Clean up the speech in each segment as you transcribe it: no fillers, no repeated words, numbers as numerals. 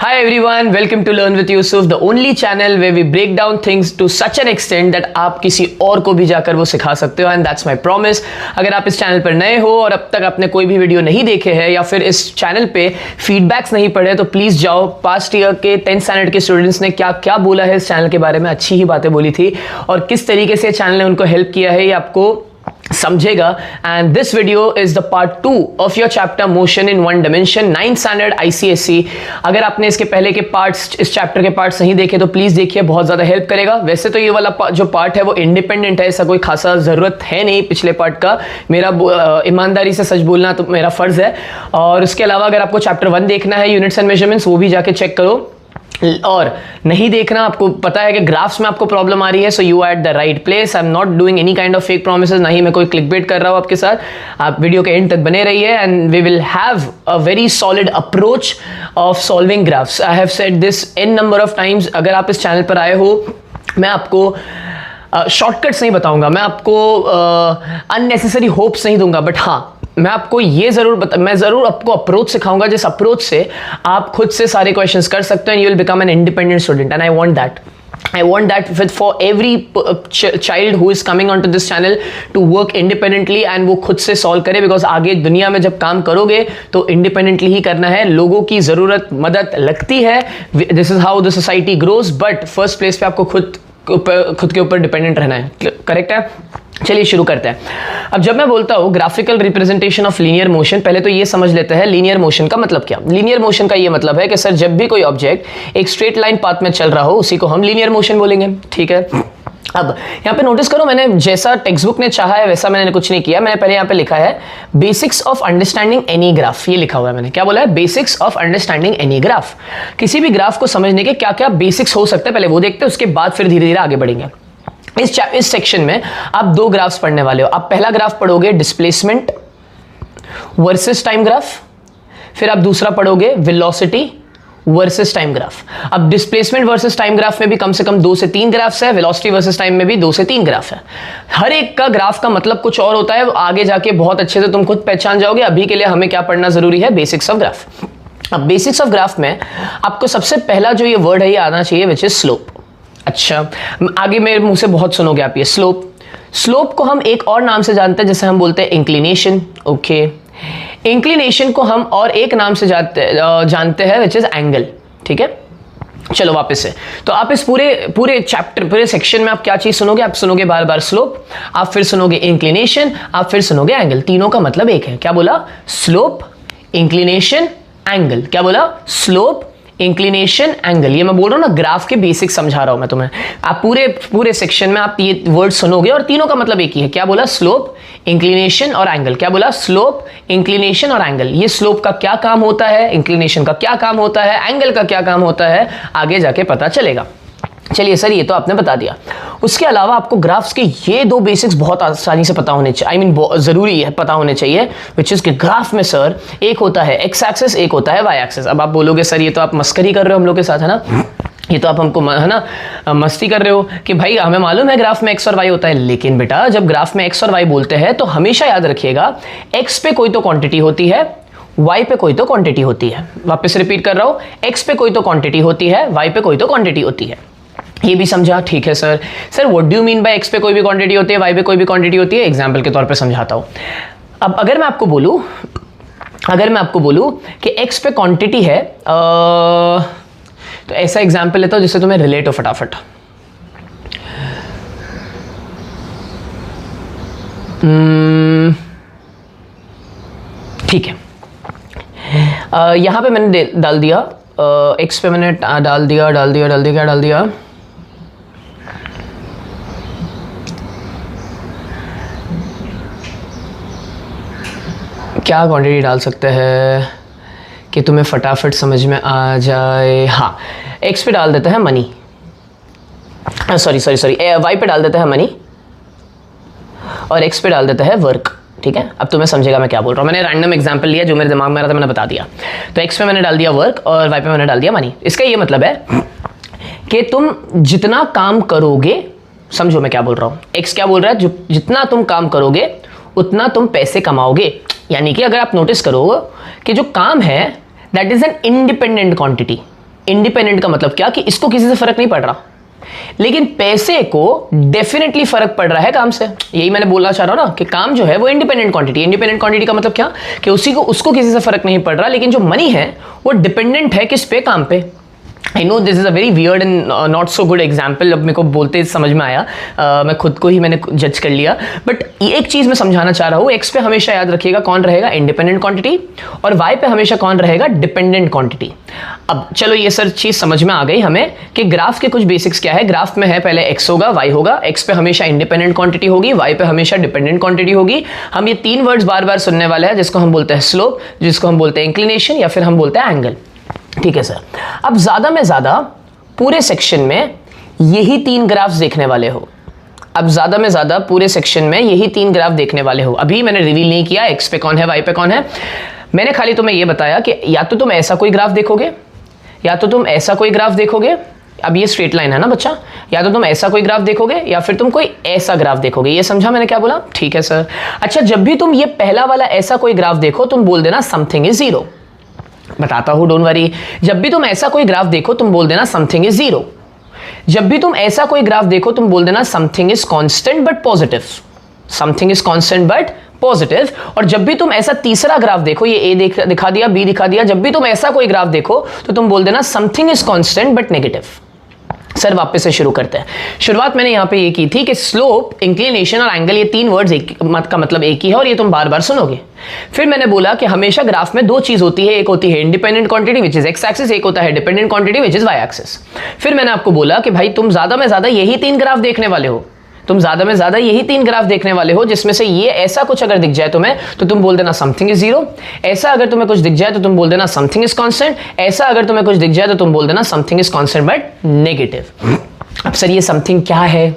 Hi everyone, welcome to Learn with Yusuf, the only channel where we break down things to such an extent that आप किसी और को भी जाकर वो सिखा सकते हो, and that's my promise। अगर आप इस चैनल पर नए हो और अब तक आपने कोई भी वीडियो नहीं देखे हैं या फिर इस चैनल पे फीडबैक्स नहीं पढ़े तो प्लीज़ जाओ, पास्ट ईयर के 10th स्टैंडर्ड के स्टूडेंट्स ने क्या क्या बोला है इस चैनल के बारे में, अच्छी ही बातें बोली थी और किस तरीके से चैनल ने उनको हेल्प किया है ये आपको समझेगा। And this video is the part 2 of your chapter motion in one dimension 9th standard ICSE। अगर आपने इसके पहले के पार्ट्स, इस चैप्टर के पार्ट्स नहीं देखे तो प्लीज देखिए, बहुत ज्यादा हेल्प करेगा। वैसे तो ये वाला जो पार्ट है वो इंडिपेंडेंट है, ऐसा कोई खासा जरूरत है नहीं पिछले पार्ट का, मेरा ईमानदारी से सच बोलना तो मेरा फर्ज है। और उसके अलावा अगर आपको चैप्टर 1 देखना है यूनिट्स एंड मेजरमेंट्स, वो भी जाके चेक करो। और नहीं देखना, आपको पता है कि ग्राफ्स में आपको प्रॉब्लम आ रही है, so you are at the right place. I am not doing any kind of fake promises, ना ही मैं कोई क्लिकबेट कर रहा हूं आपके साथ। आप वीडियो के एंड तक बने रहिए and we will have a very solid approach of solving graphs. I have said this n number of times. अगर आप इस चैनल पर आए हो, मैं आपको शॉर्टकट्स नहीं बताऊंगा, मैं आपको अननेसेसरी होप्स नहीं दूंगा, बट हाँ मैं आपको ये मैं जरूर आपको अप्रोच सिखाऊंगा जिस अप्रोच से आप खुद से सारे क्वेश्चंस कर सकते हैं। You will become an independent student and I want that for every child who is coming onto this channel to work independently and वो खुद से सॉल्व करे, बिकॉज आगे दुनिया में जब काम करोगे तो इंडिपेंडेंटली ही करना है। लोगों की ज़रूरत मदद लगती है, this is how the society grows, but first place पे आपको खुद के ऊपर डिपेंडेंट रहना है। करेक्ट है? चलिए शुरू करते हैं। अब जब मैं बोलता हूं graphical representation of linear motion, पहले तो ये समझ लेते हैं लीनियर मोशन का मतलब क्या। लीनियर मोशन का ये मतलब है कि सर जब भी कोई ऑब्जेक्ट एक स्ट्रेट लाइन पाथ में चल रहा हो उसी को हम लीनियर मोशन बोलेंगे। ठीक है, अब यहां पे नोटिस करो, मैंने जैसा टेक्स्ट बुक ने चाहा है वैसा मैंने कुछ नहीं किया। मैंने पहले यहां पे लिखा है basics of understanding any graph, ये लिखा हुआ है मैंने। क्या बोला है? Basics of understanding any graph. किसी भी ग्राफ को समझने के क्या क्या बेसिक्स हो सकते हैं पहले वो देखते हैं, उसके बाद फिर धीरे धीरे आगे बढ़ेंगे। इस सेक्शन में आप दो ग्राफ्स पढ़ने वाले हो। आप पहला ग्राफ पढ़ोगे डिस्प्लेसमेंट वर्सेस टाइम ग्राफ, फिर आप दूसरा पढ़ोगे वेलोसिटी वर्सेस टाइम ग्राफ। अब डिस्प्लेसमेंट वर्सेस टाइम ग्राफ में भी कम से कम 2 से 3 ग्राफ्स है, वेलोसिटी वर्सेस टाइम में भी 2 से 3 ग्राफ है। हर एक का ग्राफ का मतलब कुछ और होता है, आगे जाके बहुत अच्छे से तुम खुद पहचान जाओगे। अभी के लिए हमें क्या पढ़ना जरूरी है? Basics of graph. अब बेसिक्स ऑफ ग्राफ में आपको सबसे पहला जो ये वर्ड है ये आना चाहिए, विच इज स्लोप। अच्छा, आगे मेरे मुंह से बहुत सुनोगे आप ये स्लोप। स्लोप को हम एक और नाम से जानते हैं, जैसे हम बोलते हैं इंक्लिनेशन। ओके, इंक्लिनेशन को हम और एक नाम से जानते हैं विच इज एंगल। ठीक है, चलो वापस से। तो आप इस पूरे चैप्टर, पूरे सेक्शन में आप क्या चीज सुनोगे? आप सुनोगे बार बार स्लोप, आप फिर सुनोगे इंक्लिनेशन, आप फिर सुनोगे एंगल। तीनों का मतलब एक है। क्या बोला? Slope, inclination, angle. क्या बोला? Slope, inclination, angle. ये मैं बोल रहा हूं ना, ग्राफ के बेसिक समझा रहा हूं मैं तुम्हें। आप पूरे सेक्शन में आप ये वर्ड सुनोगे और तीनों का मतलब एक ही है। क्या बोला? स्लोप, इंक्लिनेशन और एंगल। क्या बोला? स्लोप, इंक्लिनेशन और एंगल। ये स्लोप का क्या काम होता है, इंक्लिनेशन का क्या काम होता है, एंगल का क्या काम होता है, आगे जाके पता चलेगा। चलिए सर, ये तो आपने बता दिया। उसके अलावा आपको ग्राफ्स के ये 2 बेसिक्स बहुत आसानी से पता होने चाहिए, आई मीन जरूरी है पता होने चाहिए, विच इज कि ग्राफ में सर एक होता है एक्स एक्सिस, एक होता है वाई एक्सिस। अब आप बोलोगे सर ये तो आप मस्करी कर रहे हो हम लोग के साथ, है ना, ये तो आप हमको है ना मस्ती कर रहे हो कि भाई हमें मालूम है ग्राफ में एक्स और वाई होता है, लेकिन बेटा जब ग्राफ में एक्स और वाई बोलते हैं तो हमेशा याद रखिएगा एक्स पे कोई तो क्वांटिटी होती है, y पे कोई तो क्वांटिटी होती है। वापस रिपीट कर रहा हूं, x पे कोई तो क्वांटिटी होती है, y पे कोई तो क्वांटिटी होती है। ये भी समझा? ठीक है sir. Sir what do you mean by x पे कोई भी क्वांटिटी होती है, y पे कोई भी क्वांटिटी होती है? एग्जांपल के तौर पे समझाता हूं। अब अगर मैं आपको बोलूं कि x पे क्वांटिटी है, तो ऐसा एग्जांपल लेता हूं जिससे तुम्हें रिलेट हो फटाफट। ठीक है, यहां पे मैंने डाल दिया x पे मैंने डाल दिया क्या डाल दिया? क्या क्वांटिटी डाल सकते हैं कि तुम्हें फटाफट समझ में आ जाए? हाँ, x पे डाल देते हैं मनी, सॉरी y पे डाल देते हैं मनी और x पे डाल देते हैं वर्क। ठीक है, अब तुम्हें समझेगा मैं क्या बोल रहा हूँ। मैंने रैंडम एग्जांपल लिया जो मेरे दिमाग में आ रहा था, मैंने बता दिया। तो x पे मैंने डाल दिया वर्क और y पे मैंने डाल दिया मनी। इसका ये मतलब है कि तुम जितना काम करोगे, समझो मैं क्या बोल रहा हूँ। x क्या बोल रहा है? जितना तुम काम करोगे उतना तुम पैसे कमाओगे। यानी कि अगर आप नोटिस करो कि जो काम है that is an independent quantity, independent का मतलब क्या कि इसको किसी से फर्क नहीं पड़ रहा, लेकिन पैसे को डेफिनेटली फर्क पड़ रहा है काम से। यही मैंने बोलना चाह रहा हूं ना कि काम जो है वो इंडिपेंडेंट क्वांटिटी। इंडिपेंडेंट क्वांटिटी का मतलब क्या कि उसको किसी से फर्क नहीं पड़ रहा, लेकिन जो मनी है वो डिपेंडेंट है किस पे, काम पे। I know this is a very weird and not so good example, अब मेरे को बोलते समझ में आया, मैं खुद को ही मैंने जज कर लिया, बट एक चीज मैं समझाना चाह रहा हूं, एक्स पे हमेशा याद रखिएगा कौन रहेगा, इंडिपेंडेंट क्वांटिटी, और वाई पे हमेशा कौन रहेगा, डिपेंडेंट क्वांटिटी। अब चलो ये सर चीज समझ में आ गई हमें कि ग्राफ के कुछ बेसिक्स क्या है। ग्राफ में है पहले एक्स होगा, वाई होगा, एक्स पे हमेशा इंडिपेंडेंट क्वांटिटी होगी, वाई पे हमेशा डिपेंडेंट क्वांटिटी होगी। हम ये तीन वर्ड्स बार बार सुनने वाले हैं, जिसको हम बोलते हैं स्लोप, जिसको हम बोलते हैं इंक्लिनेशन, या फिर हम बोलते हैं एंगल। ठीक है सर, अब ज्यादा में ज्यादा पूरे सेक्शन में यही तीन ग्राफ्स देखने वाले हो। अब ज्यादा में ज्यादा पूरे सेक्शन में यही तीन ग्राफ देखने वाले हो। अभी मैंने रिवील नहीं किया एक्स पे कौन है, वाई पे कौन है, मैंने खाली तुम्हें यह बताया कि या तो तुम ऐसा कोई ग्राफ देखोगे, या तो तुम ऐसा कोई ग्राफ देखोगे, अब ये स्ट्रेट लाइन है ना बच्चा, या तो तुम ऐसा कोई ग्राफ देखोगे या फिर तुम कोई ऐसा ग्राफ देखोगे। ये समझा मैंने क्या बोला? ठीक है सर। अच्छा, जब भी तुम ये पहला वाला ऐसा कोई ग्राफ देखो, तुम बोल देना समथिंग इज जीरो। बताता हूं, डोंट वरी। जब भी तुम ऐसा कोई ग्राफ देखो, तुम बोल देना समथिंग इज जीरो। जब भी तुम ऐसा कोई ग्राफ देखो, तुम बोल देना something is constant but positive. Something is constant but positive. और जब भी तुम ऐसा तीसरा ग्राफ देखो, ये ए दिखा दिया, बी दिखा दिया, जब भी तुम ऐसा कोई ग्राफ देखो तो तुम बोल देना something is constant but negative. Sir वापस से शुरू करते हैं। शुरुआत मैंने यहां पे ये की थी कि स्लोप, इंक्लिनेशन और एंगल, ये तीन वर्ड्स का मतलब एक ही है और ये तुम बार बार सुनोगे। फिर मैंने बोला कि हमेशा ग्राफ में दो चीज होती है, एक होती है independent quantity which is x axis, एक होता है dependent quantity which is y axis. फिर मैंने आपको बोला कि भाई तुम ज्यादा में ज्यादा यही तीन ग्राफ देखने वाले हो, तुम ज्यादा में ज्यादा यही तीन ग्राफ देखने वाले हो, जिसमें से ये ऐसा कुछ अगर दिख जाए तुम्हें तो तुम बोल देना समथिंग इज जीरो, ऐसा अगर तुम्हें कुछ दिख जाए तो तुम बोल देना समथिंग इज कांस्टेंट, ऐसा अगर तुम्हें कुछ दिख जाए तो तुम बोल देना something is constant but negative. अब सर ये समथिंग क्या है?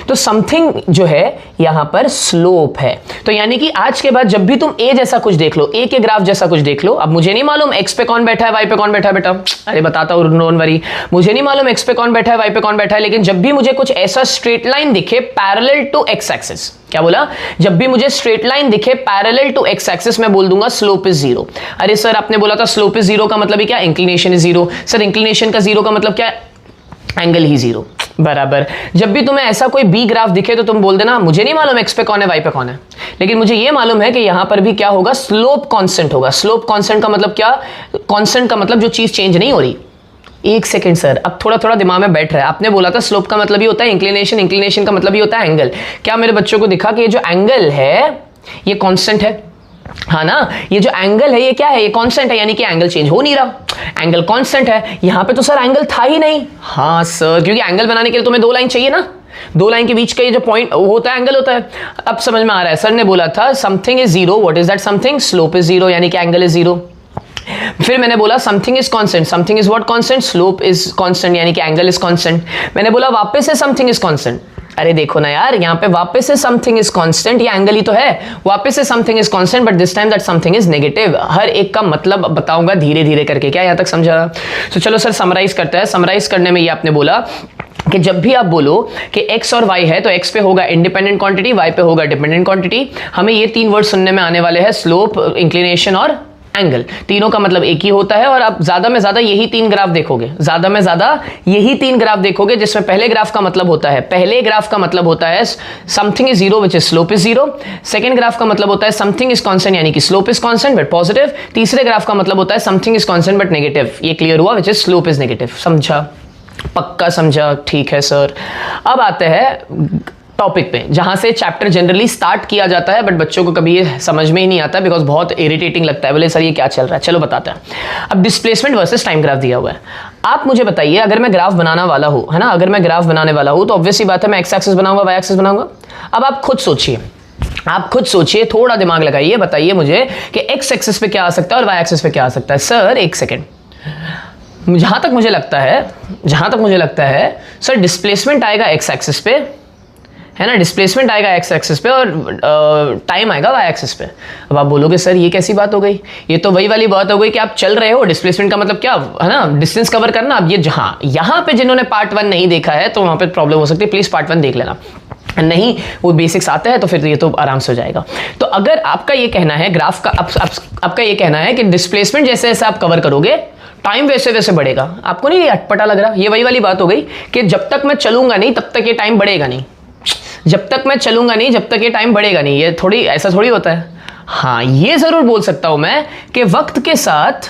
तो समथिंग जो है यहां पर स्लोप है। तो यानी कि आज के बाद जब भी तुम ए जैसा कुछ देख लो, ए के ग्राफ जैसा कुछ देख लो, अब मुझे नहीं मालूम एक्स पे कौन बैठा है, वाई पे कौन बैठा है बेटा, अरे बताता हूं, डोंट वरी, मुझे नहीं मालूम एक्स पे कौन बैठा है, वाई पे कौन बैठा है, लेकिन जब भी मुझे कुछ ऐसा स्ट्रेट लाइन दिखे पैरेलल टू एक्स एक्सिस, क्या बोला? जब भी मुझे स्ट्रेट लाइन दिखे पैरेलल टू एक्स एक्सिस, मैं बोल दूंगा स्लोप इज जीरो। अरे सर आपने बोला था स्लोप इज जीरो का मतलब क्या? Inclination is zero. Sir inclination का जीरो का मतलब क्या? एंगल ही जीरो। बराबर। जब भी तुम्हें ऐसा कोई बी ग्राफ दिखे तो तुम बोल देना मुझे नहीं मालूम एक्स पे कौन है, वाई पे कौन है, लेकिन मुझे ये मालूम है कि यहां पर भी क्या होगा, स्लोप कांस्टेंट होगा। स्लोप कांस्टेंट का मतलब क्या? कांस्टेंट का मतलब जो चीज चेंज नहीं हो रही। एक सेकंड सर, अब थोड़ा थोड़ा दिमाग में बैठ रहा है। आपने बोला था स्लोप का मतलब ही होता है इंक्लिनेशन, इंक्लिनेशन का मतलब ही होता है एंगल। क्या मेरे बच्चों को दिखा कि ये जो एंगल है ये कांस्टेंट है? हाँ ना, ये जो एंगल है ये क्या है? ये कांस्टेंट है, यानी कि एंगल चेंज हो नहीं रहा, एंगल कांस्टेंट है। यहां पे तो सर एंगल था ही नहीं। हाँ सर, क्योंकि एंगल बनाने के लिए तुम्हें दो लाइन चाहिए ना, दो लाइन के बीच का ये जो पॉइंट वो होता है एंगल होता है। अब समझ में आ रहा है, सर ने बोला था something is zero, what is that something? Slope is zero, यानी कि एंगल इज जीरो। फिर मैंने बोला something is constant, something is what constant? Slope is constant, यानी कि एंगल इज कांस्टेंट। मैंने बोला वापस से समथिंग इज कांस्टेंट। अरे देखो ना यार, यहां पे वापस से समथिंग इज कांस्टेंट, ये एंगल ही तो है। वापस से something is constant, but this time that something is negative. हर एक का मतलब बताऊंगा धीरे धीरे करके। क्या यहां तक समझा? तो चलो सर समराइज करते हैं। समराइज करने में ये आपने बोला कि जब भी आप बोलो कि x और y है तो x पे होगा इंडिपेंडेंट क्वांटिटी, y पे होगा डिपेंडेंट क्वांटिटी। हमें ये तीन वर्ड सुनने में आने वाले हैं, स्लोप, इंक्लिनेशन और एंगल। तीनों का मतलब एक ही होता है। और आप ज्यादा में ज्यादा यही तीन ग्राफ देखोगे, ज्यादा में ज्यादा यही तीन ग्राफ देखोगे, जिसमें पहले ग्राफ का मतलब होता है, पहले ग्राफ का मतलब होता है something is zero which is slope is zero. Second graph का मतलब होता है समथिंग इज कांस्टेंट, यानी कि slope is constant but positive. तीसरे ग्राफ का मतलब होता है something is constant but negative. ये क्लियर हुआ, which is slope is negative. समझा? पक्का समझा? ठीक है सर। अब आते हैं टॉपिक पे, जहां से चैप्टर जनरली स्टार्ट किया जाता है, बट बच्चों को कभी ये समझ में ही नहीं आता बिकॉज बहुत इरिटेटिंग लगता है। बोले सर ये क्या चल रहा है? चलो बताते हैं। अब डिस्प्लेसमेंट वर्सेस टाइम ग्राफ दिया हुआ है। आप मुझे बताइए, अगर मैं ग्राफ बनाना वाला हूं, है ना, अगर मैं ग्राफ बनाने वाला हूं तो ऑब्वियसली बात है मैं एक्स एक्सिस बनाऊंगा, वाई एक्सिस बनाऊंगा। अब आप खुद सोचिए, आप खुद सोचिए, थोड़ा दिमाग लगाइए, बताइए मुझे कि एक्स एक्सिस पे क्या आ सकता है और वाई एक्सिस पे क्या आ सकता है। सर एक सेकेंड, जहां तक मुझे लगता है सर डिस्प्लेसमेंट आएगा एक्स एक्सिस पे, है ना, डिस्प्लेसमेंट आएगा एक्स एक्सिस पे और टाइम आएगा वाई एक्सिस पे। अब आप बोलोगे सर ये कैसी बात हो गई? ये तो वही वाली बात हो गई कि आप चल रहे हो, डिस्प्लेसमेंट का मतलब क्या है ना, डिस्टेंस कवर करना। अब ये यहाँ पे जिन्होंने पार्ट 1 नहीं देखा है तो वहां पे प्रॉब्लम हो सकती है, प्लीज पार्ट 1 देख लेना। नहीं वो बेसिक्स आते हैं तो फिर ये तो आराम से हो जाएगा। तो अगर आपका ये कहना है ग्राफ का, आपका ये कहना है कि डिस्प्लेसमेंट जैसे जैसे आप कवर करोगे टाइम वैसे वैसे बढ़ेगा। आपको नहीं अटपटा लग रहा? ये वही वाली बात हो गई कि जब तक मैं चलूंगा नहीं तब तक ये टाइम बढ़ेगा नहीं, जब तक मैं चलूंगा नहीं जब तक ये टाइम बढ़ेगा नहीं। ये थोड़ी ऐसा थोड़ी होता है। हाँ, ये जरूर बोल सकता हूं मैं कि वक्त के साथ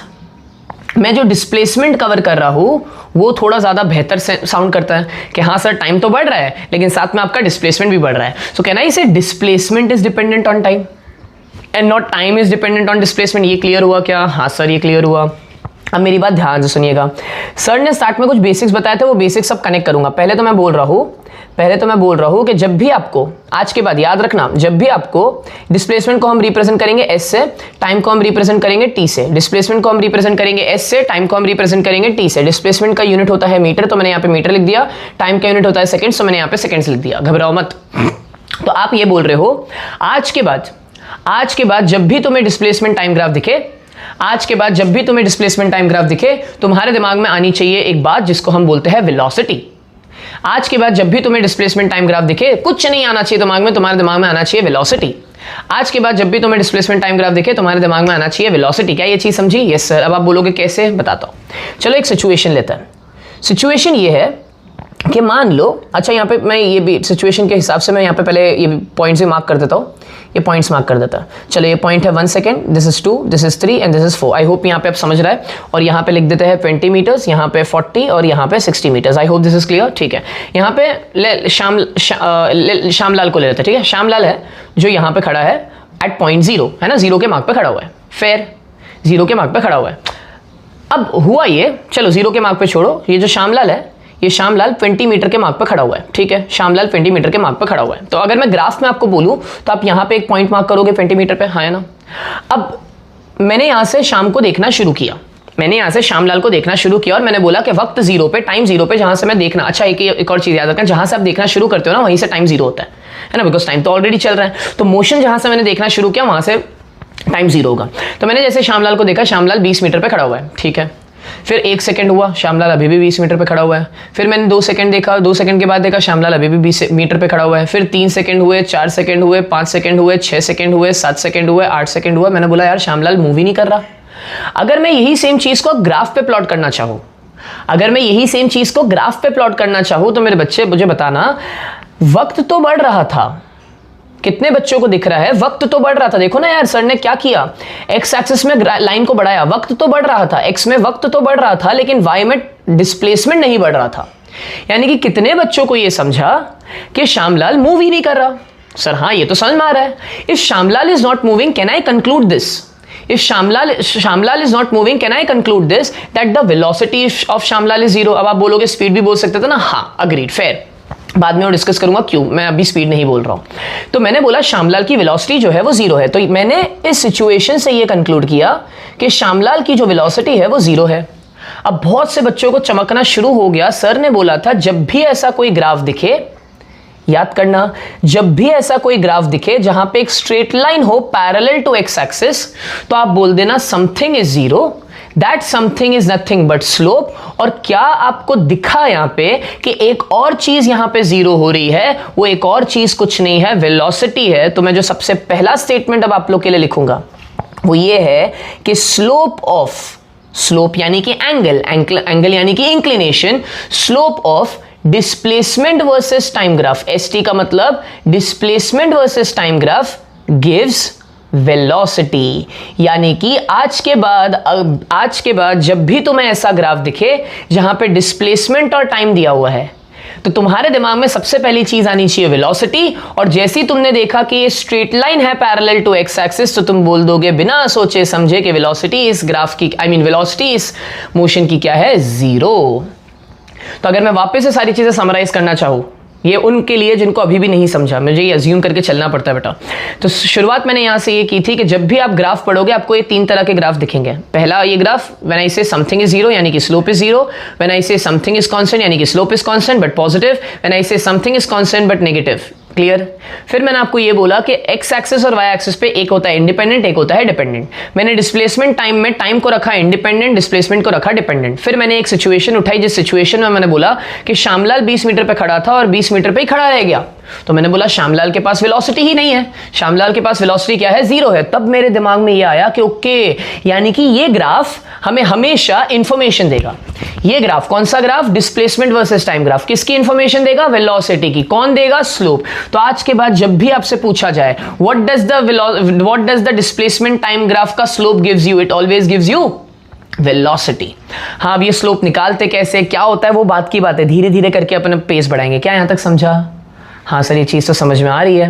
मैं जो डिस्प्लेसमेंट कवर कर रहा हूं वो थोड़ा ज्यादा बेहतर साउंड करता है कि हाँ सर टाइम तो बढ़ रहा है लेकिन साथ में आपका डिस्प्लेसमेंट भी बढ़ रहा है। सो कैन आई से displacement is dependent on time and not time is dependent on displacement. ये क्लियर हुआ क्या? हाँ सर ये क्लियर हुआ। अब मेरी बात ध्यान से सुनिएगा। सर ने स्टार्ट में कुछ बेसिक्स बताए थे, वो बेसिक्स सब कनेक्ट करूंगा। पहले तो मैं बोल रहा हूं कि जब भी आपको, आज के बाद याद रखना, जब भी आपको डिस्प्लेसमेंट को हम रिप्रेजेंट करेंगे एस से, टाइम को हम रिप्रेजेंट करेंगे टी से। डिस्प्लेसमेंट को हम रिप्रेजेंट करेंगे एस से, टाइम को हम रिप्रेजेंट करेंगे टी से। डिस्प्लेसमेंट का यूनिट होता है मीटर, तो मैंने यहाँ पे मीटर लिख दिया। टाइम का यूनिट होता है सेकंड्स, तो मैंने यहाँ पे सेकंड्स लिख दिया। घबराओ मत। तो आप ये बोल रहे हो आज के बाद जब भी तुम्हें डिस्प्लेसमेंट टाइम ग्राफ दिखे, आज के बाद जब भी तुम्हें डिस्प्लेसमेंट टाइम ग्राफ दिखे, तुम्हारे दिमाग में आनी चाहिए एक बात जिसको हम बोलते हैं वेलोसिटी। आज के बाद जब भी तुम्हें डिस्प्लेसमेंट टाइम ग्राफ दिखे, कुछ नहीं आना चाहिए दिमाग में, तुम्हारे दिमाग में आना चाहिए वेलोसिटी। आज के बाद जब भी तुम्हें डिस्प्लेसमेंट टाइम ग्राफ दिखे, तुम्हारे दिमाग में आना चाहिए वेलोसिटी। क्या ये चीज समझी? Yes sir. अब आप बोलोगे कैसे, बताता हूं। चलो एक सिचुएशन लेते हैं। सिचुएशन ये है कि मान लो, अच्छा यहाँ पे मैं ये भी सिचुएशन के हिसाब से मैं यहाँ पे पहले ये पॉइंट्स भी मार्क कर देता हूँ, ये पॉइंट्स मार्क कर देता है। चलो ये पॉइंट है 1 second, this is 2, this is 3 and this is 4। I hope यहाँ पे आप समझ रहा है। और यहाँ पे लिख देते हैं 20 मीटर्स, यहाँ पे 40 और यहाँ पे 60 metres. I hope this is clear. ठीक है, यहाँ पे श्यामलाल को ले लेते हैं। ठीक है, श्यामलाल है जो यहाँ पे खड़ा है एट पॉइंट 0, है ना, 0 के मार्क पे खड़ा हुआ है। फेयर, 0 के मार्क पे खड़ा हुआ है। अब हुआ ये, चलो 0 के मार्क पे छोड़ो, ये जो श्यामलाल है, ये श्यामलाल 20 मीटर के मार्क पे खड़ा हुआ है। ठीक है, श्यामलाल 20 मीटर के मार्क पे खड़ा हुआ है। तो अगर मैं ग्राफ में आपको बोलूं तो आप यहां पे एक पॉइंट मार्क करोगे 20 मीटर पे, हाँ है ना। अब मैंने यहां से शाम को देखना शुरू किया, मैंने यहां से श्यामलाल को देखना शुरू किया और मैंने बोला कि वक्त 0 पे, टाइम 0 पे जहां से मैं देखना, अच्छा एक और चीज याद रखना, जहां से आप देखना शुरू करते हो ना वहीं से टाइम 0 होता है ना, बिकॉज टाइम तो ऑलरेडी चल रहा है। तो मोशन जहां से मैंने देखना शुरू किया वहां से टाइम 0 होगा। तो मैंने जैसे श्यामलाल को देखा, श्यामलाल 20 मीटर पे खड़ा हुआ है। ठीक है, फिर 1 सेकंड हुआ, श्यामलाल अभी भी 20 मीटर पे खड़ा हुआ है। फिर मैंने 2 सेकंड देखा, 2 सेकंड के बाद देखा श्यामलाल अभी भी 20 मीटर पे खड़ा हुआ है। फिर 3 सेकंड हुए, 4 सेकंड हुए, 5 सेकंड हुए, 6 सेकंड हुए, 7 सेकंड हुए, 8 सेकंड हुआ। मैंने बोला यार श्यामलाल मूव ही नहीं कर रहा। अगर मैं यही सेम चीज को ग्राफ पे प्लॉट करना चाहूं, तो मेरे बच्चे मुझे बताना, वक्त तो बढ़ रहा था, कितने बच्चों को दिख रहा है? वक्त तो बढ़ रहा था। देखो ना यार, सर ने क्या किया, एक्स एक्सिस में लाइन को बढ़ाया, वक्त तो बढ़ रहा था, एक्स में वक्त तो बढ़ रहा था, लेकिन वाई में डिस्प्लेसमेंट नहीं बढ़ रहा था। यानी कि कितने बच्चों को यह समझा कि श्यामलाल मूव ही नहीं कर रहा। सर हाँ, ये तो समझ में आ रहा है। If Shyamlal is not moving, can I conclude this? If Shyamlal is not moving, can I conclude this that the velocity of Shyamlal is 0? अब आप बोलोगे स्पीड भी बोल सकते थे ना। हाँ, अग्रीड, फेयर। बाद में और डिस्कस करूंगा क्यों, मैं अभी स्पीड नहीं बोल रहा हूं। तो मैंने बोला श्यामलाल की वेलोसिटी जो है वो 0 है। तो मैंने इस सिचुएशन से ये कंक्लूड किया कि श्यामलाल की जो वेलोसिटी है वो 0 है। अब बहुत से बच्चों को चमकना शुरू हो गया। सर ने बोला था जब भी ऐसा कोई ग्राफ दिखे, याद करना, जब भी ऐसा कोई ग्राफ दिखे जहां पे एक स्ट्रेट लाइन हो पैरेलल टू एक्स एक्सिस, तो आप बोल देना something is 0, that something is nothing but slope. और क्या आपको दिखा यहां पे कि एक और चीज यहां पे 0 हो रही है, वो एक और चीज कुछ नहीं है, वेलोसिटी है। तो मैं जो सबसे पहला स्टेटमेंट अब आप लोग के लिए लिखूंगा वो ये है कि स्लोप यानी कि एंगल यानी कि inclination, slope of displacement versus time graph, ST का मतलब displacement versus time graph, gives velocity. यानी कि आज के बाद जब भी तुम्हें ऐसा ग्राफ दिखे जहां पे डिस्प्लेसमेंट और टाइम दिया हुआ है, तो तुम्हारे दिमाग में सबसे पहली चीज आनी चाहिए वेलोसिटी। और जैसे ही तुमने देखा कि ये स्ट्रेट लाइन है पैरेलल टू एक्स एक्सिस, तो तुम बोल दोगे बिना सोचे समझे कि वेलोसिटी इस ग्राफ की, वेलोसिटी इस मोशन की क्या है, 0। तो अगर मैं वापस से सारी चीजें समराइज करना चाहूं, ये उनके लिए जिनको अभी भी नहीं समझा, मुझे ये अज्यूम करके चलना पड़ता है बेटा। तो शुरुआत मैंने यहां से ये की थी कि जब भी आप ग्राफ पढ़ोगे आपको ये 3 तरह के ग्राफ दिखेंगे। पहला ये ग्राफ, व्हेन आई से समथिंग इज 0 यानी कि स्लोप इज 0, व्हेन आई से समथिंग इज कांस्टेंट यानी कि slope is constant but positive, when I से something is constant but negative. Clear? फिर मैंने आपको ये बोला कि एक्स एक्सिस और वाई एक्सिस पे एक होता है इंडिपेंडेंट, एक होता है डिपेंडेंट। मैंने डिस्प्लेसमेंट टाइम में टाइम को रखा इंडिपेंडेंट, डिस्प्लेसमेंट को रखा डिपेंडेंट। फिर मैंने एक सिचुएशन उठाई जिस सिचुएशन में मैंने बोला कि श्यामलाल 20 मीटर पे खड़ा था और 20 मीटर पे ही खड़ा रह गया। तो मैंने बोला श्यामलाल के पास वेलोसिटी ही नहीं है, श्यामलाल के पास वेलोसिटी क्या है, 0 है। तब मेरे दिमाग में ये आया कि ओके, यानी कि ये ग्राफ हमें हमेशा इंफॉर्मेशन देगा। ये ग्राफ कौन सा graph, displacement versus time graph, किसकी इंफॉर्मेशन देगा, वेलोसिटी की। कौन देगा, स्लोप। तो आज के बाद जब भी आपसे पूछा जाए what does the displacement time graph का slope gives you, it always gives you velocity. हाँ, अब ये स्लोप निकालते कैसे, क्या होता है, वो बात की बात है, धीरे धीरे करके अपना पेस बढ़ाएंगे। क्या यहां तक समझा? हाँ सर, ये चीज़ तो समझ में आ रही है,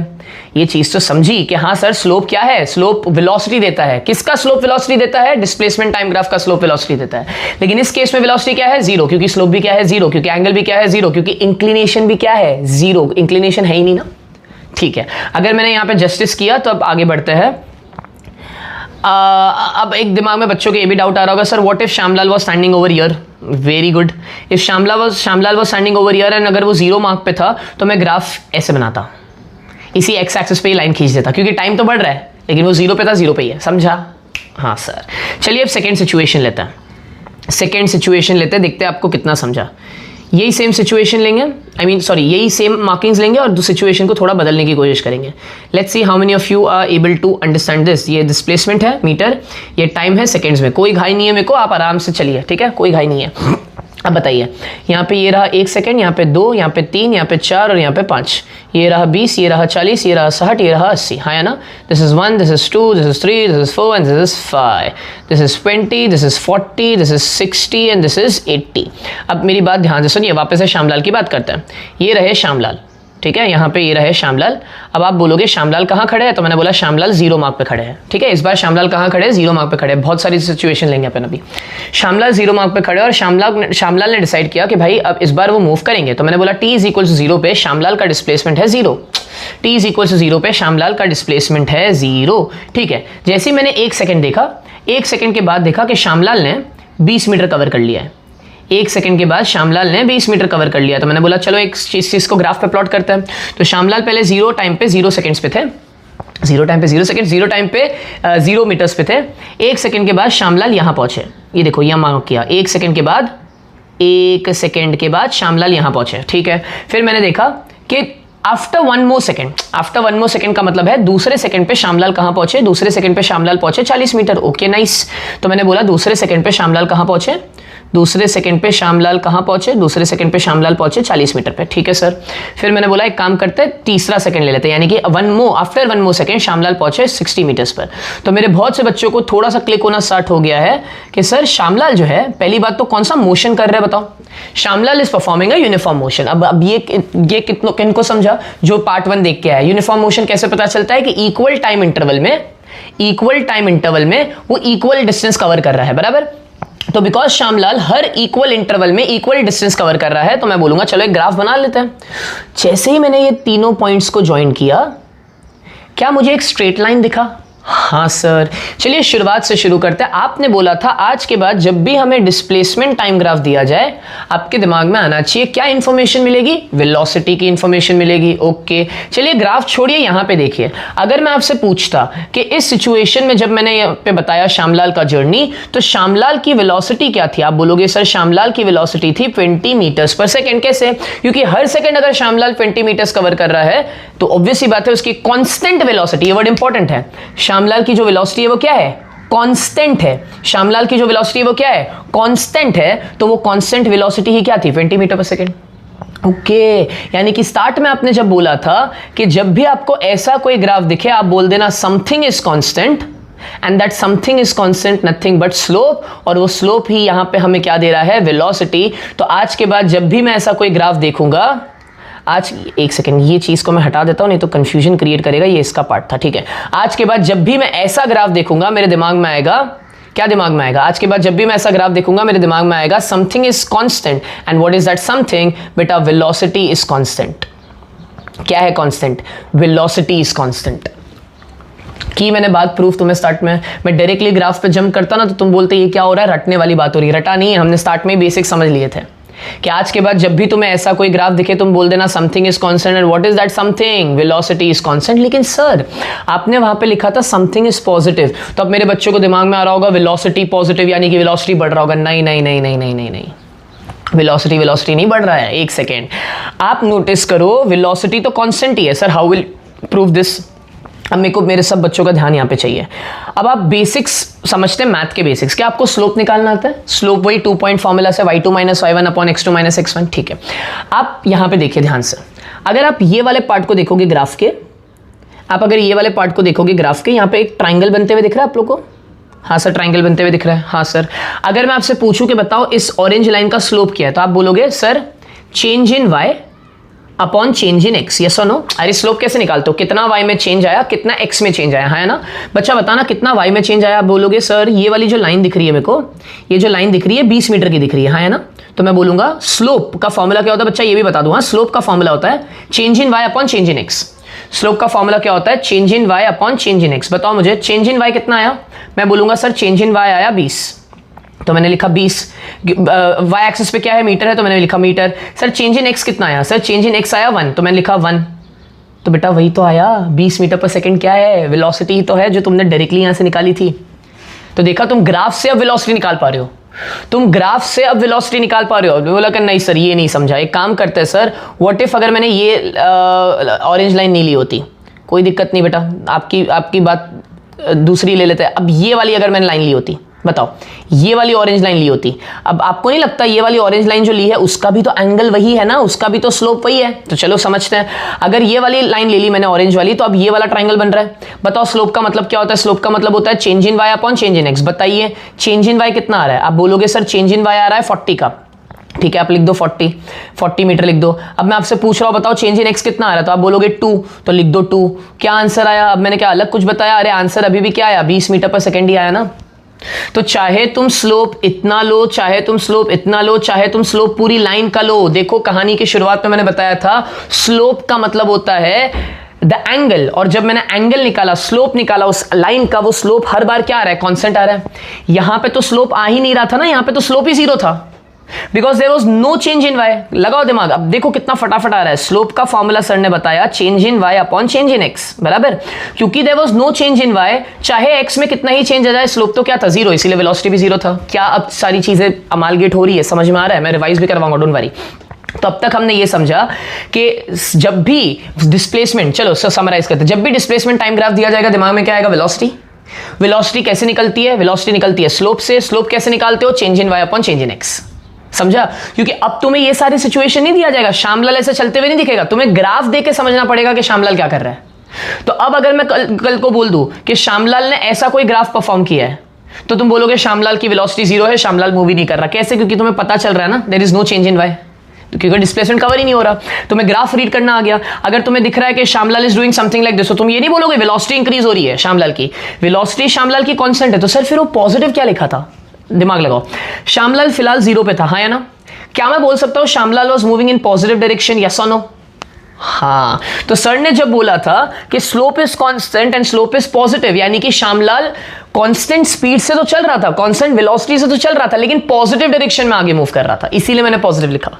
ये चीज़ तो समझी कि हाँ सर स्लोप क्या है, स्लोप वेलोसिटी देता है। किसका स्लोप वेलोसिटी देता है, डिस्प्लेसमेंट टाइम ग्राफ का स्लोप वेलोसिटी देता है। लेकिन इस केस में वेलोसिटी क्या है, 0, क्योंकि स्लोप भी क्या है, 0, क्योंकि एंगल भी क्या है, 0, क्योंकि इंक्लिनेशन भी क्या है, 0, इंक्लिनेशन है ही नहीं ना। ठीक है, अगर मैंने यहाँ पे जस्टिस किया तो अब आगे बढ़ते हैं। अब एक दिमाग में बच्चों के ये भी डाउट आ रहा होगा, sir what if Shyamlal was standing over here. Very good, if Shyamlal was standing over here and अगर वो 0 मार्क पे था तो मैं ग्राफ ऐसे बनाता, इसी एक्स एक्सिस पे ही लाइन खींच देता, क्योंकि टाइम तो बढ़ रहा है लेकिन वो 0 पे था, 0 पे ही है। समझा? हाँ सर। चलिए अब सेकेंड सिचुएशन लेते हैं, देखते हैं आपको कितना समझा। यही सेम सिचुएशन लेंगे, यही सेम मार्किंग्स लेंगे और सिचुएशन को थोड़ा बदलने की कोशिश करेंगे। Let's see how many of you are able to understand this. ये डिस्प्लेसमेंट है मीटर, ये टाइम है सेकंड्स में। कोई घाई नहीं है मेरे को, आप आराम से चलिए, ठीक है, कोई घाई नहीं है। अब बताइए, यहाँ पे ये रहा 1 सेकेंड, यहाँ पे 2, यहाँ पे 3, यहाँ पे 4 और यहाँ पे 5। ये रहा 20, ये रहा 40, ये रहा 60, ये रहा 80। हाँ है ना? This is 1, this is 2, this is 3, this is 4 and this is 5, this is 20, this is 40, this is 60 and this is 80। अब मेरी बात ध्यान से सुनिए, वापस से श्यामलाल की बात करते हैं। ये रहे श्यामलाल, ठीक है, यहाँ पे ये रहे श्यामलाल। अब आप बोलोगे श्यामलाल कहाँ खड़े हैं, तो मैंने बोला श्यामलाल 0 मार्क पे खड़े हैं। ठीक है, इस बार श्यामलाल कहाँ खड़े हैं, 0 मार्क पे खड़े हैं। बहुत सारी सिचुएशन लेंगे अपन अभी। श्यामलाल 0 मार्क पे खड़े और श्यामलाल ने डिसाइड किया कि भाई अब इस बार वो मूव करेंगे। तो मैंने बोला t इज इक्वल टू 0 पे श्यामलाल का डिस्प्लेसमेंट है 0। t इज इक्वल टू 0 पे श्यामलाल का डिस्प्लेसमेंट है 0। ठीक है, जैसे ही मैंने 1 सेकेंड देखा, 1 सेकेंड के बाद देखा कि श्यामलाल ने 20 मीटर कवर कर लिया है। 1 सेकंड के बाद श्यामलाल ने 20 मीटर कवर कर लिया। तो मैंने बोला चलो एक चीज़ को ग्राफ पे प्लॉट करते हैं। तो श्यामलाल पहले 0 टाइम पे 0 सेकंड्स पे थे, 0 टाइम पे 0 सेकंड, 0 टाइम पे 0 मीटर्स पे थे। 1 सेकंड के बाद श्यामलाल यहाँ पहुंचे, ये देखो यहाँ मार्क किया। 1 सेकंड के बाद श्यामलाल यहाँ पहुंचे। ठीक है, फिर मैंने देखा कि आफ्टर वन मोर सेकंड का मतलब है दूसरे सेकंड पे श्यामलाल कहाँ पहुंचे, दूसरे सेकंड पे श्यामलाल पहुंचे 40 मीटर। Okay nice. तो मैंने बोला दूसरे सेकंड पे श्यामलाल कहाँ पहुंचे, दूसरे सेकंड पे श्यामलाल कहाँ पहुंचे, दूसरे सेकंड पे श्यामलाल पहुंचे 40 मीटर पे। ठीक है सर। फिर मैंने बोला एक काम करते हैं, तीसरा सेकंड ले लेते हैं, यानी कि after one more second Shyamlal पहुंचे 60 मीटर्स पर। तो मेरे बहुत से बच्चों को थोड़ा सा क्लिक होना स्टार्ट हो गया है कि सर श्यामलाल जो है, पहली बात तो कौन सा मोशन कर रहा है बताओ। Shyamlal is performing a uniform motion. अब ये किनको समझा, जो पार्ट 1 देख के आया। यूनिफॉर्म मोशन कैसे पता चलता है कि इक्वल टाइम इंटरवल में वो इक्वल डिस्टेंस कवर कर रहा है, बराबर। तो because Shyamlal her equal interval में इक्वल डिस्टेंस कवर कर रहा है, तो मैं बोलूंगा चलो एक ग्राफ बना लेते हैं। जैसे ही मैंने ये तीनों पॉइंट्स को ज्वाइन किया, क्या मुझे एक स्ट्रेट लाइन दिखा? हाँ सर। चलिए शुरुआत से शुरू करते हैं। आपने बोला था आज के बाद जब भी हमें डिस्प्लेसमेंट टाइम ग्राफ दिया जाए, आपके दिमाग में आना चाहिए क्या इंफॉर्मेशन मिलेगी, वेलोसिटी की इंफॉर्मेशन मिलेगी। ओके, चलिए ग्राफ छोड़िए, यहां पे देखिए। अगर मैं आपसे पूछता कि इस सिचुएशन में जब मैंने यहाँ पे बताया श्यामलाल का जर्नी, तो श्यामलाल की वेलोसिटी क्या थी, आप बोलोगे सर श्यामलाल की वेलोसिटी थी 20 मीटर्स पर सेकेंड। कैसे? क्योंकि हर सेकेंड अगर श्यामलाल 20 मीटर्स कवर कर रहा है तो ऑब्वियस सी बात है उसकी कांस्टेंट वेलोसिटी, ये वर्ड इंपॉर्टेंट है, श्यामलाल की जो वेलोसिटी है वो क्या है, कांस्टेंट है। श्यामलाल की जो वेलोसिटी है वो क्या है, कांस्टेंट है। तो वो कांस्टेंट वेलोसिटी ही क्या थी, 20 मीटर पर सेकेंड। ओके, यानी कि स्टार्ट में आपने जब बोला था कि जब भी आपको ऐसा कोई ग्राफ दिखे, आप बोल देना something is constant and that something is constant nothing but slope, और वो स्लोप ही यहां पे हमें क्या दे रहा है, वेलोसिटी। तो आज के बाद जब भी मैं ऐसा कोई ग्राफ देखूंगा, आज एक सेकेंड ये चीज को मैं हटा देता हूं, नहीं तो कंफ्यूजन क्रिएट करेगा, ये इसका पार्ट था। ठीक है, आज के बाद जब भी मैं ऐसा ग्राफ देखूंगा, मेरे दिमाग में आएगा, क्या दिमाग में आएगा, आज के बाद जब भी मैं ऐसा ग्राफ देखूंगा मेरे दिमाग में आएगा something is constant and what is that something, बेटा वेलोसिटी इज कांस्टेंट। क्या है कांस्टेंट, वेलोसिटी इज कांस्टेंट। की मैंने बात प्रूफ तुम्हें स्टार्ट में, मैं डायरेक्टली ग्राफ पे जंप करता ना तो तुम बोलते ये क्या हो रहा है, रटने वाली बात हो रही है। रटा नहीं है, हमने स्टार्ट में बेसिक समझ लिए थे कि आज के बाद जब भी तुम्हें ऐसा कोई ग्राफ दिखे तुम बोल देना something is constant and what is that something, velocity is constant. लेकिन सर आपने वहां पे लिखा था समथिंग इज पॉजिटिव, तो अब मेरे बच्चों को दिमाग में आ रहा होगा वेलोसिटी पॉजिटिव यानी कि वेलोसिटी बढ़ रहा होगा। नहीं नहीं नहीं नहीं नहीं नहीं नहीं, वेलोसिटी वेलोसिटी नहीं बढ़ रहा है, एक सेकेंड, आप नोटिस करो वेलोसिटी तो कांस्टेंट ही है। Sir how will prove this? अब मेरे सब बच्चों का ध्यान यहाँ पे चाहिए। अब आप बेसिक्स समझते हैं, मैथ के बेसिक्स। क्या आपको स्लोप निकालना आता है? स्लोप वही 2 पॉइंट फॉर्मूला से y2 minus y1 upon x2 minus x1, ठीक है। आप यहाँ पे देखिए ध्यान से, अगर आप ये वाले पार्ट को देखोगे ग्राफ के, यहाँ पे एक ट्राइंगल बनते हुए दिख रहा है आप लोग को? हाँ सर, ट्राइंगल बनते हुए दिख रहा है। हाँ सर, अगर मैं आपसे पूछूं कि बताओ इस ऑरेंज लाइन का स्लोप क्या है, तो आप बोलोगे sir change in y upon change in x, yes और नो? अरे स्लोप कैसे निकालते हो? कितना y में चेंज आया, कितना x में चेंज आया, है ना? बच्चा बताना कितना y में चेंज आया। आप बोलोगे सर ये वाली जो लाइन दिख रही है मेरे को, ये जो लाइन दिख रही है 20 मीटर की दिख रही है, हाँ है ना? तो मैं बोलूंगा स्लोप का फॉर्मूला क्या होता है बच्चा, ये भी बता दूं। हाँ, स्लोप का फॉर्मूला होता है change in y upon change in x। Slope का फॉर्मूला क्या होता है? Change in y upon change in x। बताओ मुझे चेंज इन y कितना आया? मैं बोलूंगा सर चेंज इन y आया 20, तो मैंने लिखा 20। y एक्सिस पे क्या है, मीटर है, तो मैंने लिखा metre. Sir change in x कितना आया? सर चेंज इन x आया 1, तो मैंने लिखा 1। तो बेटा वही तो आया, 20 मीटर पर सेकंड क्या है? वेलोसिटी ही तो है, जो तुमने डायरेक्टली यहां से निकाली थी। तो देखा, तुम ग्राफ से अब वेलोसिटी निकाल पा रहे हो, बोला कि नहीं सर ये नहीं समझा। एक काम करते हैं सर, व्हाट इफ अगर मैंने ये ऑरेंज लाइन नहीं ली होती? कोई दिक्कत नहीं बेटा, आपकी बात दूसरी ले लेते हैं। अब ये वाली अगर मैंने लाइन ली होती, बताओ ये वाली ऑरेंज लाइन ली होती, अब आपको नहीं लगता ये वाली ऑरेंज लाइन जो ली है उसका भी तो एंगल वही है ना, उसका भी तो स्लोप वही है? तो चलो समझते हैं। अगर ये वाली लाइन ले ली मैंने ऑरेंज वाली, तो अब ये वाला ट्राइंगल बन रहा है। बताओ स्लोप का मतलब क्या होता है? स्लोप का मतलब होता है change in y upon change in x। बताइए चेंज इन y कितना आ रहा है? आप बोलोगे सर चेंज इन y आ रहा है 40 का, ठीक है, आप लिख दो 40 मीटर लिख दो। अब मैं आपसे पूछ रहा हूं बताओ चेंज इन x कितना आ रहा है, तो आप बोलोगे 2, तो लिख दो 2। क्या आंसर आया? अब मैंने क्या अलग कुछ बताया? अरे आंसर अभी भी क्या आया, 20 मीटर पर सेकेंड ही आया ना। तो चाहे तुम स्लोप इतना लो, चाहे तुम स्लोप पूरी लाइन का लो, देखो कहानी की शुरुआत में मैंने बताया था स्लोप का मतलब होता है द एंगल, और जब मैंने एंगल निकाला, स्लोप निकाला उस लाइन का, वो स्लोप हर बार क्या आ रहा है? कांस्टेंट आ रहा है। यहां पे तो स्लोप आ ही नहीं रहा था ना, यहां पे तो स्लोप ही 0 था, because there was no change in y। लगाओ दिमाग, अब देखो कितना फटाफट आ रहा है। स्लोप का फॉर्मूला सर ने बताया change in y upon change in x, बराबर, क्योंकि there was no change in y, चाहे x में कितना ही चेंज आ जाए, स्लोप तो क्या था? 0, इसीलिए वेलोसिटी भी 0 था। क्या अब सारी चीजें अमालगेट हो रही है, समझ में आ रहा है? मैं रिवाइज भी करवाऊंगा, डोंट वरी। तो अब तक हमने ये समझा कि जब भी डिस्प्लेसमेंट, चलो समराइज करते हैं, जब भी डिस्प्लेसमेंट टाइम ग्राफ दिया जाएगा, दिमाग में क्या आएगा? वेलोसिटी कैसे निकलती है? वेलोसिटी निकलती है स्लोप से। स्लोप कैसे निकालते हो? Change in y upon change in x। समझा? क्योंकि अब तुम्हें ये सारी सिचुएशन नहीं दिया जाएगा, श्यामलाल ऐसे चलते हुए नहीं दिखेगा, तुम्हें ग्राफ देख के समझना पड़ेगा कि श्यामलाल क्या कर रहा है। तो अब अगर मैं कल को बोल दूं कि श्यामलाल ने ऐसा कोई ग्राफ परफॉर्म किया है, तो तुम बोलोगे श्यामलाल की वेलोसिटी 0 है, श्यामलाल मूव ही नहीं कर रहा। कैसे? क्योंकि तुम्हें पता चल रहा है ना, there is no change in y, क्योंकि डिस्प्लेसमेंट कवर ही नहीं हो रहा, तुम्हें ग्राफ रीड करना आ गया। अगर तुम्हें दिख रहा है कि Shyamlal is doing something like this, तो तुम ये नहीं बोलोगे वेलोसिटी इंक्रीज हो रही है श्यामलाल की, वेलोसिटी श्यामलाल की कांस्टेंट है, तो सर फिर वो पॉजिटिव क्या लिखा था? दिमाग लगाओ, श्यामलाल फिलहाल 0 पे था, हाँ या ना? क्या मैं बोल सकता हूं Shyamlal was moving in positive direction, yes और नो? हाँ, तो सर ने जब बोला था कि slope is constant and slope is positive, यानी कि श्यामलाल कांस्टेंट स्पीड से तो चल रहा था, कांस्टेंट वेलोसिटी से तो चल रहा था, लेकिन पॉजिटिव डायरेक्शन में आगे मूव कर रहा था, इसीलिए मैंने पॉजिटिव लिखा।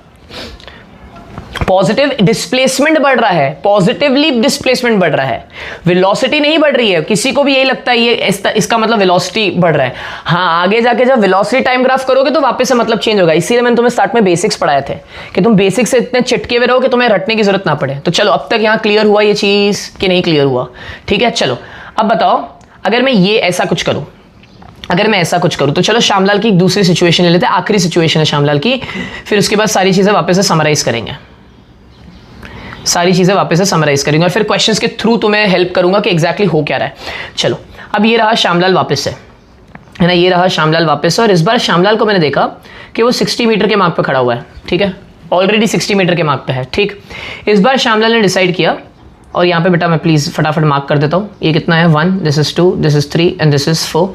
पॉजिटिव डिस्प्लेसमेंट बढ़ रहा है, पॉजिटिवली डिस्प्लेसमेंट बढ़ रहा है, वेलोसिटी नहीं बढ़ रही है। किसी को भी यही लगता है ये इसका मतलब वेलोसिटी बढ़ रहा है। हाँ, आगे जाके जब वेलोसिटी टाइम ग्राफ करोगे तो वापस से मतलब चेंज होगा। इसीलिए मैंने तुम्हें स्टार्ट में बेसिक्स पढ़ाए थे कि तुम बेसिक्स से इतने चिटके हुए रहो कि तुम्हें रटने की जरूरत ना पड़े। तो चलो, अब तक यहां क्लियर हुआ ये चीज कि नहीं क्लियर हुआ? ठीक है, चलो अब बताओ, अगर मैं ये ऐसा कुछ करूं, तो चलो श्यामलाल की एक दूसरी सिचुएशन ले लेते हैं, आखिरी सिचुएशन है श्यामलाल की, फिर उसके बाद सारी चीजें वापस से समराइज करेंगे, और फिर क्वेश्चंस के थ्रू तुम्हें हेल्प करूंगा कि एग्जैक्टली हो क्या रहा है। चलो, अब ये रहा श्यामलाल वापस से, है ना, ये रहा श्यामलाल वापस से, और इस बार श्यामलाल को मैंने देखा कि वो 60 मीटर के मार्क पे खड़ा हुआ है, ठीक है, ऑलरेडी 60 मीटर के मार्क पे है, ठीक। इस बार श्यामलाल ने डिसाइड किया, और यहाँ पे बेटा मैं प्लीज़ फटाफट मार्क कर देता हूँ, ये कितना है 1, this is 2, this is 3 and this is 4,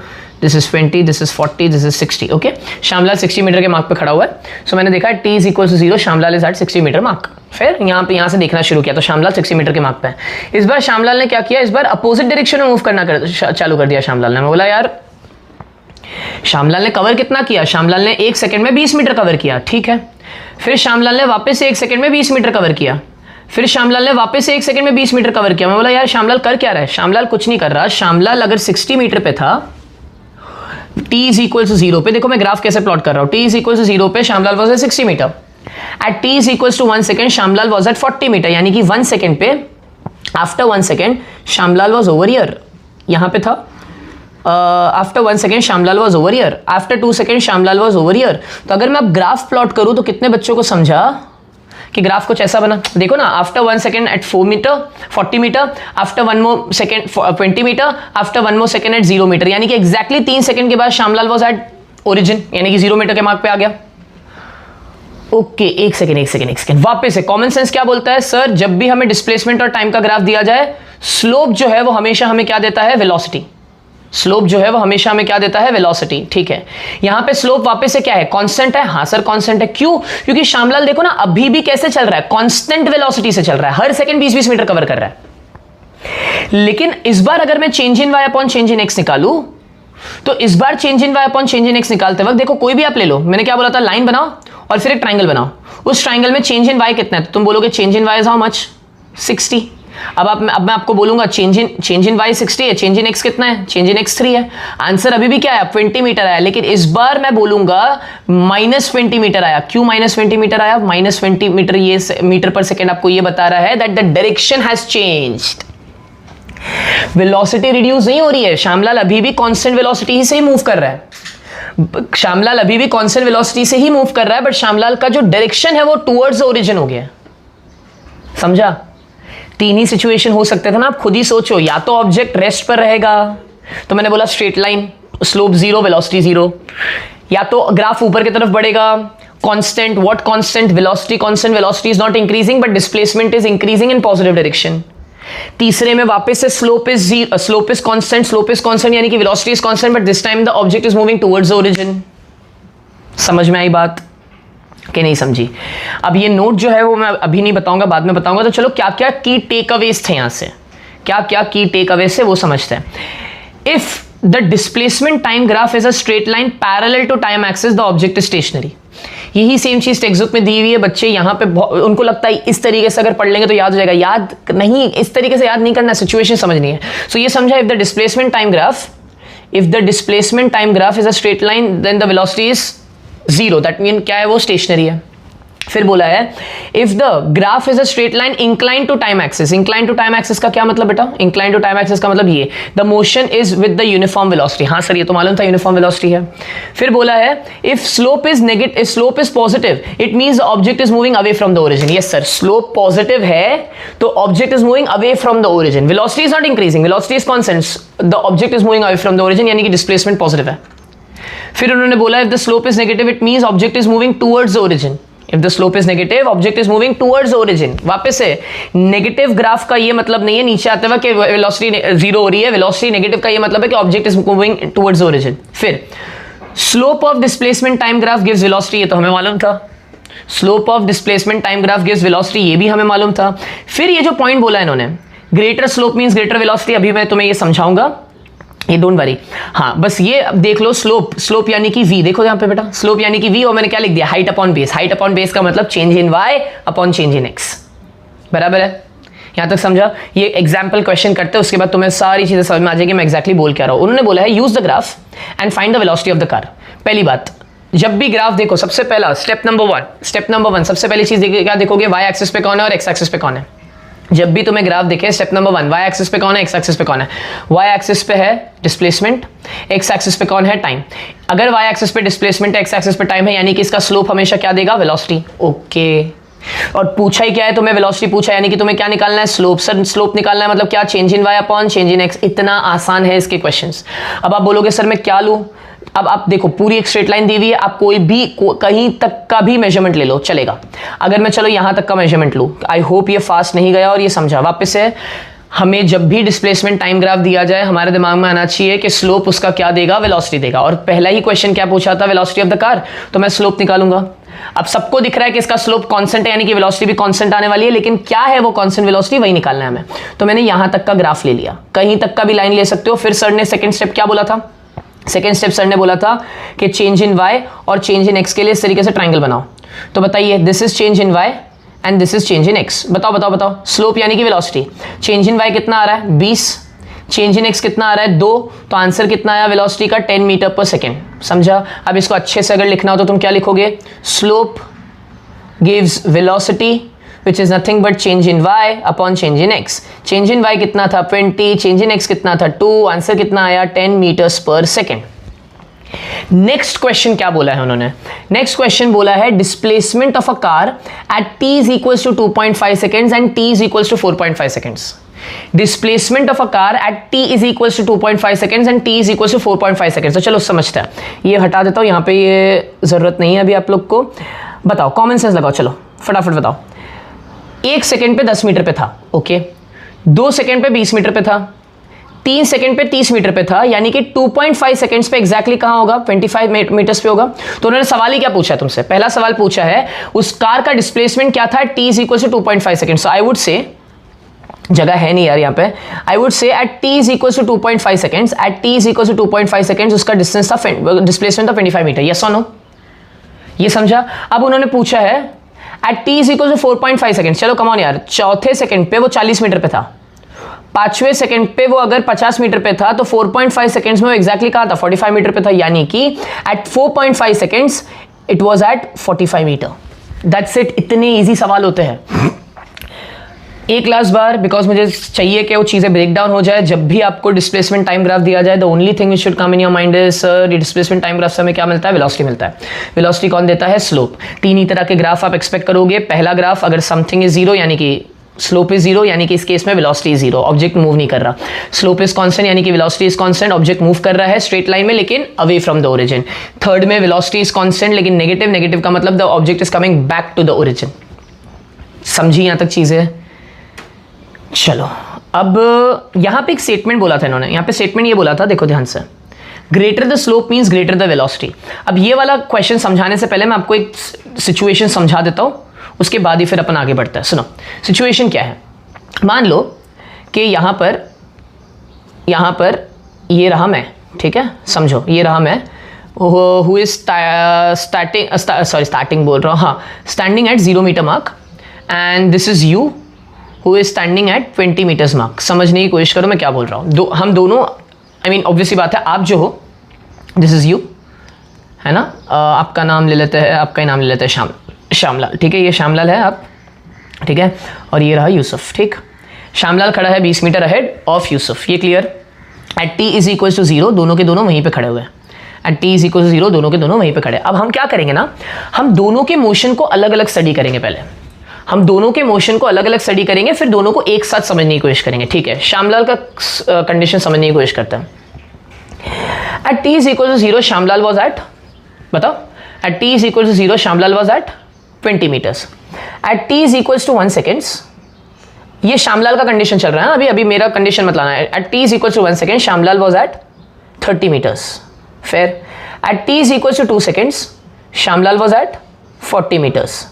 this is 20, this is 40, this is 60, okay. Shyamlal 60 metre के मार्क पे खड़ा हुआ है। सो मैंने देखा t is equal to 0, Shyamlal is at 60 metre mark. फिर यहाँ से देखना शुरू किया तो श्यामलाल 60 मीटर के मार्क पे है। इस बार श्यामलाल ने क्या किया, इस बार अपोजिट डायरेक्शन में मूव करना चालू कर दिया श्यामलाल ने। मैं बोला यार, श्यामलाल ने कवर कितना किया, श्यामलाल ने 1 सेकंड में 20 मीटर कवर किया, ठीक है। फिर श्यामलाल ने वापस से 1 सेकंड में 20 मीटर कवर किया, फिर श्यामलाल ने वापस से 1 सेकंड में 20 मीटर कवर किया। मैं बोला यार श्यामलाल कर क्या रहा है, श्यामलाल कुछ नहीं कर रहा। श्यामलाल अगर 60 मीटर पे था t इज इक्वल टू 0 पे देखो मैं ग्राफ कैसे प्लॉट कर रहा हूं, t इज इक्वल टू 0 पे Shyamlal was at 60 metre, at t is equal to 1 second Shyamlal was at 40 metre, यानी कि 1 सेकेंड पे, after 1 second Shyamlal was over here, यहां पे था, after 1 second Shyamlal was over here, after 2 second Shyamlal was over here. तो अगर मैं अब ग्राफ प्लॉट करूं तो कितने बच्चों को समझा कि ग्राफ कुछ ऐसा बना, देखो ना, after 1 second at 4 metre 40 metre, after 1 more second 20 metre, after 1 more second at 0 metre, यानी कि एग्जैक्टली 3 सेकेंड के बाद श्यामलाल वॉज एट ओरिजिन, यानी कि 0 मीटर के मार्क पे आ गया। ओके, एक सेकेंड वापस से कॉमन सेंस क्या बोलता है सर, जब भी हमें डिस्प्लेसमेंट और टाइम का ग्राफ दिया जाए, स्लोप जो है वो हमेशा हमें क्या देता है, वेलोसिटी। स्लोप जो है वो हमेशा हमें क्या देता है, वेलोसिटी, ठीक है। यहां पे स्लोप वापस से क्या है, कांस्टेंट है, हाँ सर कांस्टेंट है, क्यों, क्योंकि श्यामलाल देखो ना अभी भी कैसे चल रहा है, कांस्टेंट वेलोसिटी से चल रहा है, हर सेकंड 20-20 मीटर कवर कर रहा है। लेकिन इस बार अगर मैं change in Y upon change in X निकालू, तो इस बार change in Y upon change in X निकालते वक्त देखो कोई भी आप ले लो, मैंने क्या बोला था, लाइन बनाओ और फिर एक ट्राइंगल बनाओ, उस ट्राइंगल में चेंज इन वाई कितना है, तो तुम बोलोगे change in y is how much, 60। अब मैं आपको बोलूंगा चेंज इन वाई 60 है, चेंज इन एक्स कितना है, चेंज इन एक्स 3 है, आंसर अभी भी क्या है, 20 मीटर आया, लेकिन इस बार मैं बोलूंगा -20 मीटर आया। क्यों -20 मीटर आया, -20 मीटर, ये मीटर पर सेकेंड आपको ये बता रहा है that the direction has changed, velocity reduce नहीं हो रही है, श्यामलाल अभी भी कांस्टेंट वेलोसिटी ही से ही मूव कर रहा है, श्यामलाल अभी भी कांस्टेंट वेलोसिटी से ही मूव कर रहा है, बट श्यामलाल का जो डायरेक्शन है वो टुवर्ड्स ओरिजिन हो गया, समझा। तीन ही सिचुएशन हो सकते थे ना, आप खुद ही सोचो, या तो ऑब्जेक्ट रेस्ट पर रहेगा, तो मैंने बोला स्ट्रेट लाइन, स्लोप 0, वेलोसिटी 0, या तो ग्राफ ऊपर की तरफ बढ़ेगा, constant, what constant, velocity constant, velocity is not increasing but displacement is increasing in positive direction. तीसरे में वापस से स्लोप इज कांस्टेंट यानी कि velocity is constant but this time the object is moving towards origin. समझ में आई बात कि नहीं समझी? अब ये नोट जो है वो मैं अभी नहीं बताऊंगा, बाद में बताऊंगा। तो चलो क्या क्या की टेक अवेज थे, यहां से क्या क्या की टेक अवेज से वो समझते हैं। If the displacement time graph is a straight line parallel to time axis the object is stationary. यही सेम चीज टेक्स्ट बुक में दी हुई है। बच्चे यहाँ पे उनको लगता है इस तरीके से अगर पढ़ लेंगे तो याद हो जाएगा, याद नहीं, इस तरीके से याद नहीं करना, सिचुएशन समझनी है। सो ये समझा, if the displacement time graph is a straight line then the velocity is 0, that mean क्या है, वो स्टेशनरी है। फिर बोला है if the graph is a straight line incline to time axis. Incline to time axis का क्या मतलब बेटा? इंक्लाइन टू टाइम एक्सिस का मतलब ये, the motion is with the uniform velocity. हाँ सर ये तो मालूम था यूनिफॉर्म वेलोसिटी है। फिर बोला है if slope is negative, if slope is positive it means the object is moving away from the origin. Yes sir, slope positive है तो object is moving away from the origin. Velocity is not increasing, velocity is constant, the object is moving away from the origin, यानी कि displacement positive है। फिर उन्होंने बोला if the slope is negative it means object is moving towards the origin. If the slope is negative, object is moving towards origin। वापस से negative graph का ये मतलब नहीं है नीचे आते हुए कि वेलोसिटी 0 हो रही है। वेलोसिटी नेगेटिव का ये मतलब है कि object is moving towards origin. फिर slope of displacement time graph gives velocity, ये तो हमें मालूम था। Slope of displacement time graph gives velocity, ये भी हमें मालूम था। फिर ये जो पॉइंट बोला इन्होंने, greater slope means greater velocity, अभी मैं तुम्हें ये समझाऊंगा, ये डोंट वरी। हाँ बस ये अब देख लो, स्लोप यानी कि v, देखो यहाँ पे बेटा स्लोप यानी कि v, और मैंने क्या लिख दिया, height upon base. Height upon base का मतलब change in y upon change in x, बराबर है? यहां तक समझा? ये एग्जाम्पल क्वेश्चन करते हैं, उसके बाद तुम्हें सारी चीजें समझ में आ जाएगी मैं एग्जैक्टली बोल क्या रहा हूं। उन्होंने बोला है use the graph and find the velocity of the car. पहली बात, जब भी ग्राफ देखो, सबसे पहला स्टेप नंबर वन सबसे पहली चीज क्या देखोगे, y एक्सिस पे कौन है और x एक्सिस पे कौन है। जब भी तुम्हें ग्राफ दिखे, स्टेप नंबर 1, y एक्सिस पे कौन है, x एक्सिस पे कौन है। y एक्सिस पे है डिस्प्लेसमेंट, x एक्सिस पे कौन है, टाइम। अगर y एक्सिस पे डिस्प्लेसमेंट है, x एक्सिस पे टाइम है, यानी कि इसका स्लोप हमेशा क्या देगा, वेलोसिटी। ओके, और पूछा ही क्या है तुम्हें, वेलोसिटी पूछा, यानी कि तुम्हें क्या निकालना है, स्लोप। सर स्लोप निकालना है मतलब क्या, change in y upon change in x। इतना आसान है इसके क्वेश्चंस। अब आप बोलोगे सर मैं क्या लूं? अब आप देखो पूरी एक स्ट्रेट लाइन दी हुई है, आप कोई भी कहीं तक का भी मेजरमेंट ले लो चलेगा। अगर मैं चलो यहां तक का मेजरमेंट लूं, आई होप ये फास्ट नहीं गया और ये समझा। वापस से हमें जब भी डिस्प्लेसमेंट टाइम ग्राफ दिया जाए, हमारे दिमाग में आना चाहिए कि स्लोप उसका क्या देगा, वेलोसिटी देगा। और पहला ही क्वेश्चन क्या पूछा था, वेलोसिटी ऑफ द कार, तो मैं स्लोप निकालूंगा। अब सबको दिख रहा है कि इसका स्लोप कांस्टेंट है, यानी कि वेलोसिटी भी कांस्टेंट आने वाली है, लेकिन क्या है वो कांस्टेंट वेलोसिटी, वही निकालना है हमें। तो मैंने यहां तक का ग्राफ ले लिया, कहीं तक का भी लाइन ले सकते हो। फिर सर ने सेकंड स्टेप क्या बोला था, सेकेंड स्टेप सर ने बोला था कि चेंज इन y और चेंज इन x के लिए इस तरीके से ट्राइंगल बनाओ। तो बताइए, this is change in y and this is change in x। बताओ स्लोप यानी कि वेलोसिटी, चेंज इन y कितना आ रहा है 20, चेंज इन एक्स कितना आ रहा है 2, तो आंसर कितना आया वेलोसिटी का 10 मीटर पर सेकेंड। समझा? अब इसको अच्छे से अगर लिखना हो तो तुम क्या लिखोगे, slope gives velocity which is nothing but change in y upon change in x। change in y कितना था 20, change in x कितना था 2, आंसर कितना आया 10 meters per second। Next question क्या बोला है उन्होंने, नेक्स्ट क्वेश्चन बोला है displacement of a car eight t is equals to 2.5 seconds and t is equals to 4.5 seconds। Displacement of a car eight t is equals to 2.5 seconds and t is equals to 4.5 seconds। तो चलो समझते हैं, ये हटा देता हूं यहां पे, ये जरूरत नहीं है अभी आप लोग को। बताओ, कॉमन सेंस लगाओ, चलो फटाफट बताओ। 1 सेकेंड पे 10 मीटर पे था, ओके, 2 सेकेंड पे 20 मीटर पे था, 3 सेकेंड पे 30 मीटर पे था, यानी कि 2.5 सेकेंड्स पे एग्जैक्टली कहां होगा, 25 मीटर्स पे होगा। तो उन्होंने सवाल ही क्या पूछा है तुमसे, पहला सवाल पूछा है उस कार का डिस्प्लेसमेंट क्या था, t is equal to 2.5 second. So I would say, जगह है नहीं यार यहाँ पे, I would say at t is equal to 2.5 seconds, at t is equal to 2.5 seconds उसका डिस्टेंस था, डिस्प्लेसमेंट था 25 मीटर। यस और नो, ये समझा? अब उन्होंने पूछा है at t is equal to 4.5 second. चलो कम ऑन यार, चौथे सेकंड पे वो 40 मीटर पे था, पांचवें सेकंड पे वो अगर 50 मीटर पे था, तो 4.5 सेकंड्स में वो एग्जैक्टली कहा था 45 मीटर पे था, यानी कि at 4.5 seconds it was at 45 metre. That's it. इतने इजी सवाल होते हैं। एक लास्ट बार, बिकॉज मुझे चाहिए कि वो चीज़ें ब्रेक डाउन हो जाए। जब भी आपको डिस्प्लेसमेंट टाइम ग्राफ दिया जाए, the only thing which should come in your mind is sir displacement time graph से हमें क्या मिलता है, वेलोसिटी मिलता है। वेलोसिटी कौन देता है, स्लोप। तीन ही तरह के ग्राफ आप एक्सपेक्ट करोगे। पहला ग्राफ अगर समथिंग इज जीरो यानी कि स्लोप इज जीरो, यानी कि इस केस में velocity is zero, object move नहीं कर रहा। स्लोप इज कांस्टेंट यानी कि velocity is constant, object move कर रहा है स्ट्रेट लाइन में लेकिन away from the origin. Third में वेलोसिटी इज कांस्टेंट लेकिन नेगेटिव, नेगेटिव का मतलब the object is coming back to the origin. समझी यहां तक चीजें? चलो, अब यहां पे एक स्टेटमेंट बोला था इन्होंने, यहां पे स्टेटमेंट ये बोला था, देखो ध्यान से, greater the slope means greater the velocity. अब ये वाला क्वेश्चन समझाने से पहले मैं आपको एक सिचुएशन समझा देता हूं, उसके बाद ही फिर अपन आगे बढ़ते हैं। सुनो, सिचुएशन क्या है, मान लो कि यहां पर ये रहा मैं, ठीक है, समझो ये रहा मैं, हु इज स्टार्टिंग बोल रहा हूं, हाँ, standing at 0 metre mark, and this is you who is standing at 20 metres mark. समझने की कोशिश करो मैं क्या बोल रहा हूँ। हम दोनों, आई मीन ऑब्वियसली बात है, आप जो हो, दिस इज यू, है ना, आपका नाम ले लेते हैं, आपका ही नाम ले लेते हैं श्यामलाल, ठीक है, ये श्यामलाल है आप, ठीक है, और ये रहा यूसुफ, ठीक। श्यामलाल खड़ा है 20 मीटर अहेड ऑफ यूसुफ, ये clear. At t is equal to 0, दोनों के दोनों वहीं पे खड़े हुए हैं। At t is equal to 0, दोनों के दोनों वहीं पे खड़े। अब हम क्या करेंगे ना, हम दोनों के मोशन को अलग अलग स्टडी करेंगे। पहले हम दोनों के मोशन को अलग अलग स्टडी करेंगे, फिर दोनों को एक साथ समझने की कोशिश करेंगे, ठीक है। श्यामलाल का कंडीशन समझने की कोशिश करते हैं। At t is equal to 0 Shyamlal was at, बताओ, at t is equal to 0 Shyamlal was at 20 metres. At t is equal to 1 seconds, ये श्यामलाल का कंडीशन चल रहा है, अभी मेरा कंडीशन मत लाना है। At t is equal to 1 second Shyamlal was at 30 metres. फिर at t is equal to 2 seconds Shyamlal was at 40 metres.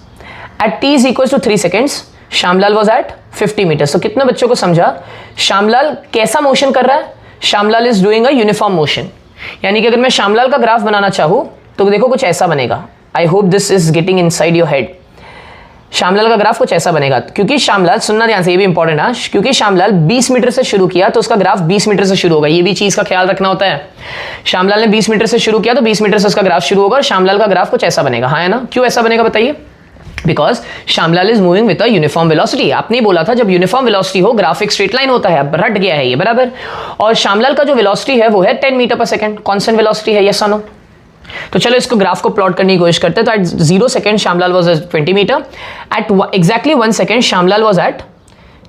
At t is equal to 3 seconds Shyamlal was at 50 metres. तो कितने बच्चों को समझा, श्यामलाल कैसा मोशन कर रहा है, Shyamlal is doing a uniform motion. यानी कि अगर मैं श्यामलाल का ग्राफ बनाना चाहूं तो देखो कुछ ऐसा बनेगा। आई hope this is getting inside your head. Shyamlal का ग्राफ कुछ ऐसा बनेगा, क्योंकि श्यामलाल, सुनना ध्यान से, ये भी इंपॉर्टेंट है, क्योंकि श्यामलाल 20 मीटर से शुरू किया तो उसका ग्राफ 20 मीटर से शुरू होगा। ये भी चीज का ख्याल रखना होता है। श्यामलाल ने 20 मीटर से शुरू किया तो 20 मीटर से उसका ग्राफ शुरू होगा और श्यामलाल का ग्राफ कुछ ऐसा बनेगा, हाँ है ना। क्यों ऐसा बनेगा बताइए, because Shyamlal is moving with a uniform velocity. आपने बोला था जब यूनिफॉर्म वेलोसिटी हो ग्राफ एक स्ट्रेट लाइन होता है, अब रट गया है ये, बराबर। और श्यामलाल का जो वेलोसिटी है वो है 10 मीटर पर सेकंड, कांस्टेंट वेलोसिटी है, यस और नो। तो चलो इसको ग्राफ को प्लॉट करने की कोशिश करते हैं। तो at 0 second Shyamlal was at 20 metre, at exactly 1 second Shyamlal was at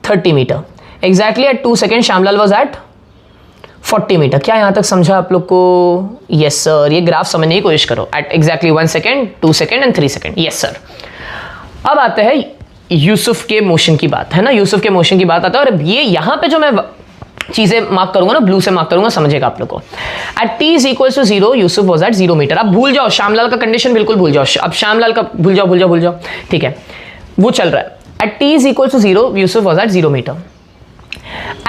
30 metre, exactly at 2 second Shyamlal was at 40 metre. क्या यहां तक समझा आप लोग को? Yes sir. ये ग्राफ समझने की कोशिश करो। At exactly 1 second, 2 second and 3 second, yes sir. अब आते हैं यूसुफ के मोशन की बात, है ना, यूसुफ के मोशन की बात आता है। और ये यहां पे जो मैं चीजें मार्क करूंगा ना, ब्लू से मार्क करूंगा, समझेगा आप लोग को। At t is equal to 0 Yusuf was at 0 metre. अब भूल जाओ श्यामलाल का कंडीशन, बिल्कुल भूल जाओ, अब श्यामलाल का भूल जाओ, ठीक है, वो चल रहा है। At t is equal to 0 Yusuf was at 0 metre.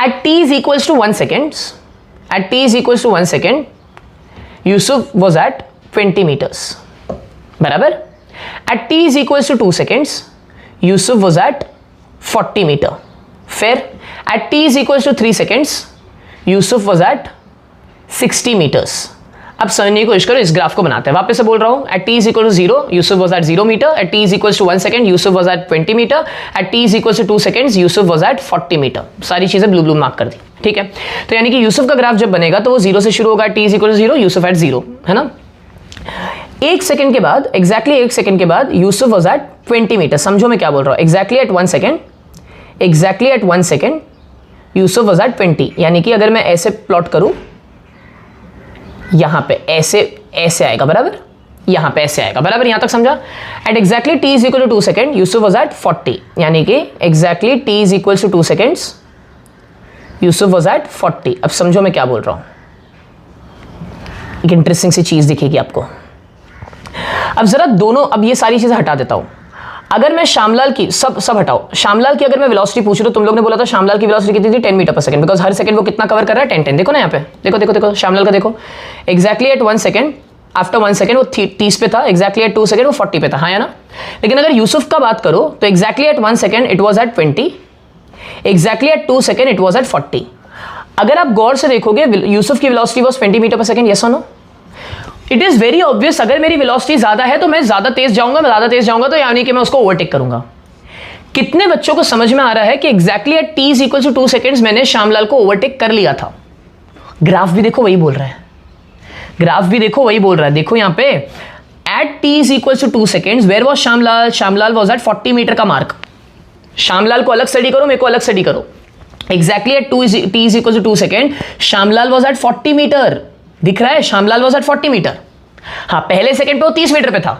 At t is equal to 1 second, at t is equal to 1 second Yusuf was at 20 metres, बराबर। At t is equal to 2 seconds Yusuf was at 40 metre. फिर at t is equal to 3 seconds Yusuf was at 60 metres. अब समझने की कोशिश करो, इस graph को बनाते हैं। वापस से बोल रहा हूं, at t is equal to 0 Yusuf was at 0 metre, at t is equal to 1 second Yusuf was at 20 metre, at t is equal to 2 seconds Yusuf was at 40 metre. सारी चीजें ब्लू ब्लू मार्क कर दी, ठीक है। तो यानी कि यूसुफ का ग्राफ जब बनेगा तो वो 0 से शुरू होगा, t is equal to 0 Yusuf at 0, है ना। 1 सेकंड के बाद, एग्जैक्टली 1 सेकंड के बाद यूसुफ वॉज एट 20 मीटर। समझो मैं क्या बोल रहा हूं, exactly at 1 second, exactly at 1 second Yusuf was at 20। यानी कि अगर मैं ऐसे प्लॉट करूं, यहां पे ऐसे आएगा, बराबर, यहां पे ऐसे आएगा, बराबर, यहां तक समझा। At exactly t is equal to 2 second Yusuf was at 40, यानी कि exactly t is equal to 2 seconds Yusuf was at 40। अब समझो मैं क्या बोल रहा हूं, एक इंटरेस्टिंग सी चीज दिखेगी आपको। अब जरा दोनों, अब ये सारी चीजें हटा देता हूं। अगर मैं श्यामलाल की, सब हटाओ, श्यामलाल की अगर मैं वेलोसिटी पूछ रहा हूं, तुम लोग ने बोला था श्यामलाल की वेलोसिटी कितनी थी, 10 मीटर पर सेकंड, बिकॉज हर सेकंड वो कितना कवर कर रहा है, 10 देखो ना यहाँ पे, देखो श्यामलाल का देखो, exactly at 1 second, after 1 second वो 30 पे था, एग्जैक्टली एट 2 सेकंड वो 40 पे था, हाँ या ना। लेकिन अगर यूसुफ का बात करो तो exactly at 1 second it was at 20, exactly at 2 second it was at 40। अगर आप गौर से देखोगे, यूसुफ की वेलोसिटी वॉज 20 मीटर पर सेकंड, यस और no. It is very obvious, अगर मेरी वेलोसिटी ज्यादा है तो मैं ज्यादा तेज जाऊंगा, तो यानी कि मैं उसको ओवरटेक करूंगा। कितने बच्चों को समझ में आ रहा है कि exactly at t is equal to 2 seconds मैंने श्यामलाल को ओवरटेक कर लिया था। ग्राफ भी देखो वही बोल रहा है, देखो यहां पे at t is equal to 2 सेकंड्स where was Shyamlal was at 40 meter का मार्क। श्यामलाल को अलग स्टडी करो, मेरे को अलग स्टडी करो। Exactly at t is equal to 2 second Shyamlal was at 40 meter, दिख रहा है, श्यामलाल वाज एट 40 मीटर। हाँ, पहले सेकंड पे वो 30 मीटर पे था,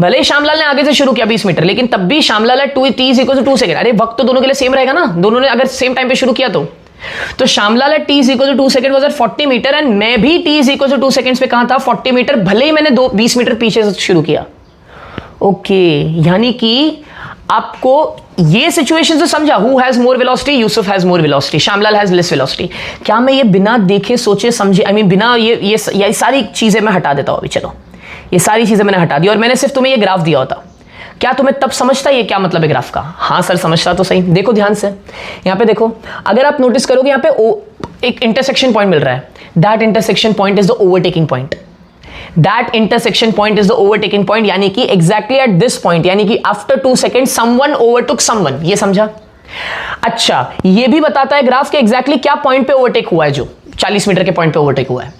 भले ही श्यामलाल ने आगे से शुरू किया 20 मीटर, लेकिन तब भी Shyamlal at t is equal to 2 second. अरे वक्त तो दोनों के लिए सेम रहेगा ना, दोनों ने अगर सेम टाइम पे शुरू किया तो Shyamlal at t is equal to 2 second was at 40 meter and मैं भी t is equal to 2 seconds पे कहां था, 40 मीटर, भले ही मैंने 20 मीटर पीछे से शुरू किया। ओके, यानी कि आपको ये सिचुएशन से समझा, who has more velocity, Yusuf has more velocity, Shyamlal has less velocity. क्या मैं ये बिना देखे सोचे समझे, आई मीन बिना ये सारी चीजें मैं हटा देता हूं अभी, चलो ये सारी चीजें मैंने हटा दी और मैंने सिर्फ तुम्हें ये ग्राफ दिया होता, क्या तुम्हें तब समझता ये क्या मतलब है ग्राफ का? हाँ सर समझता तो सही। देखो ध्यान से, यहां पे देखो, अगर आप नोटिस करोगे यहां पे एक इंटरसेक्शन पॉइंट मिल रहा है, that intersection point is the overtaking point, that intersection point is the overtaking point, यानी कि एग्जैक्टली एट दिस पॉइंट, यानी कि after 2 second someone overtook someone, ये समझा? अच्छा, ये भी बताता है ग्राफ के एग्जैक्टली क्या पॉइंट पे ओवरटेक हुआ है, जो 40 मीटर के पॉइंट पे ओवरटेक हुआ है।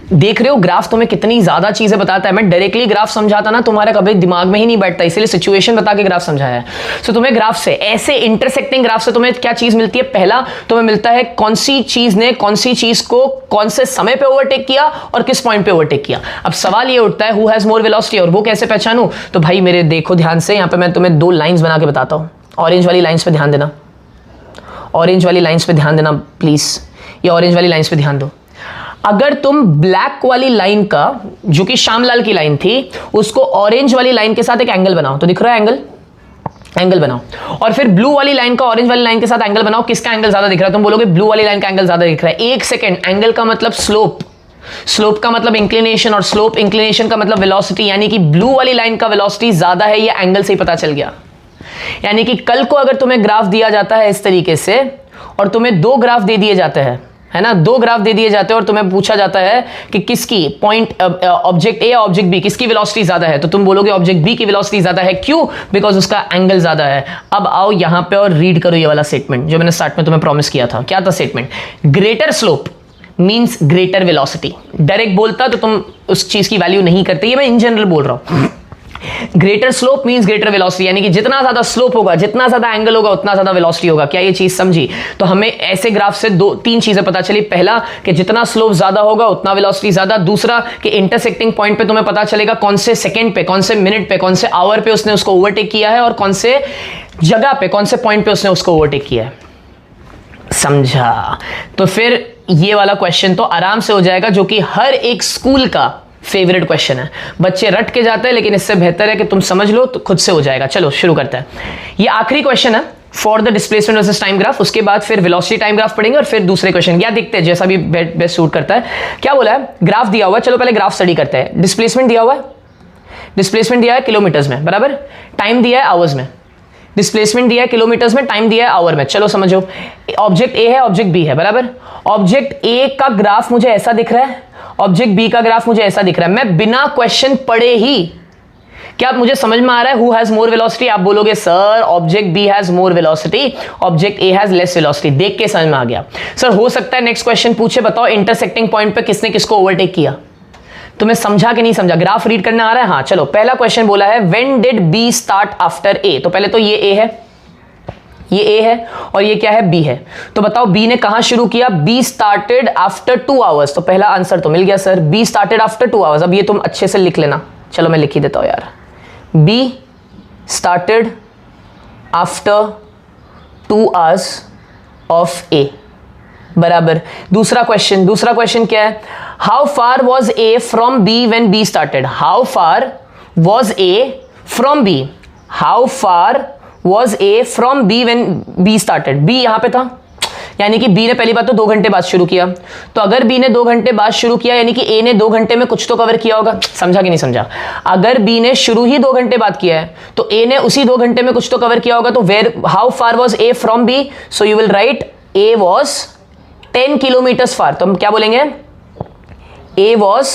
देख रहे हो ग्राफ तुम्हें कितनी ज्यादा चीजें बताता है। मैं डायरेक्टली ग्राफ समझाता ना तुम्हारे कभी दिमाग में ही नहीं बैठता, इसलिए सिचुएशन बता के ग्राफ समझाया है। सो तुम्हें ग्राफ से, ऐसे इंटरसेक्टिंग ग्राफ से तुम्हें क्या चीज मिलती है? पहला तुम्हें मिलता है कौन सी चीज ने कौन सी चीज को कौन से समय पे ओवरटेक किया और किस पॉइंट पे ओवरटेक किया। अब सवाल ये उठता है हु हैज मोर वेलोसिटी, और वो कैसे पहचानूं? तो भाई मेरे देखो ध्यान से, यहां पे मैं तुम्हें 2 लाइंस बना के बताता हूं। ऑरेंज वाली लाइंस पे ध्यान देना, ऑरेंज वाली लाइंस पे ध्यान देना प्लीज, ये ऑरेंज वाली लाइंस पे ध्यान दो। अगर तुम ब्लैक वाली लाइन का, जो कि श्यामलाल की लाइन थी, उसको ऑरेंज वाली लाइन के साथ एक एंगल बनाओ, तो दिख रहा है एंगल बनाओ, और फिर ब्लू वाली लाइन का ऑरेंज वाली लाइन के साथ एंगल बनाओ, किसका एंगल ज्यादा दिख रहा है? तुम बोलोगे ब्लू वाली लाइन का एंगल ज्यादा दिख रहा है। 1 सेकंड, एंगल का मतलब स्लोप, स्लोप का मतलब इंक्लिनेशन, और स्लोप इंक्लिनेशन का मतलब वेलोसिटी, यानी कि ब्लू वाली लाइन का वेलोसिटी ज्यादा है, ये एंगल से ही पता चल गया। यानी कि कल को अगर तुम्हें ग्राफ दिया जाता है इस तरीके से, और तुम्हें 2 ग्राफ दे दिए जाते हैं, है ना, 2 ग्राफ दे दिए जाते हैं, और तुम्हें पूछा जाता है कि किसकी पॉइंट ऑब्जेक्ट ए या ऑब्जेक्ट बी, किसकी वेलोसिटी ज्यादा है, तो तुम बोलोगे ऑब्जेक्ट बी की वेलोसिटी ज्यादा है। क्यों? बिकॉज उसका एंगल ज्यादा है। अब आओ यहां पे और रीड करो ये वाला स्टेटमेंट जो मैंने स्टार्ट में तुम्हें प्रॉमिस किया था। क्या था statement? Greater slope means greater velocity. Direct बोलता तो तुम उस चीज की वैल्यू नहीं करते, ये मैं इन जनरल बोल रहा हूं। Greater slope means greater velocity, यानी कि जितना ज्यादा स्लोप होगा, जितना ज्यादा एंगल होगा, उतना ज्यादा वेलोसिटी होगा। क्या ये चीज समझी? तो हमें ऐसे ग्राफ से 2-3 चीजें पता चली। पहला कि जितना स्लोप ज्यादा होगा उतना वेलोसिटी ज्यादा। दूसरा कि इंटरसेक्टिंग पॉइंट पे तुम्हें पता चलेगा कौन से सेकंड पे, कौन से मिनट पे, कौन से आवर पे उसने उसको ओवरटेक किया है, और कौन से जगह पे, कौन से पॉइंट पे उसने उसको ओवरटेक किया है। समझा? तो फिर ये वाला क्वेश्चन तो आराम से हो जाएगा, जो कि हर एक स्कूल का फेवरेट क्वेश्चन है। बच्चे रट के जाते हैं, लेकिन इससे बेहतर है कि तुम समझ लो तो खुद से हो जाएगा। चलो शुरू करते हैं। ये आखिरी क्वेश्चन है for the displacement versus time graph. उसके बाद फिर वेलोसिटी टाइम ग्राफ पढ़ेंगे, और फिर दूसरे क्वेश्चन क्या देखते हैं, जैसा भी बेस्ट सूट करता है। क्या बोला है? ग्राफ दिया हुआ है, चलो पहले ग्राफ स्टडी करते हैं। डिस्प्लेसमेंट दिया हुआ है, डिस्प्लेसमेंट दिया है किलोमीटर्स में, बराबर। टाइम दिया है आवर्स में, डिस्प्लेसमेंट दिया है किलोमीटर्स में, टाइम दिया है आवर में। चलो समझो, ऑब्जेक्ट ए है, ऑब्जेक्ट बी है, बराबर। ऑब्जेक्ट ए का ग्राफ मुझे ऐसा दिख रहा है, ऑब्जेक्ट बी का ग्राफ मुझे ऐसा दिख रहा है। मैं बिना क्वेश्चन पढ़े ही, क्या मुझे समझ में आ रहा है हु हैज मोर वेलोसिटी? आप बोलोगे sir object B has more velocity, object A has less velocity. देख के समझ में आ गया। सर हो सकता है नेक्स्ट क्वेश्चन पूछे, बताओ इंटरसेक्टिंग पॉइंट पे किसने किसको ओवरटेक किया। तुम्हें समझा कि नहीं समझा? ग्राफ रीड करना आ रहा है? हाँ चलो, पहला क्वेश्चन बोला है when did B start after A. तो पहले तो ये ए है, ये ए है और ये क्या है? बी है। तो बताओ बी ने कहां शुरू किया? B started after 2 hours. तो पहला आंसर तो मिल गया sir, B started after 2 hours. अब ये तुम अच्छे से लिख लेना, चलो मैं लिख ही देता हूं यार। B started after 2 hours of A, बराबर। दूसरा क्वेश्चन क्या है? How far was A from B when B started? How far was A from B? How far was A from B when B started? B यहां पे था, यानी कि B ने पहली बात तो 2 घंटे बाद शुरू किया। तो अगर बी ने 2 घंटे बाद शुरू किया, यानी कि ए ने 2 घंटे में कुछ तो कवर किया होगा। समझा कि नहीं समझा? अगर बी ने शुरू ही 2 घंटे बाद किया है तो ए ने उसी 2 घंटे में कुछ तो कवर किया होगा। तो where, how far was A from B? So you will write A was 10 kilometers far. तो हम क्या बोलेंगे? A was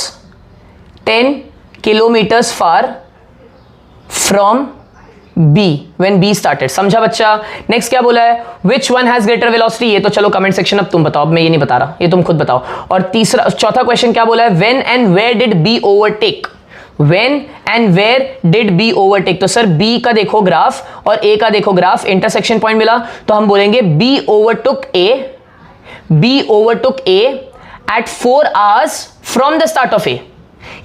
10 kilometers far from B when B started. समझा बच्चा? नेक्स्ट क्या बोला है? Which one has greater velocity? ये तो चलो कमेंट सेक्शन अब तुम बताओ, अब मैं ये नहीं बता रहा, ये तुम खुद बताओ। और चौथा क्वेश्चन क्या बोला है? When and where did B overtake? When and where did B overtake? तो सर बी का देखो ग्राफ और ए का देखो ग्राफ, इंटरसेक्शन पॉइंट मिला तो हम बोलेंगे B overtook A, B overtook A at 4 hours from the start of A.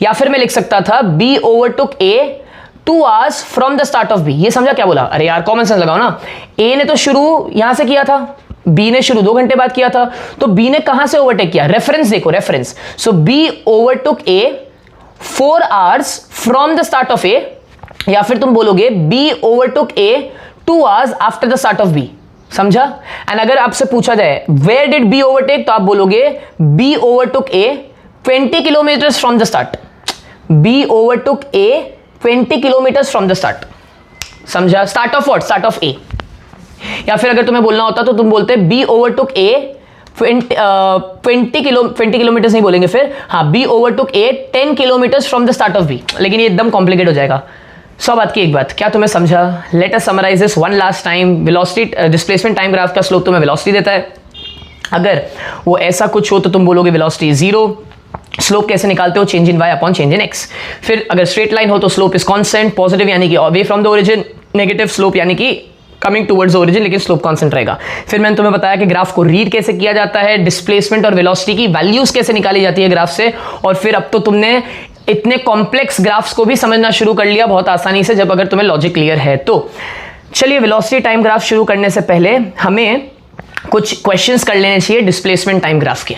या फिर मैं लिख सकता था B overtook A 2 hours from the start of B. ये समझा क्या बोला? अरे यार कॉमन सेंस लगाओ ना। ए ने तो शुरू यहां से किया था, बी ने शुरू 2 घंटे बाद किया था, तो बी ने कहां से ओवरटेक किया? रेफरेंस देखो, reference. So B overtook A 4 hours from the start of A, या फिर तुम बोलोगे B overtook A 2 hours after the start of B. समझा? एंड अगर आपसे पूछा जाए वेयर डिड बी ओवरटेक, तो आप बोलोगे B overtook A 20 kilometres from the start. B overtook A 20 kilometres from the start. समझा? Start of what? Start of A. या फिर अगर तुम्हें बोलना होता तो तुम बोलते बी ओवरटुक ए 20 किलोमीटर्स नहीं बोलेंगे फिर, हाँ B overtook A 10 kilometers from the start of B. लेकिन ये एकदम कॉम्प्लिकेट हो जाएगा। सौ बात की एक बात, क्या तुम्हें समझा? Let us summarize this one last time. Velocity displacement time graph का स्लोप तुम्हें वेलोसिटी देता है। अगर वो ऐसा कुछ हो तो तुम बोलोगे वेलोसिटी 0। स्लोप कैसे निकालते हो? Change in y upon change in x। फिर अगर स्ट्रेट लाइन हो तो स्लोप इज कांस्टेंट, पॉजिटिव यानी कि away from the origin, negative slope यानी कि कमिंग टुवर्ड्स ओरिजिन, लेकिन स्लोप कांस्टेंट रहेगा। फिर मैंने तुम्हें बताया कि ग्राफ को रीड कैसे किया जाता है, डिस्प्लेसमेंट और वेलोसिटी की वैल्यूज कैसे निकाली जाती है ग्राफ से। और फिर अब तो तुमने इतने कॉम्प्लेक्स ग्राफ्स को भी समझना शुरू कर लिया बहुत आसानी से, जब अगर तुम्हें लॉजिक क्लियर है तो। चलिए वेलोसिटी टाइम ग्राफ शुरू करने से पहले हमें कुछ क्वेश्चंस कर लेने चाहिए डिस्प्लेसमेंट टाइम ग्राफ के।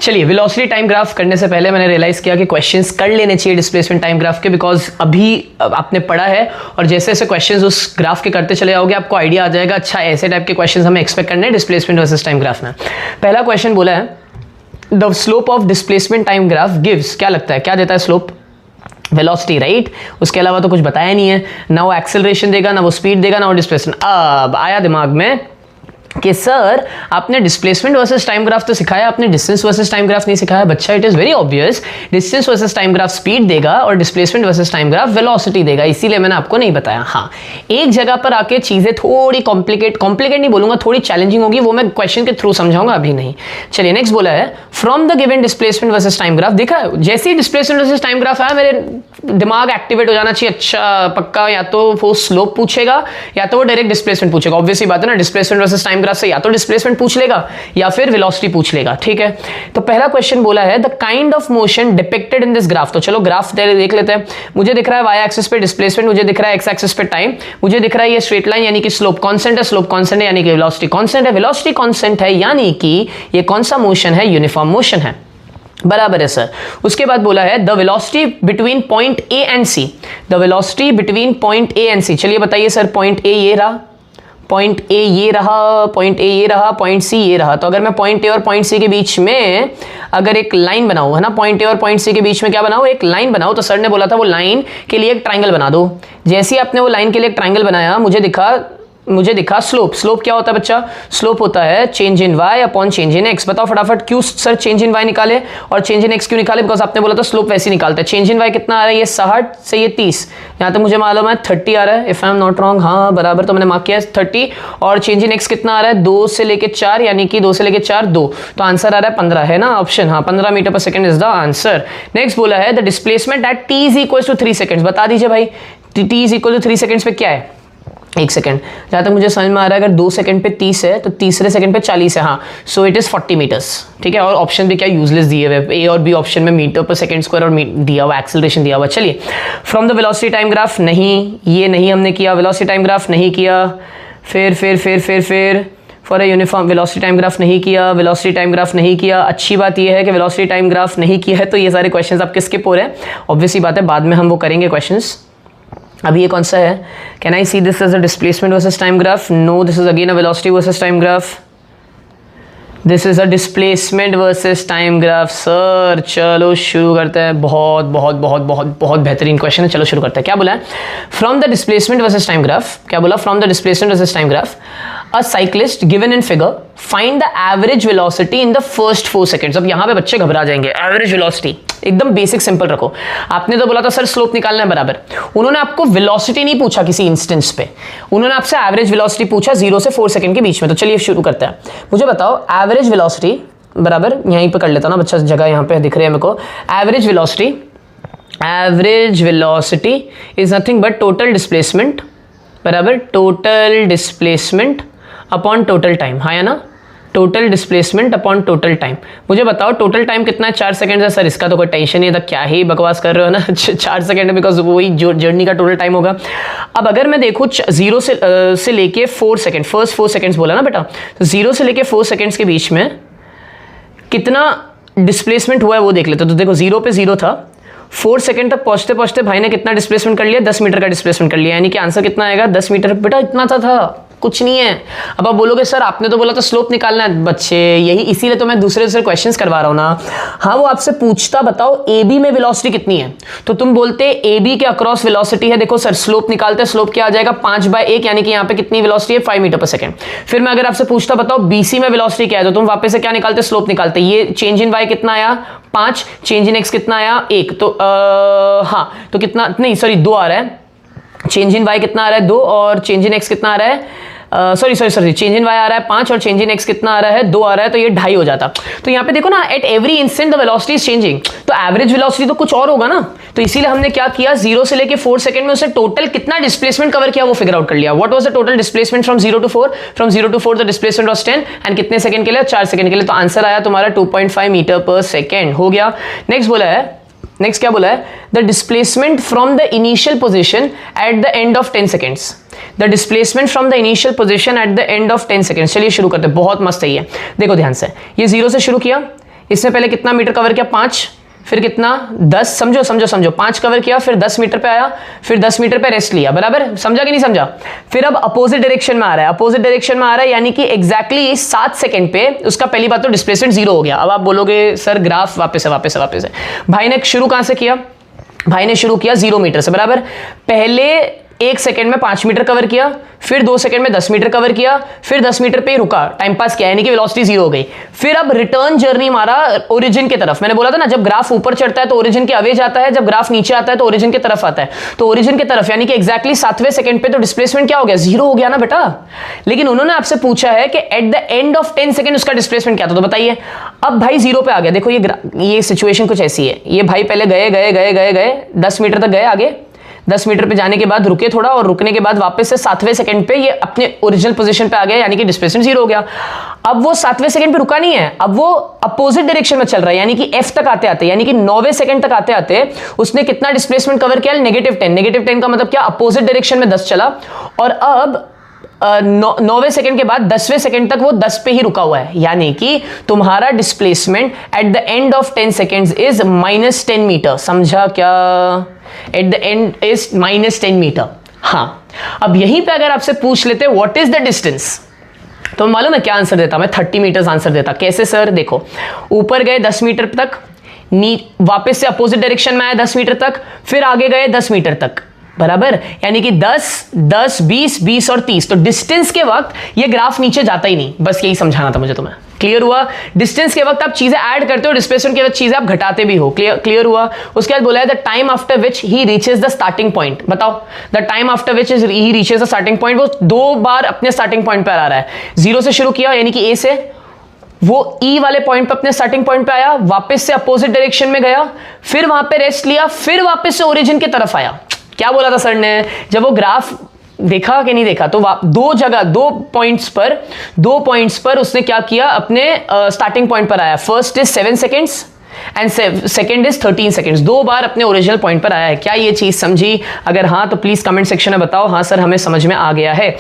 चलिए वेलोसिटी टाइम ग्राफ करने से पहले मैंने रियलाइज किया कि क्वेश्चंस कर लेने चाहिए डिस्प्लेसमेंट टाइम ग्राफ के, बिकॉज अभी आपने पढ़ा है और जैसे जैसे क्वेश्चंस उस ग्राफ के करते चले जाओगे आपको आइडिया आ जाएगा, अच्छा ऐसे टाइप के क्वेश्चंस हमें एक्सपेक्ट करने हैं डिस्प्लेसमेंट वर्सेस टाइम ग्राफ में। पहला क्वेश्चन बोला है the slope of displacement time graph gives. क्या लगता है क्या देता है स्लोप? Velocity, right? उसके अलावा तो कुछ बताया नहीं है, ना वो एक्सेलरेशन देगा, ना वो स्पीड देगा, ना वो डिस्प्लेसमेंट। अब आया दिमाग में कि सर आपने डिस्प्लेसमेंट वर्सेस टाइम ग्राफ तो सिखाया, आपने डिस्टेंस वर्सेस टाइम ग्राफ नहीं सिखाया। बच्चा it is very obvious, distance versus time graph speed देगा और displacement versus time graph velocity देगा, इसीलिए मैंने आपको नहीं बताया। हाँ, एक जगह पर आके चीजें थोड़ी कॉम्प्लिकेट नहीं बोलूंगा, थोड़ी चैलेंजिंग होगी, वो मैं क्वेश्चन के थ्रू समझाऊंगा, अभी नहीं। चलिए नेक्स्ट बोला है from the given displacement versus time graph. देखा जैसे ही डिस्प्लेसमेंट वर्सेस टाइम ग्राफ आया मेरे दिमाग एक्टिवेट हो जाना चाहिए, अच्छा पक्का या तो वो स्लोप पूछेगा या तो वो डायरेक्ट डिस्प्लेसमेंट पूछेगा। ऑब्वियसली बात है ना, डिस्प्लेसमेंट वर्सेस टाइम ग्राफ से या तो डिस्प्लेसमेंट पूछ लेगा या फिर वेलोसिटी पूछ लेगा, ठीक है। तो पहला क्वेश्चन बोला है the kind of motion depicted in this graph. तो चलो ग्राफ देख लेते हैं। मुझे दिख रहा है वाई एक्सिस पे डिस्प्लेसमेंट, मुझे दिख रहा है एक्स एक्सिस पे टाइम, मुझे दिख रहा है ये स्ट्रेट लाइन यानी कि स्लोप कांस्टेंट है, स्लोप कांस्टेंट है यानी कि वेलोसिटी कांस्टेंट है, वेलोसिटी कांस्टेंट है यानी कि ये कौन सा मोशन है? यूनिफॉर्म मोशन है, बराबर है सर। उसके बाद बोला है the velocity between point A and C. The velocity between point A and C. चलिए बताइए सर, पॉइंट ए ये रहा, पॉइंट ए ये रहा, पॉइंट ए ये रहा, पॉइंट सी ये रहा। तो अगर मैं पॉइंट ए और पॉइंट सी के बीच में अगर एक लाइन बनाऊं, है ना, पॉइंट ए और पॉइंट सी के बीच में क्या बनाऊं? एक लाइन बनाऊं। तो सर ने बोला था वो लाइन के लिए एक ट्राइंगल बना दो। जैसे ही आपने वो लाइन के लिए एक ट्राइंगल बनाया, मुझे दिखा मुझे दिखा स्लोप। स्लोप क्या होता है बच्चा? स्लोप होता है change in y upon change in x। बताओ फटाफट, क्यों सर चेंज इन y निकाले और चेंज इन x क्यों निकाले? बिकॉज आपने बोला था स्लोप वैसे निकालता है। चेंज इन y कितना आ रहा है? ये 60 से ये 30, यहाँ तक मुझे मालूम है 30 आ रहा है, if I am not wrong. हाँ बराबर, तो मैंने मार्क किया 30। और चेंज इन x कितना आ रहा है? 2 से लेके 4, यानी कि 2 से लेके 4 2, तो आंसर आ रहा है 15 है ना ऑप्शन। हाँ 15 मीटर पर second is the answer. Next बोला है the displacement at t is equal to 3 seconds. बता दीजिए भाई t is equal to 3 seconds पे क्या है? 1 सेकंड। जहां तक मुझे समझ में आ रहा है अगर 2 सेकंड पे 30 है तो तीसरे सेकंड पे 40 है। हाँ सो इट इज 40 मीटर्स। ठीक है, और ऑप्शन भी क्या यूजलेस दिए हुए, ए और बी ऑप्शन में मीटर पर सेकंड स्क्वायर और दिया हुआ एक्सेलरेशन दिया हुआ। चलिए from the velocity time graph, नहीं ये नहीं हमने किया। वेलोसिटी टाइम ग्राफ नहीं किया। फिर for a uniform velocity time graph नहीं किया। वेलोसिटी टाइम ग्राफ नहीं किया। अच्छी बात यह है कि वेलोसिटी टाइम ग्राफ नहीं किया है तो ये सारे क्वेश्चंस आपके स्किप हो रहे हैं। ऑब्वियसली बात है, बाद में हम वो करेंगे क्वेश्चंस। अभी ये कौन सा है? Can I see this as a displacement versus time graph? No, this is again a velocity versus time graph. This is a displacement versus time graph. Sir चलो शुरू करते हैं। बहुत बहुत बहुत बहुत बहुत बेहतरीन क्वेश्चन है, चलो शुरू करते हैं। क्या बोला है? From the displacement versus time graph. क्या बोला? From the displacement versus time graph a cyclist given in figure find the average velocity in the first 4 seconds. अब यहां पे बच्चे घबरा जाएंगे। एवरेज वेलोसिटी एकदम बेसिक सिंपल रखो। आपने तो बोला था सर स्लोप निकालना है बराबर, उन्होंने आपको वेलोसिटी नहीं पूछा किसी इंस्टेंस पे, उन्होंने आपसे एवरेज वेलोसिटी पूछा 0 से 4 सेकंड के बीच में। तो चलिए शुरू करते हैं। मुझे बताओ एवरेज वेलोसिटी बराबर, यहीं पे कर लेता ना बच्चा, जगह यहां पे दिख रही है मेरे को। Average velocity is nothing but total displacement बराबर total displacement upon total time. हाँ या ना? Total displacement upon total time. मुझे बताओ टोटल टाइम कितना है? 4 सेकंड है। सर इसका तो कोई टेंशन नहीं था, क्या ही बकवास कर रहे हो ना 4 सेकंड है, बिकॉज वही जो जर्नी का टोटल टाइम होगा। अब अगर मैं देखूँ 0 से लेके 4 सेकंड, फर्स्ट 4 सेकंड्स बोला ना बेटा, तो 0 से लेके 4 सेकंड्स के बीच में कितना डिस्प्लेसमेंट हुआ है वो देख लेते। तो देखो 0 पे 0 था, 4 सेकंड तक पहुंचते पहुंचते भाई ने कितना डिस्प्लेसमेंट कर लिया? 10 मीटर का डिस्प्लेसमेंट कर लिया, यानी कि आंसर कितना आएगा? 10 मीटर। बेटा इतना था कुछ नहीं है। अब आप बोलोगे सर आपने तो बोला था स्लोप निकालना है। बच्चे यही इसीलिए तो मैं दूसरे क्वेश्चंस करवा रहा हूं ना। हाँ वो आपसे पूछता बताओ ए बी में वेलोसिटी कितनी है, तो तुम बोलते ए बी के अक्रॉस वेलोसिटी है। देखो सर स्लोप निकालते, स्लोप क्या आ जाएगा? 5/1, यानी कि यहाँ पे कितनी वेलोसिटी है? 5 मीटर पर सेकंड। फिर मैं अगर आपसे पूछता बताओ बीसी में वेलोसिटी क्या है, तो तुम वापस से क्या निकालते? स्लोप निकालते। ये चेंज इन वाई कितना आया? 5। चेंज इन एक्स कितना आया? 1। तो हाँ तो कितना, नहीं सॉरी 2 आ रहा है। चेंज इन वाई कितना आ रहा है? 2। और चेंज इन एक्स कितना आ रहा है? सॉरी चेंज इन वाई आ रहा है 5 और चेंज इन एक्स कितना आ रहा है? 2 आ रहा है, तो ये 2.5 हो जाता। तो यहाँ पे देखो ना, at every instant the velocity is changing, तो एवरेज वेलोसिटी तो कुछ और होगा ना। तो इसीलिए हमने क्या किया, 0 से लेके 4 सेकंड में उसने टोटल कितना डिस्प्लेसमेंट कवर किया वो फिगर आउट कर लिया। What was the total displacement from 0 to 4? From 0 to 4 the displacement was 10 and कितने सेकंड के लिए? 4 सेकंड के लिए। तो आंसर आया तुम्हारा 2.5 मीटर पर सेकंड हो गया। नेक्स्ट बोला है, नेक्स्ट क्या बोला है? The displacement from the initial position eight the end of 10 seconds. The displacement from the initial position eight the end of 10 seconds. चलिए शुरू करते हैं, बहुत मस्त है ये। देखो ध्यान से, ये 0 से शुरू किया, इसने पहले कितना मीटर कवर किया? 5, फिर कितना? 10। समझो 5 कवर किया, फिर 10 मीटर पे आया, फिर 10 मीटर पे रेस्ट लिया। बराबर समझा कि नहीं समझा? फिर अब अपोजिट डायरेक्शन में आ रहा है, अपोजिट डायरेक्शन में आ रहा है, यानी कि एग्जैक्टली 7 सेकंड पे उसका पहली बात तो डिस्प्लेसमेंट 0 हो गया। अब आप बोलोगे सर ग्राफ वापस है। भाई ने शुरू कहां से किया? भाई ने शुरू किया 0 मीटर से। बराबर पहले 1 सेकंड में 5 मीटर कवर किया, फिर 2 सेकंड में 10 मीटर कवर किया, फिर 10 मीटर पे ही रुका, टाइम पास किया, यानी कि वेलोसिटी 0 हो गई। फिर अब रिटर्न जर्नी मारा ओरिजिन की तरफ। मैंने बोला था ना, जब ग्राफ ऊपर चढ़ता है तो ओरिजिन के अवे जाता है, जब ग्राफ नीचे आता है तो ओरिजिन की तरफ आता है। तो ओरिजिन की तरफ यानी कि एग्जैक्टली 7वें सेकंड पे तो डिस्प्लेसमेंट क्या हो गया? 0 हो गया ना बेटा। लेकिन उन्होंने आपसे पूछा है कि eight the end of 10 second उसका डिस्प्लेसमेंट क्या था, तो बताइए। अब भाई 0 पे आ गया। देखो ये सिचुएशन कुछ ऐसी है, ये भाई पहले गए 10 मीटर तक गए, आगे 10 मीटर पे जाने के बाद रुके थोड़ा, और रुकने के बाद वापस से 7वें सेकंड पे ये अपने ओरिजिनल पोजीशन पे आ गया, यानी कि डिस्प्लेसमेंट 0 हो गया। अब वो 7वें सेकंड पे रुका नहीं है, अब वो अपोजिट डायरेक्शन में चल रहा है, यानी कि F तक आते आते, यानी कि 9वें सेकंड तक आते आते उसने कितना डिस्प्लेसमेंट कवर किया? -10। -10 का मतलब क्या? अपोजिट डायरेक्शन में 10 चला, और अब 9वें सेकंड के बाद 10वें सेकंड तक वो 10 पे ही रुका हुआ है, यानी कि तुम्हारा displacement at the end of 10 seconds is -10 meter. समझा क्या? At the end is -10 meter. हाँ, अब यहीं पे अगर आपसे पूछ लेते व्हाट इज द डिस्टेंस, तो मालूम है क्या आंसर देता? मैं 30 मीटर्स आंसर देता। कैसे सर? देखो, ऊपर गए 10 मीटर तक, वापस से अपोजिट डायरेक्शन में आया 10 मीटर तक, फिर आगे गए 10 मीटर तक, बराबर, यानी कि 10, 10, 20, 20 और 30। तो डिस्टेंस के वक्त ये ग्राफ नीचे जाता ही नहीं, बस यही समझाना था मुझे तुम्हें। क्लियर हुआ? डिस्टेंस के वक्त आप चीजें ऐड करते हो, डिस्प्लेसमेंट के वक्त चीजें आप घटाते भी हो। क्लियर हुआ? उसके बाद बोला है the time after which he reaches the starting point. बताओ, the time after which he reaches the starting point, वो 2 बार अपने स्टार्टिंग पॉइंट पर आ रहा है। 0 से शुरू किया यानी कि ए से, वो ई वाले पॉइंट पे अपने स्टार्टिंग पॉइंट पे आया, वापस से अपोजिट डायरेक्शन में गया, फिर वहां पे रेस्ट लिया, फिर वापस से ओरिजिन की तरफ आया। क्या बोला था सर ने? जब वो ग्राफ देखा कि नहीं देखा, तो 2 पॉइंट्स पर उसने क्या किया, अपने स्टार्टिंग पॉइंट पर आया। First is 7 seconds and second is 13 seconds. 2 बार अपने ओरिजिनल पॉइंट पर आया है। क्या ये चीज समझी? अगर हाँ तो प्लीज कमेंट सेक्शन में बताओ, हाँ सर हमें समझ में आ गया है।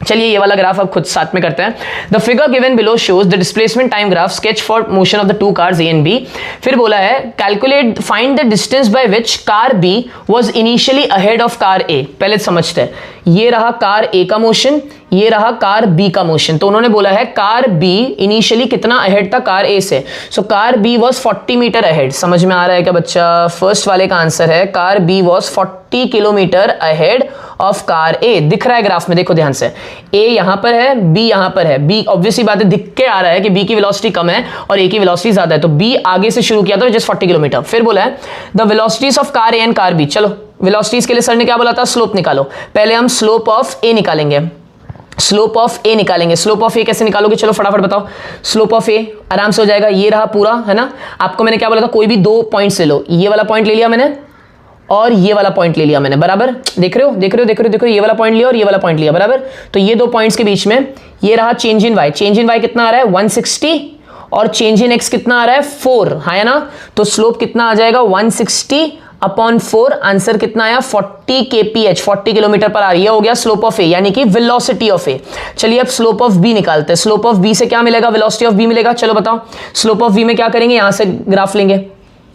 चलिए ये वाला ग्राफ अब खुद साथ में करते हैं। The figure given below shows the displacement time graph sketch for motion of the 2 cars A and B. फिर बोला है calculate find the distance by which car B was initially ahead of car A. पहले समझते हैं, ये रहा car ए का motion, ये रहा कार बी का मोशन। तो उन्होंने बोला है कार बी इनिशियली कितना अहेड था कार ए से। So car B was 40 metre ahead. समझ में आ रहा है क्या बच्चा? फर्स्ट वाले का आंसर है car B was 40 kilometre ahead of car A. दिख रहा है ग्राफ में, देखो ध्यान से, ए यहां पर है, बी यहां पर है। बी ऑब्वियसली बात है, दिख के आ रहा है कि बी की वेलोसिटी कम है और ए की वेलोसिटी ज्यादा है, तो बी आगे से शुरू किया था जस्ट 40 किलोमीटर। फिर बोला है the velocities of car A and car B. चलो वेलोसिटीज के लिए सर ने क्या बोला था? स्लोप निकालो। पहले हम स्लोप ऑफ ए निकालेंगे। स्लोप ऑफ ए निकालेंगे। स्लोप ऑफ ए कैसे निकालोगे? चलो फटाफट बताओ। स्लोप ऑफ ए आराम से हो जाएगा, ये रहा पूरा, है ना। आपको मैंने क्या बोला था? कोई भी 2 पॉइंट्स ले लो। ये वाला पॉइंट ले लिया मैंने और ये वाला पॉइंट ले लिया मैंने, बराबर। देख रहे हो, ये वाला पॉइंट लिया और ये वाला पॉइंट लिया, बराबर। तो ये 2 पॉइंट्स के बीच में ये रहा change in Y. Change in Y कितना आ रहा है? 160 और चेंज इन एक्स कितना आ रहा है? 4, है ना। तो स्लोप कितना आ जाएगा? 160 अपॉन 4। आंसर कितना आया? 40 kph, 40 किलोमीटर पर आ रही है। हो गया स्लोप ऑफ ए, यानी कि वेलोसिटी ऑफ ए। चलिए अब स्लोप ऑफ बी निकालते हैं। स्लोप ऑफ बी से क्या मिलेगा? वेलोसिटी ऑफ बी मिलेगा। चलो बताओ, स्लोप ऑफ बी में क्या करेंगे? यहां से ग्राफ लेंगे,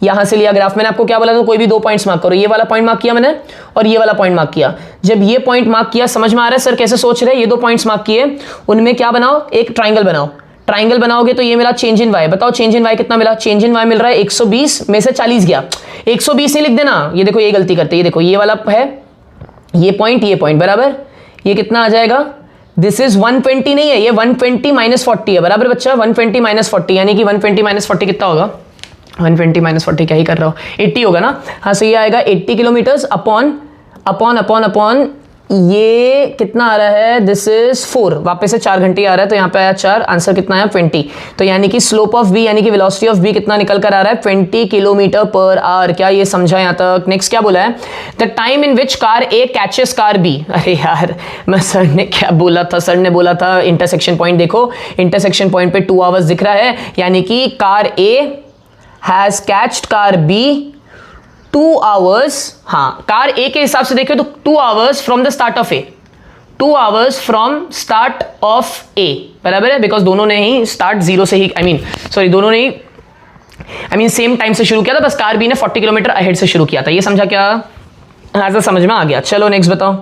यहां से लिया ग्राफ। मैंने आपको क्या बोला था? कोई भी 2 पॉइंट्स मार्क करो। ये वाला पॉइंट मार्क किया मैंने और ये वाला पॉइंट मार्क किया। जब ये पॉइंट मार्क किया, समझ में आ रहा है सर कैसे सोच रहे हैं? ये 2 पॉइंट्स मार्क किए, उनमें क्या बनाओ? एक ट्राइंगल बनाओ। ट्राइंगल बनाओगे तो ये मिला चेंज इन वाई। बताओ चेंज इन वाई कितना मिला? चेंज इन वाई मिल रहा है 120 में से 40 गया। 120 नहीं लिख देना, ये देखो ये गलती करते, ये देखो ये वाला है, ये पॉइंट, बराबर। ये कितना आ जाएगा? दिस इज 120 नहीं है, ये 120 माइनस 40 है, बराबर बच्चा। 120 माइनस 40 यानी कि 120 माइनस 40 कितना होगा? 120 माइनस 40 क्या ही कर रहा हो? 80 होगा ना। हाँ, सो ये आएगा 80 किलोमीटर्स अपॉन ये कितना आ रहा है? दिस इज 4, वापस से 4 घंटे आ रहा है, तो यहाँ पे आया 4। आंसर कितना आया? 20। तो यानी कि स्लोप ऑफ बी यानी कि वेलोसिटी ऑफ बी कितना निकल कर आ रहा है? 20 किलोमीटर पर आवर। क्या ये समझा यहाँ तक? नेक्स्ट क्या बोला है? The time in which car A catches car B. अरे यार, मैं सर ने क्या बोला था? सर ने बोला था इंटरसेक्शन पॉइंट। देखो इंटरसेक्शन पॉइंट पे 2 आवर्स दिख रहा है, यानी कि car A has caught car B 2 hours. हाँ, कार ए के हिसाब से देखें तो 2 hours from the start of A, 2 hours from start of A, बराबर है। बिकॉज दोनों ने ही स्टार्ट 0 से ही दोनों ने ही सेम टाइम से शुरू किया था, बस कार बी ने 40 किलोमीटर अहेड से शुरू किया था। ये समझा क्या? हाँ सर समझ में आ गया। चलो नेक्स्ट बताओ,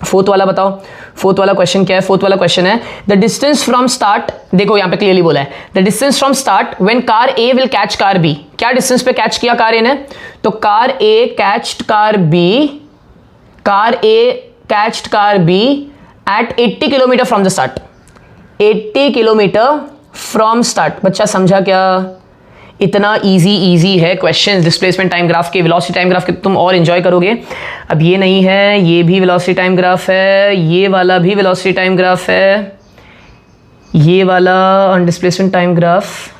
फोर्थ वाला बताओ। फोर्थ वाला क्वेश्चन क्या है? फोर्थ वाला क्वेश्चन है द डिस्टेंस फ्रॉम स्टार्ट। देखो यहां पे क्लियरली बोला है the distance from start when car A will catch car B. क्या डिस्टेंस पे कैच किया कार ए ने? तो car A caught car B at 80 kilometre from the start. 80 kilometre from start. बच्चा समझा क्या? इतना इजी है क्वेश्चन डिस्प्लेसमेंट टाइम ग्राफ के, वेलोसिटी टाइम ग्राफ के, तुम और एंजॉय करोगे। अब ये नहीं है, ये भी वेलोसिटी टाइम ग्राफ है, ये वाला भी वेलोसिटी टाइम ग्राफ है, ये वाला ऑन डिस्प्लेसमेंट टाइम ग्राफ।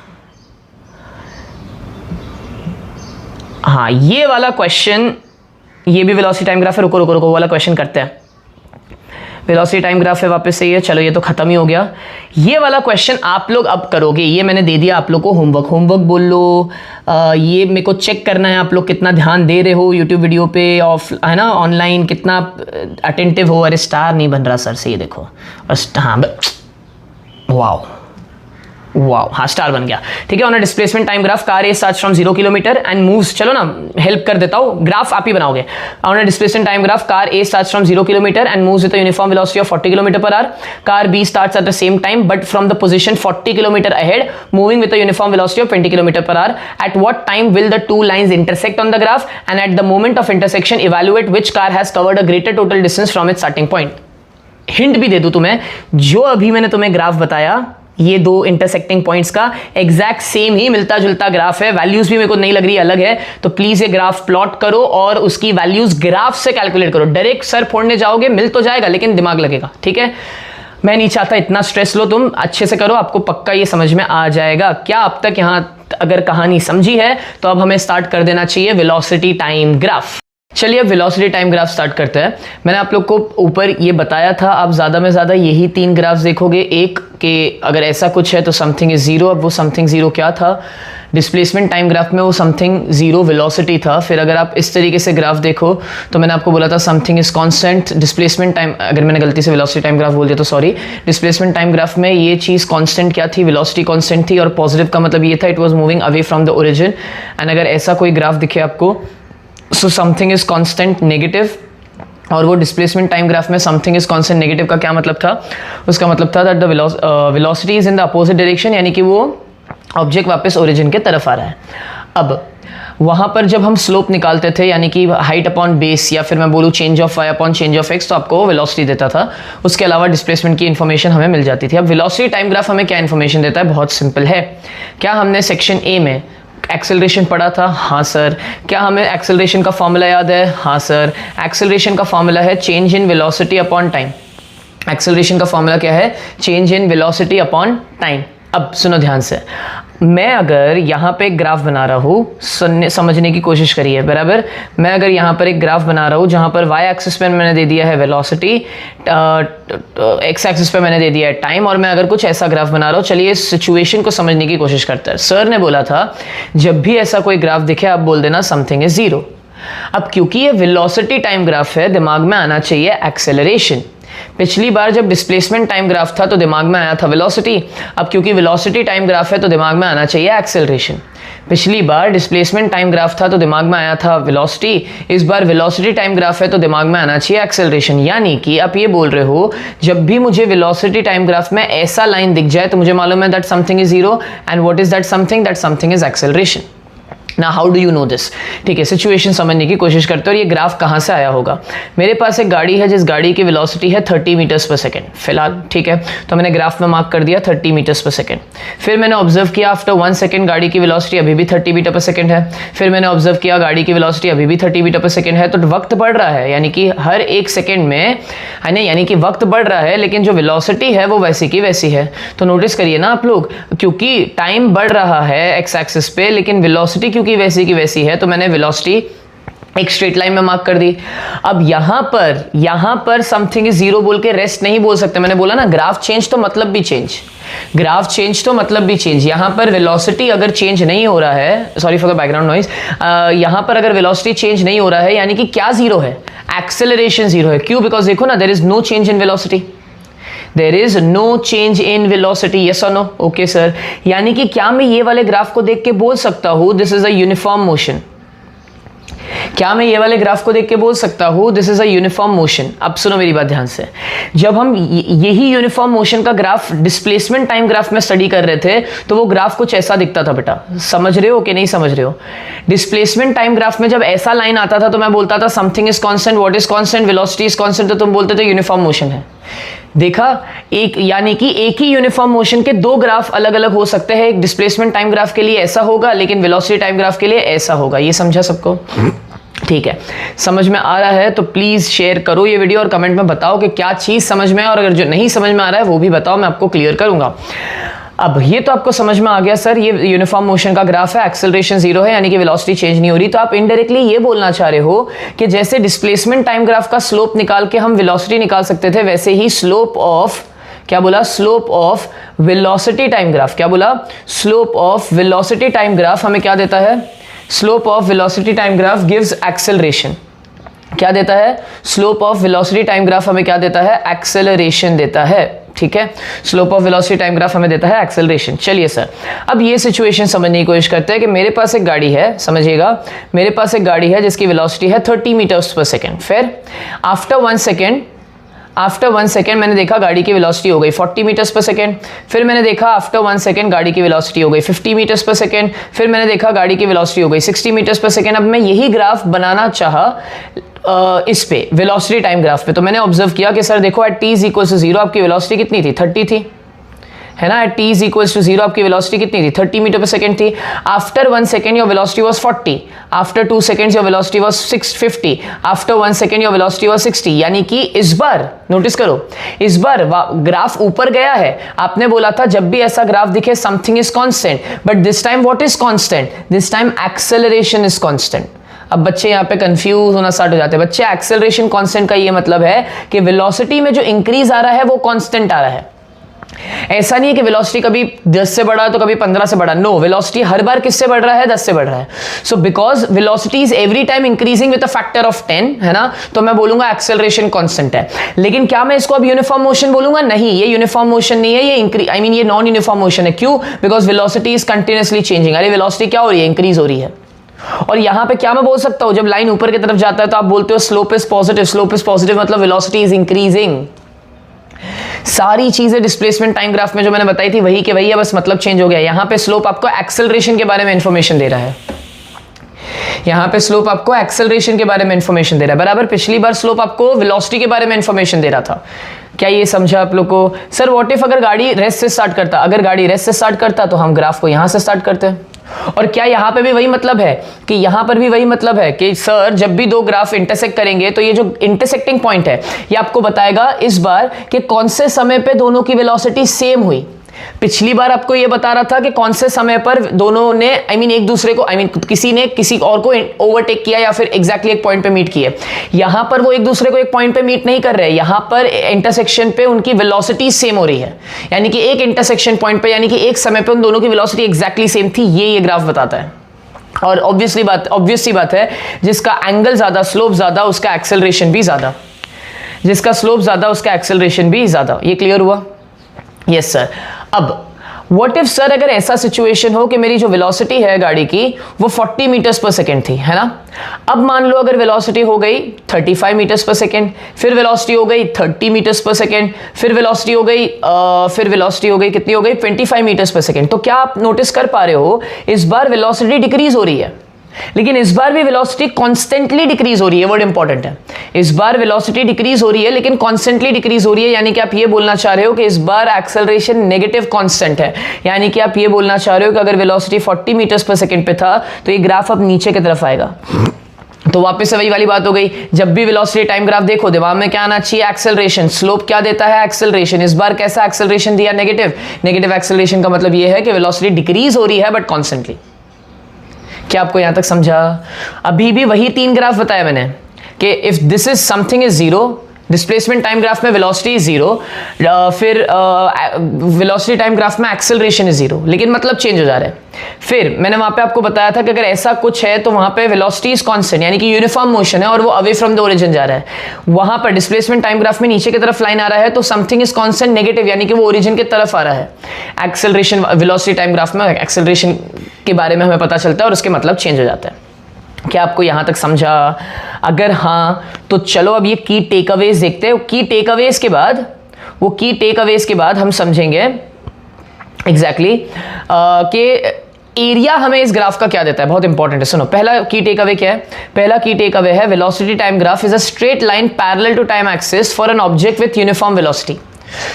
हाँ, ये वाला क्वेश्चन, ये भी वेलोसिटी टाइम ग्राफ है। रुको वाला क्वेश्चन करते हैं। वेलोसिटी टाइम ग्राफ है वापस से ये। चलो ये तो खत्म ही हो गया। ये वाला क्वेश्चन आप लोग अब करोगे, ये मैंने दे दिया आप लोग को होमवर्क बोल लो। ये मेरे को चेक करना है आप लोग कितना ध्यान दे रहे हो यूट्यूब वीडियो पे, ऑफ है ना, ऑनलाइन कितना अटेंटिव हो। अरे स्टार नहीं बन रहा सर से, ये देखो। हाँ वाओ, वाओ, हाँ स्टार बन गया, ठीक है। On a displacement time graph car A starts from 0 kilometer and moves, चलो ना हेल्प कर देता हूँ, ग्राफ आप ही बनाओगे। On a displacement time graph car A starts from 0 kilometer and moves with a uniform velocity of 40 kilometer per hour. Car B starts at the same time but from the position 40 kilometre ahead moving with a uniform velocity of 20 kilometer per hour. At what time will the two lines intersect on the graph and at the moment of intersection evaluate which car has covered a greater total distance from its starting point. Hint भी दे दूं तुम्हें, जो अभी मैंने तुम्हें graph बताया ये दो इंटरसेक्टिंग पॉइंट्स का एग्जैक्ट सेम ही मिलता जुलता ग्राफ है, वैल्यूज भी मेरे को नहीं लग रही अलग है, तो प्लीज ये ग्राफ प्लॉट करो और उसकी वैल्यूज ग्राफ से कैलकुलेट करो। डायरेक्ट सर फोड़ने जाओगे मिल तो जाएगा लेकिन दिमाग लगेगा, ठीक है। मैं नहीं चाहता इतना स्ट्रेस लो, तुम अच्छे से करो, आपको पक्का ये समझ में आ जाएगा। क्या अब तक यहां अगर कहानी समझी है तो अब हमें स्टार्ट कर देना चाहिए वेलोसिटी टाइम ग्राफ। चलिए अब वेलोसिटी टाइम ग्राफ स्टार्ट करते हैं। मैंने आप लोग को ऊपर ये बताया था, आप ज़्यादा में ज़्यादा यही 3 ग्राफ्स देखोगे। एक के अगर ऐसा कुछ है तो समथिंग इज जीरो, अब वो समथिंग जीरो क्या था, डिस्प्लेसमेंट टाइम ग्राफ में वो समथिंग जीरो वेलोसिटी था। फिर अगर आप इस तरीके से ग्राफ देखो तो मैंने आपको बोला था something is constant. Displacement time, अगर मैंने गलती से वेलोसिटी टाइम ग्राफ बोल दिया तो सॉरी। डिस्प्लेसमेंट टाइम ग्राफ में ये चीज़ कांस्टेंट क्या थी, वेलोसिटी कांस्टेंट थी, और पॉजिटिव का मतलब ये था it was moving away from the origin. And अगर ऐसा कोई ग्राफ दिखे आपको so something is constant negative, और वो डिस्प्लेसमेंट टाइम ग्राफ में समथिंग इज कांस्टेंट नेगेटिव का क्या मतलब था, उसका मतलब था that the velocity is in the opposite direction, यानी कि वो ऑब्जेक्ट वापस ओरिजिन के तरफ आ रहा है। अब वहाँ पर जब हम स्लोप निकालते थे यानी कि हाइट अपॉन बेस, या फिर मैं बोलूँ change of Y upon change of X, तो आपको वेलोसिटी देता था। उसके अलावा डिस्प्लेसमेंट की इन्फॉर्मेशन हमें मिल जाती थी। अब वेलोसिटी टाइम ग्राफ हमें क्या इन्फॉर्मेशन देता है, बहुत सिंपल है। क्या हमने सेक्शन ए में एक्सेलरेशन पढ़ा था? हाँ सर। क्या हमें एक्सेलरेशन का फॉर्मूला याद है? हाँ सर। एक्सेलरेशन का फॉर्मूला है change in velocity upon time. Acceleration का फॉर्मूला क्या है? Change in velocity upon time. अब सुनो ध्यान से, मैं अगर यहाँ पे एक ग्राफ बना रहा हूँ, समझने की कोशिश करिए बराबर। मैं अगर यहाँ पर एक ग्राफ बना रहा हूँ जहाँ पर वाई एक्सिस पे मैंने दे दिया है वेलोसिटी, एक्स एक्सिस पे मैंने दे दिया है टाइम, और मैं अगर कुछ ऐसा ग्राफ बना रहा हूँ, चलिए इस सिचुएशन को समझने की कोशिश करते हैं। सर ने बोला था जब भी ऐसा कोई ग्राफ दिखे आप बोल देना समथिंग इज जीरो। अब क्योंकि ये वेलोसिटी टाइम ग्राफ है, दिमाग में आना चाहिए एक्सेलरेशन। पिछली बार जब डिस्प्लेसमेंट टाइम ग्राफ था तो दिमाग में आया था वेलोसिटी, अब क्योंकि वेलोसिटी टाइम ग्राफ है तो दिमाग में आना चाहिए एक्सेलरेशन। पिछली बार डिस्प्लेसमेंट टाइम ग्राफ था तो दिमाग में आया था वेलोसिटी, इस बार वेलोसिटी टाइम ग्राफ है तो दिमाग में आना चाहिए एक्सेलरेशन। यानी कि आप ये बोल रहे हो जब भी मुझे वेलोसिटी टाइम ग्राफ में ऐसा लाइन दिख जाए तो मुझे मालूम है that something is zero, and what is that something? That something is acceleration. ना how do you know this? ठीक है, सिचुएशन समझने की कोशिश करते हो। और ये ग्राफ कहाँ से आया होगा? मेरे पास एक गाड़ी है जिस गाड़ी की वेलोसिटी है 30 मीटर्स पर सेकेंड फिलहाल, ठीक है, तो मैंने ग्राफ में मार्क कर दिया 30 मीटर्स पर सेकेंड। फिर मैंने ऑब्जर्व किया आफ्टर 1 सेकेंड गाड़ी की वेलोसिटी अभी भी 30 मीटर पर सेकेंड है। फिर मैंने ऑब्जर्व किया गाड़ी की वेलोसिटी अभी भी 30 मीटर पर सेकेंड है। तो वक्त बढ़ रहा है, यानी कि हर एक सेकेंड में, यानी कि वक्त बढ़ रहा है लेकिन जो वेलोसिटी है वो वैसी की वैसी है। तो नोटिस करिए ना आप लोग, क्योंकि टाइम बढ़ रहा है एक्स एक्सिस पे लेकिन वेलोसिटी क्योंकि वैसी की वैसी है, तो मैंने वेलोसिटी एक स्ट्रेट लाइन में मार्क कर दी। अब यहां पर समथिंग इज जीरो बोल के रेस्ट नहीं बोल सकते। मैंने बोला ना ग्राफ चेंज तो मतलब भी चेंज, ग्राफ चेंज तो मतलब भी चेंज। यहां पर वेलोसिटी अगर चेंज नहीं हो रहा है, sorry for the background noise, यहां पर अगर वेलोसिटी चेंज नहीं हो रहा है यानी कि क्या जीरो है? एक्सेलरेशन जीरो है। क्यों? बिकॉज देखो ना, there is no change in velocity, there is no change in velocity. Yes और नो? Okay sir. यानी कि क्या मैं ये वाले ग्राफ को देख के बोल सकता हूं this is a uniform motion? क्या मैं ये वाले ग्राफ को देख के बोल सकता हूं this is a uniform motion? अब सुनो मेरी बात ध्यान से, जब हम यही यूनिफॉर्म मोशन का ग्राफ डिस्प्लेसमेंट टाइम ग्राफ में स्टडी कर रहे थे तो वो ग्राफ कुछ ऐसा दिखता था। बेटा समझ रहे हो कि नहीं समझ रहे हो? डिस्प्लेसमेंट टाइम ग्राफ में जब ऐसा लाइन आता था तो मैं बोलता था something is constant, what is constant? Velocity is constant, तो तुम बोलते थे यूनिफॉर्म मोशन है। देखा, एक यानी कि एक ही यूनिफॉर्म मोशन के दो ग्राफ अलग अलग हो सकते हैं। एक डिस्प्लेसमेंट टाइम ग्राफ के लिए ऐसा होगा लेकिन वेलोसिटी टाइम ग्राफ के लिए ऐसा होगा। ये समझा सबको? ठीक है, समझ में आ रहा है तो प्लीज शेयर करो ये वीडियो और कमेंट में बताओ कि क्या चीज समझ में है, और अगर जो नहीं समझ में आ रहा है वो भी बताओ, मैं आपको क्लियर करूंगा। अब ये तो आपको समझ में आ गया सर, ये यूनिफॉर्म मोशन का ग्राफ है, एक्सेलरेशन जीरो है यानी कि वेलोसिटी चेंज नहीं हो रही। तो आप इनडायरेक्टली ये बोलना चाह रहे हो कि जैसे डिस्प्लेसमेंट टाइम ग्राफ का स्लोप निकाल के हम वेलोसिटी निकाल सकते थे, वैसे ही स्लोप ऑफ, क्या बोला? Slope of velocity time graph. क्या बोला? Slope of velocity time graph हमें क्या देता है? Slope of velocity time graph gives acceleration. क्या देता है? Slope of velocity time graph हमें क्या देता है? एक्सेलरेशन देता है। ठीक है, slope of velocity time graph हमें देता है एक्सेलरेशन। चलिए सर, अब ये सिचुएशन समझने की कोशिश करते हैं कि मेरे पास एक गाड़ी है, समझिएगा, मेरे पास एक गाड़ी है जिसकी वेलोसिटी है 30 मीटर्स पर सेकेंड। फिर आफ्टर 1 सेकेंड मैंने देखा गाड़ी की वेलोसिटी हो गई 40 मीटर्स पर सेकेंड। फिर मैंने देखा आफ्टर 1 सेकेंड गाड़ी की वेलोसिटी हो गई 50 मीटर्स पर सेकेंड। फिर मैंने देखा गाड़ी की वेलोसिटी हो गई 60 मीटर्स पर सेकेंड। अब मैं यही ग्राफ बनाना चाहा इस पे वेलोसिटी टाइम ग्राफ पे, तो मैंने ऑब्जर्व किया कि सर देखो at t is equal to 0 आपकी वेलोसिटी कितनी थी, 30 थी, है ना। At t is equal to 0 आपकी वेलोसिटी कितनी थी, 30 मीटर पर सेकेंड थी। After 1 second your velocity was 40, after 2 seconds your velocity was 650, after 1 second your velocity was 60। यानी कि इस बार नोटिस करो, इस बार ग्राफ ऊपर गया है। आपने बोला था जब भी ऐसा ग्राफ दिखे something is constant, but this time what is constant, this time acceleration is constant. अब बच्चे यहाँ पे कंफ्यूज होना स्टार्ट हो जाते हैं। बच्चे एक्सेलरेशन कांस्टेंट का ये मतलब है कि वेलोसिटी में जो इंक्रीज आ रहा है वो कांस्टेंट आ रहा है। ऐसा नहीं है कि वेलोसिटी कभी 10 से बढ़ा तो कभी 15 से बढ़ा, नो, वेलोसिटी हर बार किससे बढ़ रहा है, 10 से बढ़ रहा है। So because velocity is every time increasing with a factor of 10, है ना, तो मैं बोलूंगा एक्सेलरेशन कांस्टेंट है। लेकिन क्या मैं इसको अब यूनिफॉर्म मोशन बोलूंगा, नहीं, ये यूनिफॉर्म मोशन नहीं है, ये ये नॉन यूनिफॉर्म मोशन है। क्यों, because velocity is continuously changing. अरे वेलोसिटी क्या हो रही है, इंक्रीज हो रही है। और यहां पे क्या मैं बोल सकता हूं, जब लाइन ऊपर की तरफ जाता है तो आप बोलते हो slope is positive, slope is positive मतलब वेलोसिटी इज इंक्रीजिंग। सारी चीजें डिस्प्लेसमेंट टाइम ग्राफ में जो मैंने बताई थी वही के वही है, बस मतलब चेंज हो गया। यहां पे स्लोप आपको एक्सेलरेशन के बारे में इंफॉर्मेशन दे रहा है, यहां पे स्लोप आपको एक्सेलरेशन के बारे में इंफॉर्मेशन दे रहा है। बराबर पिछली बार स्लोप आपको वेलोसिटी के बारे में इंफॉर्मेशन दे रहा था। क्या ये समझा आप लोग को? सर व्हाट इफ अगर गाड़ी रेस्ट से स्टार्ट करता, अगर गाड़ी रेस्ट से स्टार्ट करता तो हम ग्राफ को यहां से स्टार्ट करते हैं। और क्या यहां पे भी वही मतलब है कि यहां पर भी वही मतलब है कि सर जब भी दो ग्राफ इंटरसेक्ट करेंगे तो ये जो इंटरसेक्टिंग पॉइंट है ये आपको बताएगा इस बार कि कौन से समय पे दोनों की वेलोसिटी सेम हुई। पिछली बार आपको ये बता रहा था कि कौन से समय पर दोनों ने एक दूसरे को किसी ने किसी और को ओवरटेक किया या फिर एग्जैक्टली एक पॉइंट पे मीट किए। यहां पर वो एक दूसरे को एक पॉइंट पे मीट नहीं कर रहे, यहां पर इंटरसेक्शन पे उनकी वेलोसिटी सेम हो रही है। यानी कि एक इंटरसेक्शन पॉइंट पे, यानी कि एक समय पे उन दोनों की वेलोसिटी एग्जैक्टली सेम थी, ये ग्राफ बताता है। और ऑब्वियस सी बात है, जिसका एंगल ज्यादा, स्लोप ज्यादा, उसका एक्सेलरेशन भी ज्यादा, जिसका स्लोप ज्यादा उसका एक्सेलरेशन भी ज्यादा। ये क्लियर हुआ? Yes sir. अब व्हाट इफ सर अगर ऐसा सिचुएशन हो कि मेरी जो वेलोसिटी है गाड़ी की वो 40 मीटर्स पर सेकेंड थी, है ना। अब मान लो अगर वेलोसिटी हो गई 35 मीटर्स पर सेकेंड, फिर वेलोसिटी हो गई 30 मीटर्स पर सेकेंड, फिर वेलोसिटी हो गई कितनी हो गई 25 मीटर्स पर सेकेंड। तो क्या आप नोटिस कर पा रहे हो इस बार वेलोसिटी डिक्रीज हो रही है, लेकिन इस बार भी वेलोसिटी कॉन्स्टेंटली डिक्रीज हो रही है। वर्ड इंपॉर्टेंट है, इस बार वेलोसिटी डिक्रीज हो रही है लेकिन कॉन्स्टेंटली डिक्रीज हो रही है। यानी कि आप ये बोलना चाह रहे हो कि इस बार एक्सेलरेशन नेगेटिव कांस्टेंट है। यानी कि आप ये बोलना चाह रहे हो कि अगर वेलोसिटी 40 मीटर्स पर सेकंड पे था तो ये ग्राफ अब नीचे की तरफ आएगा। तो वापस से वही वाली बात हो गई, जब भी वेलोसिटी टाइम ग्राफ देखो दिमाग में क्या आना चाहिए, एक्सेलरेशन। स्लोप क्या देता है, एक्सेलरेशन। इस बार कैसा एक्सेलरेशन दिया, नेगेटिव एक्सेलरेशन का मतलब ये है कि वेलोसिटी डिक्रीज हो रही है बट कॉन्स्टेंटली। क्या आपको यहां तक समझा? अभी भी वही 3 ग्राफ बताया मैंने कि if this is something is 0, displacement time graph में वेलोसिटी इज 0, फिर वेलोसिटी टाइम ग्राफ में एक्सेलरेशन इज 0, लेकिन मतलब चेंज हो जा रहा है। फिर मैंने वहां पे आपको बताया था कि अगर ऐसा कुछ है तो वहां पे वेलोसिटी इज कांस्टेंट, यानी कि यूनिफॉर्म मोशन है और वो अवे फ्रॉम द ओरिजिन जा रहा है। वहां पर डिस्प्लेसमेंट टाइम ग्राफ में नीचे की तरफ लाइन आ रहा है तो समथिंग इज कांस्टेंट नेगेटिव, यानी कि वो ओरिजिन की तरफ आ रहा है। एक्सेलरेशन वेलोसिटी टाइम ग्राफ में एक्सेलरेशन के बारे में हमें पता चलता है और उसके मतलब चेंज हो जाता है। क्या आपको यहां तक समझा? अगर हां तो चलो अब ये की टेकअवेज देखते हैं। की टेकअवेज के बाद हम समझेंगे एग्जैक्टली कि एरिया हमें इस ग्राफ का क्या देता है। बहुत इंपॉर्टेंट है, सुनो। पहला की टेकअवे क्या है? पहला की टेकअवे है velocity time graph is a straight line parallel to time axis for an object with uniform velocity.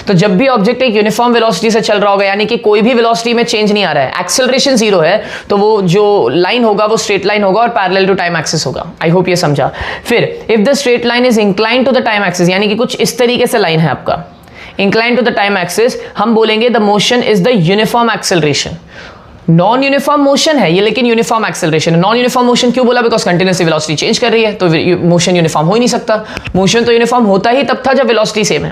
तो जब भी ऑब्जेक्ट एक यूनिफॉर्म वेलोसिटी से चल रहा होगा, यानी कि कोई भी वेलोसिटी में चेंज नहीं आ रहा है, एक्सेलरेशन 0 है, तो वो जो लाइन होगा वो स्ट्रेट लाइन होगा और पैरेलल टू टाइम एक्सिस होगा। आई होप ये समझा। फिर if the straight line is incline to the time axis, यानी कि कुछ इस तरीके से लाइन है आपका incline to the time axis, हम बोलेंगे the motion is the uniform acceleration. Non uniform motion है ये, लेकिन uniform acceleration. Non uniform motion क्यों बोला? बिकॉज कंटिन्यूसली वेलोसिटी चेंज कर रही है, तो मोशन यूनिफॉर्म हो ही नहीं सकता। मोशन तो यूनिफॉर्म होता ही तब था जब वेलोसिटी सेम है,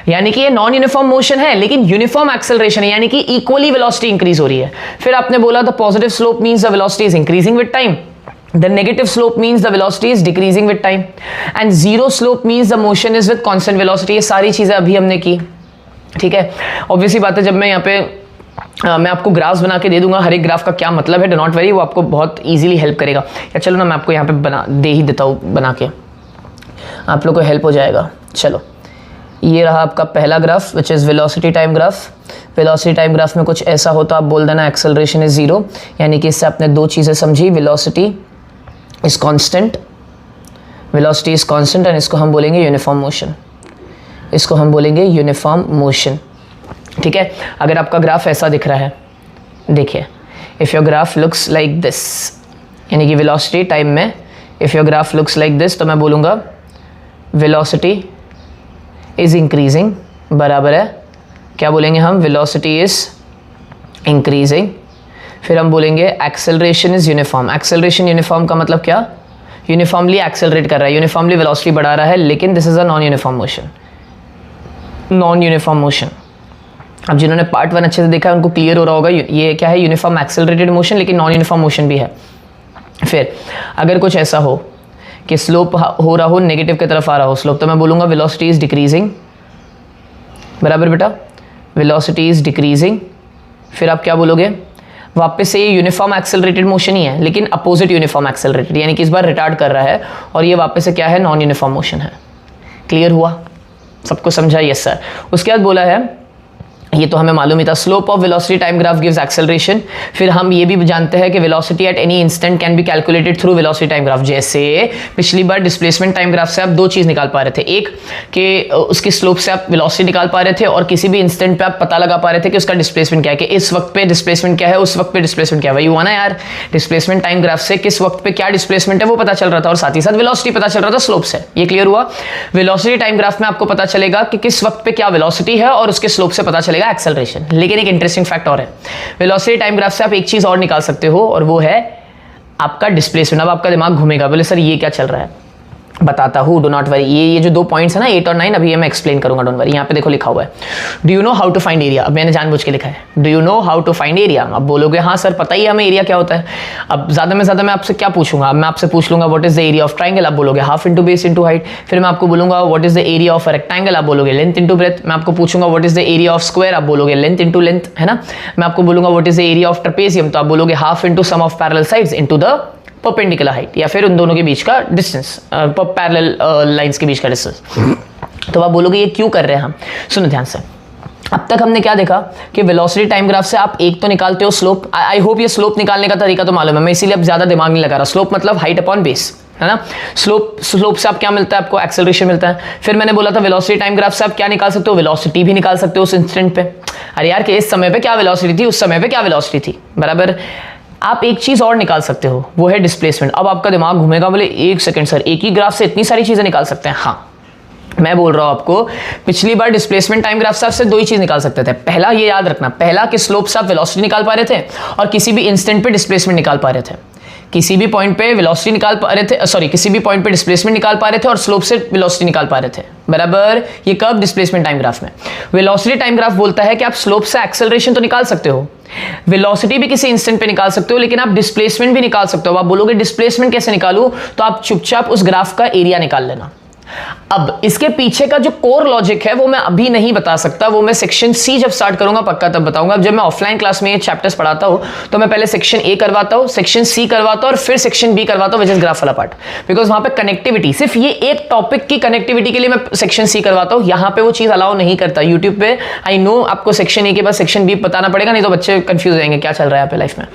यानी कि ये नॉन यूनिफॉर्म मोशन है लेकिन यूनिफॉर्म एक्सेलरेशन है, यानी कि इक्वली वेलोसिटी इंक्रीज हो रही है। फिर आपने बोला the positive slope means the velocity is increasing with time, the negative slope means the velocity is decreasing with time, and zero slope means the motion is with constant velocity। ये सारी चीजें अभी हमने की, ठीक है, ऑब्वियसली बात है, जब मैं यहाँ पे मैं आपको ग्राफ्स बना के दे दूंगा, हर एक ग्राफ का क्या मतलब है, डो नॉट वरी, वो आपको बहुत इजीली हेल्प करेगा। या चलो ना मैं आपको यहाँ पे बना दे ही देता हूँ, बना के आप लोग को हेल्प हो जाएगा। चलो ये रहा आपका पहला graph which is velocity time graph. Velocity time graph में कुछ ऐसा हो तो आप बोल देना एक्सेलरेशन इज 0, यानी कि इससे आपने दो चीज़ें समझी, velocity is constant, velocity is constant, and इसको हम बोलेंगे यूनिफॉर्म मोशन, इसको हम बोलेंगे यूनिफॉर्म मोशन। ठीक है, अगर आपका ग्राफ ऐसा दिख रहा है, देखिए if your graph looks like this, यानी कि वेलोसिटी टाइम में if your graph looks like this, तो मैं बोलूँगा वेलोसिटी इज इंक्रीजिंग, बराबर है, क्या बोलेंगे हम, वेलोसिटी इज इंक्रीजिंग। फिर हम बोलेंगे acceleration is uniform. Acceleration uniform का मतलब क्या, यूनिफॉर्मली एक्सेलरेट कर रहा है, यूनिफॉर्मली वेलोसिटी बढ़ा रहा है, लेकिन this is a non uniform motion, non uniform motion. अब जिन्होंने पार्ट 1 अच्छे से देखा है उनको क्लियर हो रहा होगा ये क्या है, यूनिफॉर्म एक्सेलरेटेड मोशन, लेकिन नॉन यूनिफॉर्म मोशन भी है। फिर अगर कुछ ऐसा हो कि स्लोप हो रहा हो, नेगेटिव की तरफ आ रहा हो स्लोप, तो मैं बोलूँगा वेलोसिटी इज डिक्रीजिंग, बराबर बेटा, वेलोसिटी इज डिक्रीजिंग। फिर आप क्या बोलोगे, वापस से ये यूनिफॉर्म एक्सेलरेटेड मोशन ही है, लेकिन अपोजिट यूनिफॉर्म एक्सेलरेटेड, यानी कि इस बार रिटार्ड कर रहा है, और ये वापस से क्या है, नॉन यूनिफॉर्म मोशन है। क्लियर हुआ, सबको समझा, यस सर। उसके बाद बोला है, ये तो हमें मालूम ही था, slope of velocity time graph gives acceleration. फिर हम ये भी जानते हैं कि velocity at any instant can be calculated through velocity time graph. जैसे पिछली बार डिस्प्लेसमेंट टाइम ग्राफ से आप दो चीज़ निकाल पा रहे थे, एक कि उसकी स्लोप से आप वेलोसिटी निकाल पा रहे थे, और किसी भी इंस्टेंट पे आप पता लगा पा रहे थे कि उसका डिस्प्लेसमेंट क्या है, कि इस वक्त पे डिस्प्लेसमेंट क्या है, उस वक्त पे डिस्प्लेसमेंट क्या है। वही हुआ ना यार, डिस्प्लेसमेंट टाइम ग्राफ से किस वक्त पे क्या डिस्प्लेसमेंट है वो पता चल रहा था, और साथ ही साथ वेलोसिटी पता चल रहा था स्लोप से। ये क्लियर हुआ। वेलोसिटी टाइम ग्राफ में आपको पता चलेगा कि किस वक्त पे क्या वेलोसिटी है, और उसके स्लोप से पता चलेगा एक्सेलरेशन। लेकिन एक इंटरेस्टिंग फैक्ट और है, वेलोसिटी टाइम ग्राफ से आप एक चीज और निकाल सकते हो, और वो है आपका डिस्प्लेसमेंट। अब आपका दिमाग घूमेगा, बोले सर ये क्या चल रहा है, बताता हूँ, डो नॉट वरी। ये जो दो पॉइंट्स है ना 8 और 9, अभी ये मैं एक्सप्लेन करूंगा, डोंट वरी। यहाँ पे देखो लिखा हुआ है, do you know how to find area. अब मैंने जानबूझ के लिखा है, do you know how to find area. अब बोलोगे हाँ सर पता ही है हमें एरिया क्या होता है। अब ज्यादा में ज्यादा मैं आपसे क्या पूछूंगा, अब मैं आपसे पूछ लूंगा what is the area of triangle, आप बोलोगे half into base into height. फिर मैं आपको बोलूंगा what is the area of rectangle, आप बोलोगे लेंथ इंटू ब्रेथ। मैं आपको पूछूंगा what is the area of square, आप बोलोगे लेंथ इंटू लेंथ, है ना। मैं आपको बोलूंगा what is the area of trapezium, तो आप बोलोगे half into sum of parallel sides into the perpendicular height, या फिर उन दोनों के बीच का डिस्टेंस, पैरेलल लाइंस के बीच का डिस्टेंस। तो आप बोलोगे ये क्यों कर रहे हैं हम। सुनो ध्यान से, अब तक हमने क्या देखा कि वेलोसिटी टाइम ग्राफ से आप एक तो निकालते हो स्लोप। आई होप ये स्लोप निकालने का तरीका तो मालूम है, मैं इसीलिए अब ज्यादा दिमाग नहीं लगा रहा। स्लोप मतलब हाइट अपॉन बेस, है ना। स्लोप से आप क्या मिलता है, आपको एक्सेलरेशन मिलता है। फिर मैंने बोला था वेलोसिटी टाइम ग्राफ से आप क्या निकाल सकते हो, वेलोसिटी भी निकाल सकते हो उस इंस्टेंट पे। अरे यार कि इस समय पे क्या वेलोसिटी थी, उस समय पे क्या वेलोसिटी थी, बराबर। आप एक चीज और निकाल सकते हो, वो है डिस्प्लेसमेंट। अब आपका दिमाग घूमेगा, बोले एक सेकंड सर एक ही ग्राफ से इतनी सारी चीजें निकाल सकते हैं। हाँ मैं बोल रहा हूं आपको, पिछली बार डिस्प्लेसमेंट टाइम ग्राफ से आप सिर्फ दो ही चीज निकाल सकते थे। पहला ये याद रखना, पहला कि स्लोप से आप वेलोसिटी निकाल पा रहे थे, और किसी भी इंस्टेंट पे डिस्प्लेसमेंट निकाल पा रहे थे। किसी भी पॉइंट पे वेलोसिटी निकाल पा रहे थे, सॉरी किसी भी पॉइंट पे डिस्प्लेसमेंट निकाल पा रहे थे, और स्लोप से वेलोसिटी निकाल पा रहे थे, बराबर। ये कब, डिस्प्लेसमेंट टाइम ग्राफ में। वेलोसिटी टाइम ग्राफ बोलता है कि आप स्लोप से एक्सेलरेशन तो निकाल सकते हो, वेलोसिटी भी किसी इंस्टेंट पे निकाल सकते हो, लेकिन आप डिस्प्लेसमेंट भी निकाल सकते हो। आप बोलोगे डिस्प्लेसमेंट कैसे निकालूं, तो आप चुपचाप उस ग्राफ का एरिया निकाल लेना। अब इसके पीछे का जो कोर लॉजिक है वो मैं अभी नहीं बता सकता, वो मैं सेक्शन सी जब स्टार्ट करूंगा पक्का तब बताऊंगा। जब मैं ऑफलाइन क्लास में ये चैप्टर्स पढ़ाता हूं तो मैं पहले सेक्शन ए करवाता हूं, सेक्शन सी करवाता हूं, और फिर सेक्शन बी करवाता हूं, विच इज ग्राफ वाला पार्ट। बिकॉज वहां पे कनेक्टिविटी, सिर्फ ये एक टॉपिक की कनेक्टिविटी के लिए मैं सेक्शन सी करवाता हूं, यहां पे वो चीज अलाउ नहीं करता यूट्यूब पे। आई नो आपको सेक्शन ए के बाद सेक्शन बी बताना पड़ेगा, नहीं तो बच्चे कंफ्यूज हो जाएंगे क्या चल रहा है यहाँ पे लाइफ में।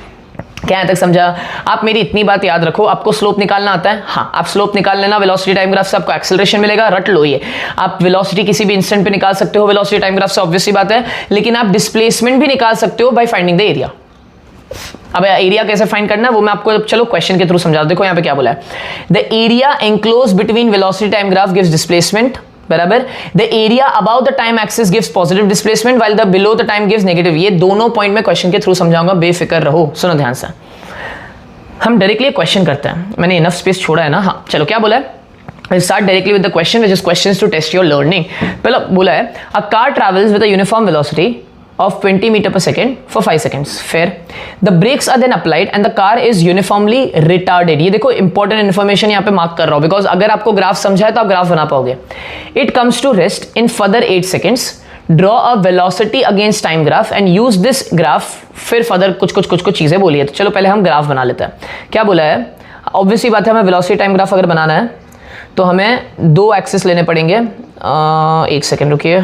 क्या यहां तक समझा। आप मेरी इतनी बात याद रखो, आपको स्लोप निकालना आता है, हाँ आप स्लोप निकाल लेना। वेलोसिटी टाइम ग्राफ से आपको एक्सेलरेशन मिलेगा, रट लो ये। आप वेलोसिटी किसी भी इंस्टेंट पे निकाल सकते हो वेलोसिटी टाइम ग्राफ से, ऑब्वियसली बात है। लेकिन आप डिस्प्लेसमेंट भी निकाल सकते हो बाय फाइंडिंग द एरिया। अब एरिया कैसे फाइंड करना है वो मैं आपको चलो क्वेश्चन के थ्रू समझा। देखो यहाँ पे क्या बोला है, the area enclose between velocity time graph gives displacement, बराबर। The area about the time axis gives positive displacement while the below the time gives negative. ये दोनों पॉइंट में क्वेश्चन के थ्रू समझाऊंगा, बेफिक्र रहो। सुनो ध्यान से, हम डायरेक्टली क्वेश्चन करते हैं। मैंने इनफ स्पेस छोड़ा है ना। हाँ चलो क्या बोला है, start directly with the question which is questions to test your learning. पहला बोला है a car travels with a uniform velocity of 20 meter per second for 5 seconds. Fair. The brakes are then applied and the car is uniformly retarded. ये देखो important information यहाँ पे mark कर रहा हूँ, बिकॉज अगर आपको ग्राफ समझा है तो आप ग्राफ बना पाओगे। It comes to rest in further 8 seconds draw a velocity against time graph and use this graph. फिर फर्दर कुछ चीजें बोली है, तो चलो पहले हम ग्राफ बना लेते हैं। क्या बोला है, ऑब्वियसली बात है, हमें वेलोसिटी टाइम ग्राफ अगर बनाना है तो हमें दो एक्सिस लेने पड़ेंगे। एक सेकेंड रुकिए,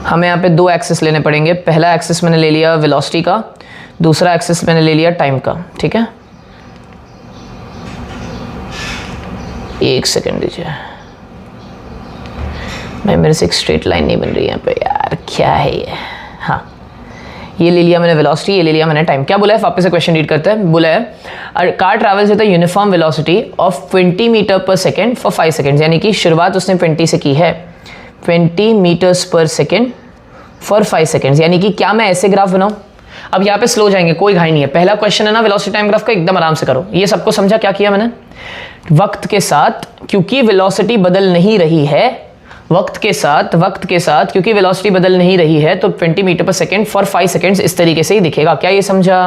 हमें यहाँ पे दो एक्सिस लेने पड़ेंगे। पहला एक्सिस मैंने ले लिया वेलोसिटी का, दूसरा एक्सिस मैंने ले लिया टाइम का, ठीक है। एक सेकेंड दीजिए भाई, मेरे से एक स्ट्रेट लाइन नहीं बन रही है यहाँ पे यार, क्या है ये। हाँ, ये ले लिया मैंने वेलोसिटी, ये ले लिया मैंने टाइम। क्या बोला है, वापस से क्वेश्चन रीड करते हैं। बोला है car travels with a uniform velocity of 20 metre per second for 5 seconds, यानी कि शुरुआत उसने 20 से की है, 20 मीटर्स पर सेकेंड फॉर 5 सेकेंड्स। यानी कि क्या मैं ऐसे ग्राफ बनाऊं? अब यहाँ पे स्लो जाएंगे, कोई घाई नहीं है। पहला क्वेश्चन है ना वेलोसिटी टाइम ग्राफ का, एकदम आराम से करो। ये सबको समझा क्या किया मैंने? वक्त के साथ क्योंकि वेलोसिटी बदल नहीं रही है, वक्त के साथ क्योंकि वेलोसिटी बदल नहीं रही है, तो 20 metre per second for 5 seconds इस तरीके से ही दिखेगा। क्या ये समझा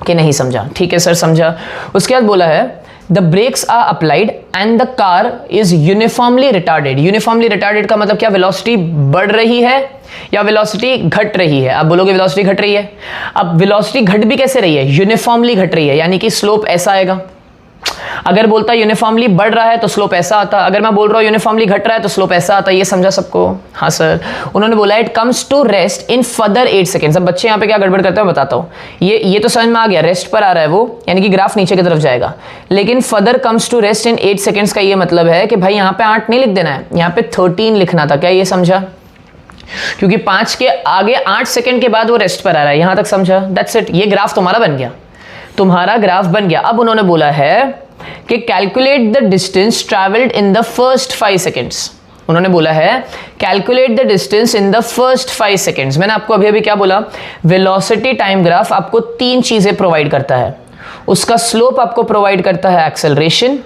कि नहीं समझा? ठीक है सर, समझा। उसके बाद बोला है the brakes are applied and the car is uniformly retarded. Uniformly retarded का मतलब क्या, वेलोसिटी बढ़ रही है या वेलोसिटी घट रही है? आप बोलोगे वेलोसिटी घट रही है। अब वेलोसिटी घट भी कैसे रही है? यूनिफॉर्मली घट रही है, यानी कि स्लोप ऐसा आएगा। अगर बोलता यूनिफॉर्मली बढ़ रहा है तो स्लोप ऐसा आता, अगर मैं बोल रहा हूं यूनिफॉर्मली घट रहा है तो स्लोप ऐसा आता। ये समझा सबको? हाँ सर। उन्होंने बोला it comes to rest in further 8 seconds. अब बच्चे यहाँ पे क्या गड़बड़ करते हैं मैं बताता हूँ। ये तो समझ में आ गया, रेस्ट पर आ रहा है वो, यानी कि ग्राफ नीचे की तरफ जाएगा। लेकिन further comes to rest in 8 seconds का ये मतलब है कि भाई यहाँ पे 8 नहीं लिख देना है, यहाँ पे 13 लिखना था। क्या ये समझा? क्योंकि 5 के आगे 8 सेकेंड के बाद वो रेस्ट पर आ रहा है। यहां तक समझा? That's it. ये ग्राफ तुम्हारा बन गया, तुम्हारा ग्राफ बन गया। अब उन्होंने बोला है कि calculate the distance travelled in the first 5 seconds. उन्होंने बोला है calculate the distance in the first 5 seconds. मैंने आपको अभी क्या बोला, वेलोसिटी टाइम ग्राफ आपको 3 चीजें प्रोवाइड करता है। उसका स्लोप आपको प्रोवाइड करता है एक्सेलरेशन,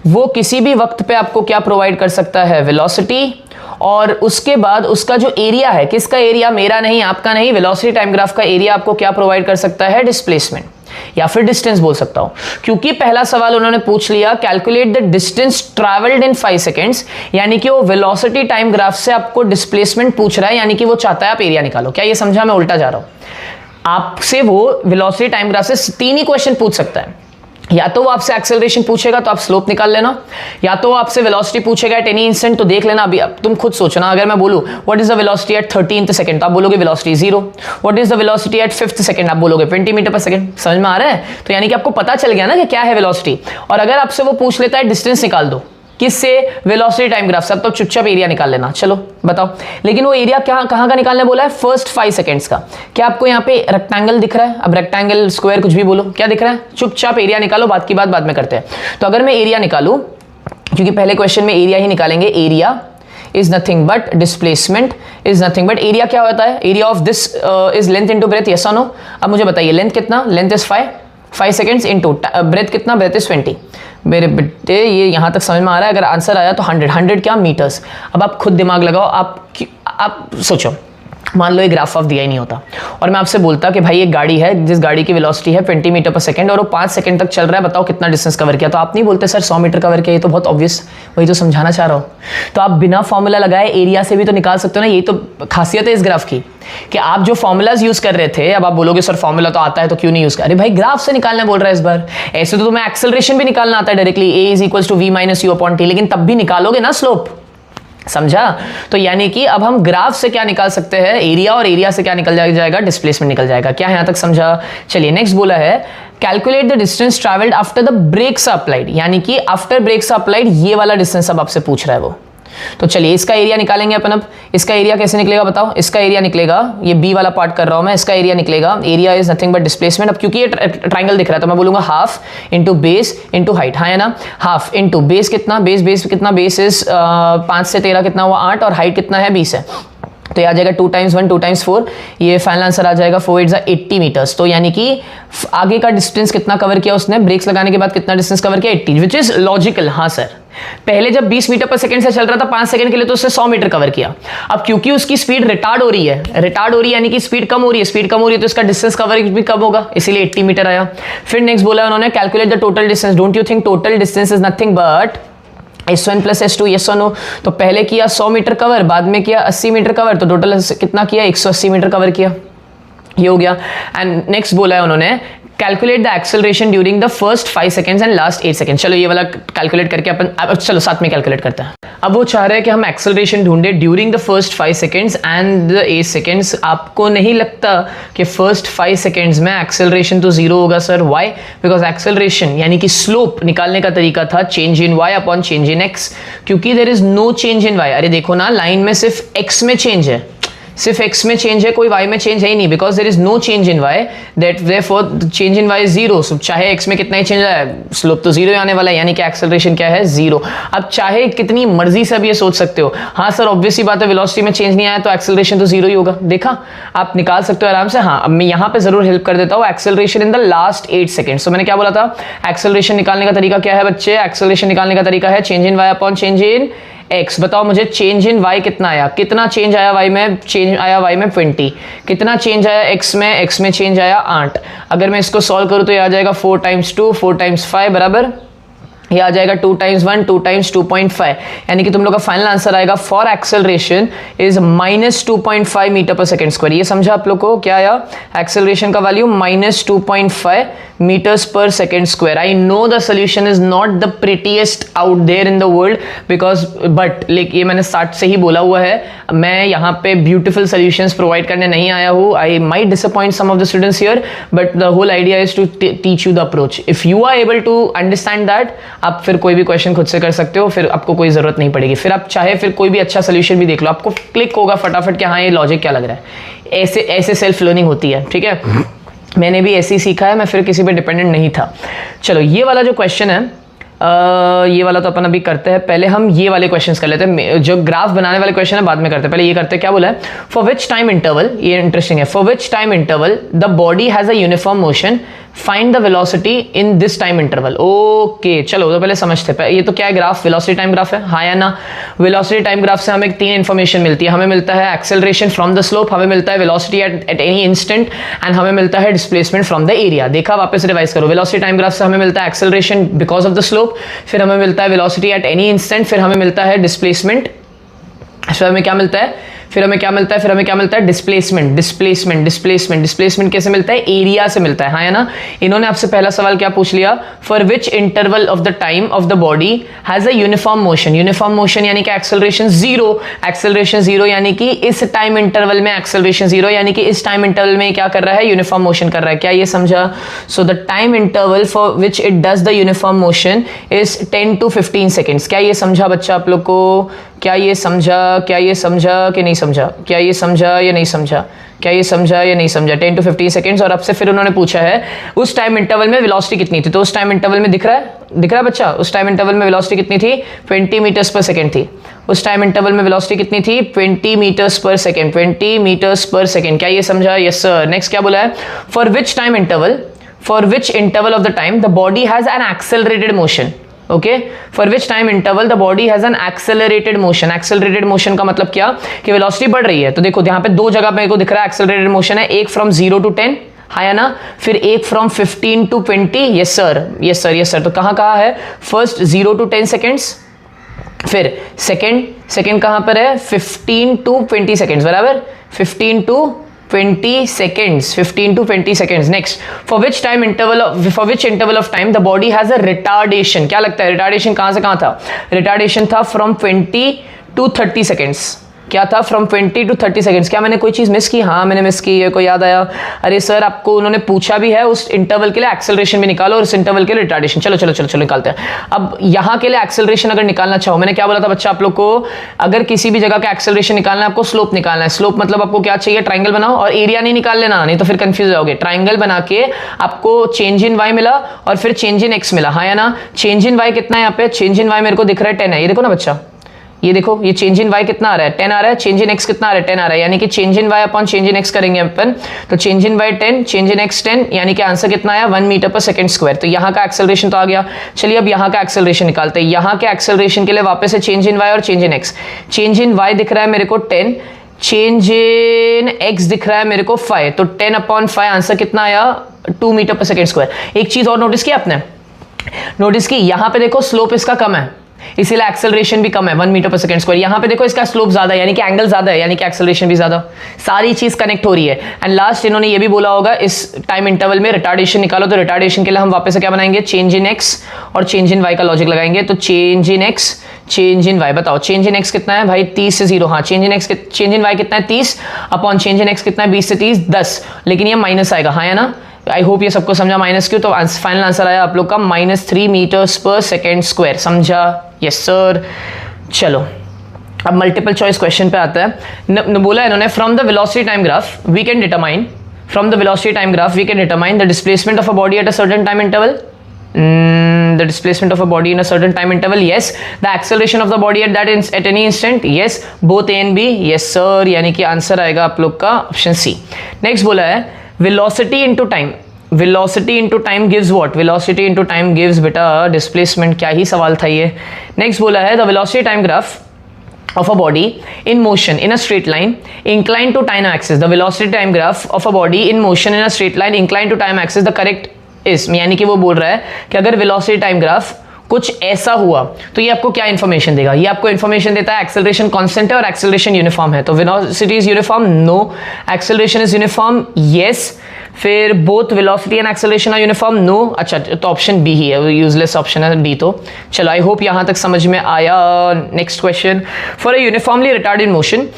वो किसी भी वक्त पे आपको क्या प्रोवाइड कर सकता है, वेलोसिटी, और उसके बाद उसका जो एरिया है, किसका एरिया, मेरा नहीं आपका नहीं, वेलोसिटी टाइम ग्राफ का एरिया आपको क्या प्रोवाइड कर सकता है, डिस्प्लेसमेंट या फिर डिस्टेंस बोल सकता हूं। क्योंकि पहला सवाल उन्होंने पूछ लिया calculate the distance travelled in 5 seconds, यानी कि वो वेलोसिटी टाइम ग्राफ से आपको डिस्प्लेसमेंट पूछ रहा है, यानी कि वो चाहता है आप एरिया निकालो। क्या ये समझा? मैं उल्टा जा रहा हूं। आपसे वो वेलोसिटी टाइम ग्राफ से 3 ही क्वेश्चन पूछ सकता है। या तो वो आपसे एक्सेलरेशन पूछेगा तो आप स्लोप निकाल लेना, या तो वो आपसे वेलोसिटी पूछेगा एट एनी इंस्टेंट, तो देख लेना। अभी तुम खुद सोचना, अगर मैं बोलूं what is the velocity at 13th second, तो आप बोलोगे velocity 0। What is the velocity at 5th second, आप बोलोगे 20 मीटर पर सेकंड। समझ में आ रहा है? तो यानी कि आपको पता चल गया ना कि क्या है वेलोसिटी। और अगर आपसे वो पूछ लेता है डिस्टेंस निकाल दो, किससे, वेलोसिटी टाइम ग्राफ से, तो चुपचाप एरिया निकाल लेना। चलो बताओ, लेकिन वो एरिया कहां का निकालने बोला है, फर्स्ट 5 सेकेंड्स का। क्या आपको यहाँ पे रेक्टेंगल दिख रहा है? अब रेक्टेंगल, स्क्वायर, कुछ भी बोलो, क्या दिख रहा है? चुपचाप एरिया निकालो, बात की बात बाद में करते हैं। तो अगर मैं एरिया निकालूं, क्योंकि पहले क्वेश्चन में एरिया ही निकालेंगे, area is nothing but displacement is nothing but, area क्या होता है, area of this is length into breadth, yes और नो? अब मुझे बताइए लेंथ कितना, length is 5 seconds into breadth कितना, ब्रेथ इज 20। मेरे बेटे ये यहां तक समझ में आ रहा है? अगर आंसर आया तो 100 क्या, मीटर्स। अब आप खुद दिमाग लगाओ, आप सोचो, मान लो ये ग्राफ ऑफ दिया ही नहीं होता और मैं आपसे बोलता कि भाई एक गाड़ी है जिस गाड़ी की वेलोसिटी है 20 मीटर पर सेकंड और वो 5 सेकंड तक चल रहा है, बताओ कितना डिस्टेंस कवर किया? तो आप नहीं बोलते सर 100 मीटर कवर किया, ये तो बहुत ऑब्वियस, वही तो समझाना चाह रहा हूँ। तो आप बिना फॉर्मूला लगाए एरिया से भी तो निकाल सकते हो ना, यही तो खासियत है इस ग्राफ की कि आप जो फॉर्मुलाज यूज कर रहे थे, अब आप बोलोगे सर फॉर्मूला तो आता है तो क्यों नहीं यूज कर? अरे भाई ग्राफ से निकालना बोल रहा है इस बार। ऐसे तो तुम्हें एक्सेलरेशन भी निकालना आता है directly, a is equals to v minus u upon t, लेकिन तब भी निकालोगे ना स्लोप, समझा? तो यानी कि अब हम ग्राफ से क्या निकाल सकते हैं, एरिया, और एरिया से क्या निकल जाएगा, डिस्प्लेसमेंट निकल जाएगा। क्या यहां तक समझा? चलिए नेक्स्ट बोला है calculate the distance travelled after the brakes applied, यानी कि आफ्टर ब्रेक्स अप्लाइड ये वाला डिस्टेंस अब आपसे पूछ रहा है वो। तो चलिए इसका एरिया निकालेंगे अपन। अब इसका एरिया कैसे निकलेगा बताओ? इसका एरिया निकलेगा, ये बी वाला पार्ट कर रहा हूं मैं, इसका एरिया निकलेगा, area is nothing but displacement. अब क्योंकि ये ट्राइंगल दिख रहा है तो मैं बोलूंगा half into base into height, हाँ है ना? हाफ इंटू बेस कितना, बेस कितना, बेस इज 5 से 13 कितना हुआ 8, और हाइट कितना है 20 है, तो आ जाएगा 2 times 1 2 times 4, ये फाइनल आंसर आ जाएगा 4 8 80 मीटर्स। तो यानी कि आगे का डिस्टेंस कितना कवर किया उसने, ब्रेक्स लगाने के बाद कितना डिस्टेंस कवर किया, 80, विच इज लॉजिकल। हाँ सर, पहले जब 20 मीटर पर सेकंड से चल रहा था 5 सेकंड के लिए तो उसने 100 मीटर कवर किया। अब क्योंकि उसकी स्पीड रिटार्ड हो रही है यानी कि स्पीड कम हो रही है, तो इसका डिस्टेंस कवरेज भी कम होगा, इसीलिए 80 मीटर आया। फिर नेक्स्ट बोला उन्होंने calculate the total distance. Don't you think total distance is nothing but S1 plus S2, yes और नो। तो पहले किया 100 मीटर कवर, बाद में किया 80 मीटर कवर, तो टोटल कितना किया, 180 मीटर कवर किया, ये हो गया। एंड नेक्स्ट बोला है उन्होंने calculate the acceleration during the first 5 seconds and last 8 second. चलो ये वाला कैलकुलेट करके अपन चलो साथ में कैलकुलेट करते हैं। अब वो चाह रहे हैं कि हम एक्सेलरेशन ढूंढे during the first 5 seconds and the 8 seconds. आपको नहीं लगता कि फर्स्ट 5 सेकेंड्स में एक्सेलरेशन तो जीरो होगा सर? वाई? बिकॉज एक्सेलरेशन यानी कि स्लोप निकालने का तरीका था change in Y upon change in x, क्योंकि there is no change in y. अरे देखो ना, लाइन में सिर्फ एक्स में चेंज है, सिर्फ x में चेंज है, कोई y में चेंज है ही नहीं, because there is no change in y, that therefore change in y is zero. चाहे x में कितना ही चेंज आए, स्लोप तो जीरो आने वाला है, यानी कि एक्सेलरेशन क्या है, जीरो। अब चाहे कितनी मर्जी से अब ये सोच सकते हो, हाँ सर ऑब्वियसली बात है वेलोसिटी में चेंज नहीं आया तो एक्सेलरेशन तो जीरो ही होगा। देखा, आप निकाल सकते हो आराम से। हाँ, अब मैं यहाँ पे जरूर हेल्प कर देता हूँ, acceleration in the last 8 seconds. तो मैंने क्या बोला था, एक्सेलरेशन निकालने का तरीका क्या है बच्चे? एक्सेलरेशन निकालने का तरीका है change in y upon change in x। बताओ मुझे चेंज इन y कितना आया, कितना चेंज आया y में? चेंज आया y में 20। कितना चेंज आया x में? x में चेंज आया 8। अगर मैं इसको सॉल्व करूं तो ये आ जाएगा 4 टाइम्स 2 4 टाइम्स 5 बराबर, ये आ जाएगा 2 टाइम्स 1 2 टाइम्स 2.5, यानी कि तुम लोग का फाइनल आंसर आएगा for acceleration is -2.5 metre per second square. ये समझा आप लोग को? क्या आया एक्सेलरेशन का value? -2.5 meters per second square. I know the solution is not the prettiest out there in the world because but ये मैंने स्टार्ट से ही बोला हुआ है, मैं यहाँ पे beautiful solutions provide करने नहीं आया हूँ। I might disappoint some of the students here, but the whole idea is to teach you the approach. If you are able to understand that, आप फिर कोई भी क्वेश्चन खुद से कर सकते हो, फिर आपको कोई जरूरत नहीं पड़ेगी। फिर आप चाहे फिर कोई भी अच्छा सोल्यूशन भी देख लो, आपको क्लिक होगा फटाफट कि हाँ ये लॉजिक क्या लग रहा है। ऐसे सेल्फ लर्निंग होती है, ठीक है। मैंने भी ऐसे ही सीखा है, मैं फिर किसी पे डिपेंडेंट नहीं था। चलो ये वाला जो क्वेश्चन है, ये वाला तो अपन अभी करते हैं, पहले हम ये वाले क्वेश्चंस कर लेते हैं। जो ग्राफ बनाने वाले क्वेश्चन है बाद में करते हैं, पहले ये करते हैं। क्या बोला है? फॉर विच टाइम इंटरवल, ये इंटरेस्टिंग है, for which time interval the body has a uniform motion, find the velocity in this time interval. Okay चलो तो पहले समझते हैं, ये तो क्या है ग्राफ, वेलोसिटी टाइम ग्राफ है, हाँ या ना? वेलोसिटी टाइम ग्राफ से हमें 3 इन्फॉर्मेशन मिलती है। हमें मिलता है एक्सेलरेशन फ्रॉम द स्लोप, हमें मिलता है velocity at any instant, and हमें मिलता है डिस्प्लेसमेंट फ्रॉम द एरिया। देखा, वापस रिवाइज करो, वेलोसिटी टाइम ग्राफ से हमें मिलता है acceleration because of the slope, फिर हमें मिलता है वेलोसिटी एट एनी इंस्टेंट, फिर हमें मिलता है डिस्प्लेसमेंट, फिर हमें क्या मिलता है, फिर हमें क्या मिलता है, फिर हमें क्या मिलता है, डिस्प्लेसमेंट। डिस्प्लेसमेंट डिस्प्लेसमेंट डिस्प्लेसमेंट कैसे मिलता है? एरिया से मिलता है, हाँ या ना? इन्होंने आपसे पहला सवाल क्या पूछ लिया, for which interval of the time of the body has a uniform motion. Uniform motion यानी कि एक्सेलरेशन जीरो, एक्सेलरेशन जीरो यानी कि इस टाइम इंटरवल में एक्सेलरेशन जीरो, यानी कि इस टाइम इंटरवल में क्या कर रहा है, यूनिफॉर्म मोशन कर रहा है। क्या ये समझा? So the time interval for which it does the uniform motion is 10 to 15 seconds. क्या ये समझा बच्चा आप लोग को? क्या ये समझा? क्या ये समझा कि नहीं समझा? क्या ये समझा या नहीं समझा? क्या ये समझा या नहीं समझा? 10 to 15 सेकेंड्स। और आपसे फिर उन्होंने पूछा है उस टाइम इंटरवल में वेलोसिटी कितनी थी, तो उस टाइम इंटरवल में दिख रहा है बच्चा, उस टाइम इंटरवल में वेलोसिटी कितनी थी? 20 मीटर्स पर सेकेंड थी। उस टाइम इंटरवल में वेलोसिटी कितनी थी? 20 मीटर्स पर सेकेंड, 20 मीटर्स पर सेकेंड। क्या ये समझा? Yes sir. नेक्स्ट क्या बोला है, for which time interval, for which interval of the time the body has an accelerated motion. Okay, for which time interval the body has an accelerated motion. Accelerated motion का मतलब क्या कि velocity बढ़ रही है। तो देखो यहाँ पे 2 जगह मेरे को दिख रहा है एक्सेलरेटेड मोशन है, एक फ्रॉम 0 to 10, हाँ या ना? फिर एक from 15 to 20, yes sir yes sir yes sir. तो कहाँ है? फर्स्ट 0 to 10 सेकेंड्स, फिर सेकेंड कहाँ पर है? 15 to 20 सेकेंड्स बराबर, 15 to 20 seconds, 15 to 20 seconds. Next, for which interval of time the body has a retardation? क्या लगता है retardation कहाँ से कहाँ था? retardation था from 20 to 30 seconds. क्या था? From 20 to 30 seconds. क्या मैंने कोई चीज़ मिस की? हाँ मैंने मिस की है, कोई याद आया? अरे सर आपको उन्होंने पूछा भी है उस इंटरवल के लिए एक्सेलरेशन भी निकालो और उस इंटरवल के लिए रिटार्डेशन। चलो चलो चलो चलो निकालते हैं। अब यहाँ के लिए एक्सेलरेशन अगर निकालना चाहो, मैंने क्या बोला था बच्चा आप लोग को, अगर किसी भी जगह का एक्सेलरेशन निकालना है आपको स्लोप निकालना है। स्लोप मतलब आपको क्या चाहिए? ट्राइंगल बनाओ और एरिया नहीं निकाल लेना, नहीं तो फिर कंफ्यूज जाओगे। ट्राइंगल बना के आपको चेंज इन वाई मिला और फिर चेंज इन एक्स मिला, हाँ या ना? चेंज इन वाई कितना है यहाँ पे? चेंज इन वाई मेरे को दिख रहा है 10 है, ये देखो ना बच्चा, ये देखो ये चेंज इन y कितना आ रहा है? 10 आ रहा है। चेंज इन x कितना आ रहा है? 10 आ रहा है। यानी कि change in y upon change in x करेंगे अपन, तो change in y 10, change in x 10, यानी कि आंसर कितना आया? 1 मीटर पर सेकंड स्क्वायर। तो यहाँ का एक्सेलरेशन तो आ गया। चलिए अब यहाँ का एक्सेलरेशन निकालते हैं। यहाँ के एक्सेलरेशन के लिए वापस से चेंज इन y और change in x। Change in y दिख रहा है मेरे को 10, चेंज इन x दिख रहा है मेरे को 5, तो 10 अपॉन 5 आंसर कितना आया? 2 मीटर पर सेकंड स्क्वायर। एक चीज और नोटिस की आपने, नोटिस की यहाँ पे देखो स्लोप इसका कम है, इसीलिए एक्सेलरेशन भी कम है 1 मीटर पर सेकंड स्क्वायर। यहां पे देखो इसका स्लोप ज्यादा है यानी कि एंगल ज्यादा है यानी कि एक्सेलरेशन भी ज्यादा। सारी चीज कनेक्ट हो रही है। एंड लास्ट इन्होंने ये भी बोला होगा इस टाइम इंटरवल में रिटार्डेशन निकालो, तो रिटार्डेशन के लिए हम वापस से क्या बनाएंगे, चेंज इन एक्स और चेंज इन वाई का लॉजिक लगाएंगे। तो change in X change in Y, बताओ चेंज इन एक्स कितना है भाई 30 से 0, हाँ चेंज इन वाई कितना है 30 अपॉन चेंज इन एक्स कितना है 20 से 30 10, लेकिन ये माइनस आएगा, हाँ या ना। आई होप ये सबको समझा माइनस क्यों। तो फाइनल आंसर आया आप लोग का -3 मीटर्स पर सेकेंड स्क्वायर। समझा? Yes sir. चलो अब मल्टीपल चॉइस क्वेश्चन पे आता है। बोला इन्होंने from the velocity time graph we can determine the displacement of a body at a certain time interval. The displacement of a body in a certain time interval, yes. The acceleration of the body at any instant, yes. Both A and B, yes sir. यानी कि answer आएगा आप लोग का option C. Next बोला है velocity into time gives what? Velocity into time gives बेटा displacement। क्या ही सवाल था ये। नेक्स्ट बोला है the velocity time graph of a body in motion in a straight line inclined to time axis। The velocity time graph of a body in motion in a straight line inclined to time axis, the correct is, यानी कि वो बोल रहा है कि अगर velocity time graph कुछ ऐसा हुआ तो ये आपको क्या इंफॉर्मेशन देगा। ये आपको इंफॉर्मेशन देता है एक्सेलरेशन कांस्टेंट है और एक्सेलरेशन यूनिफॉर्म है। तो velocity is uniform, no. Acceleration is uniform, yes. फिर both velocity and acceleration are uniform, no. अच्छा तो ऑप्शन बी ही है, यूजलेस ऑप्शन है डी। तो चलो आई होप यहां तक समझ में आया। Next question, for a uniformly retarded motion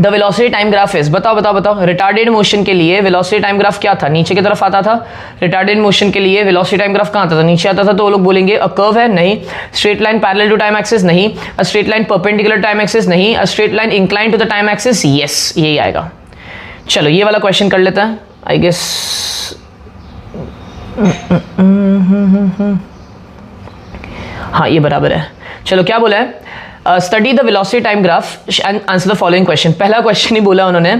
the velocity time graph is, बताओ रिटार्डेड मोशन के लिए वेलोसिटी टाइम ग्राफ क्या था, नीचे की तरफ आता था। रिटार्डेड मोशन के लिए वेलोसिटी टाइम ग्राफ कहाँ आता था, नीचे आता था। तो वो लोग बोलेंगे अ कर्व है, नहीं। Straight line parallel to time axis, नहीं। A straight line perpendicular time axis, नहीं। A straight line incline to the time axis, yes यही आएगा। चलो ये वाला क्वेश्चन कर लेता है आई गेस। हाँ ये बराबर है। चलो क्या बोला है, study the velocity time graph and answer the following question. पहला क्वेश्चन ही बोला उन्होंने,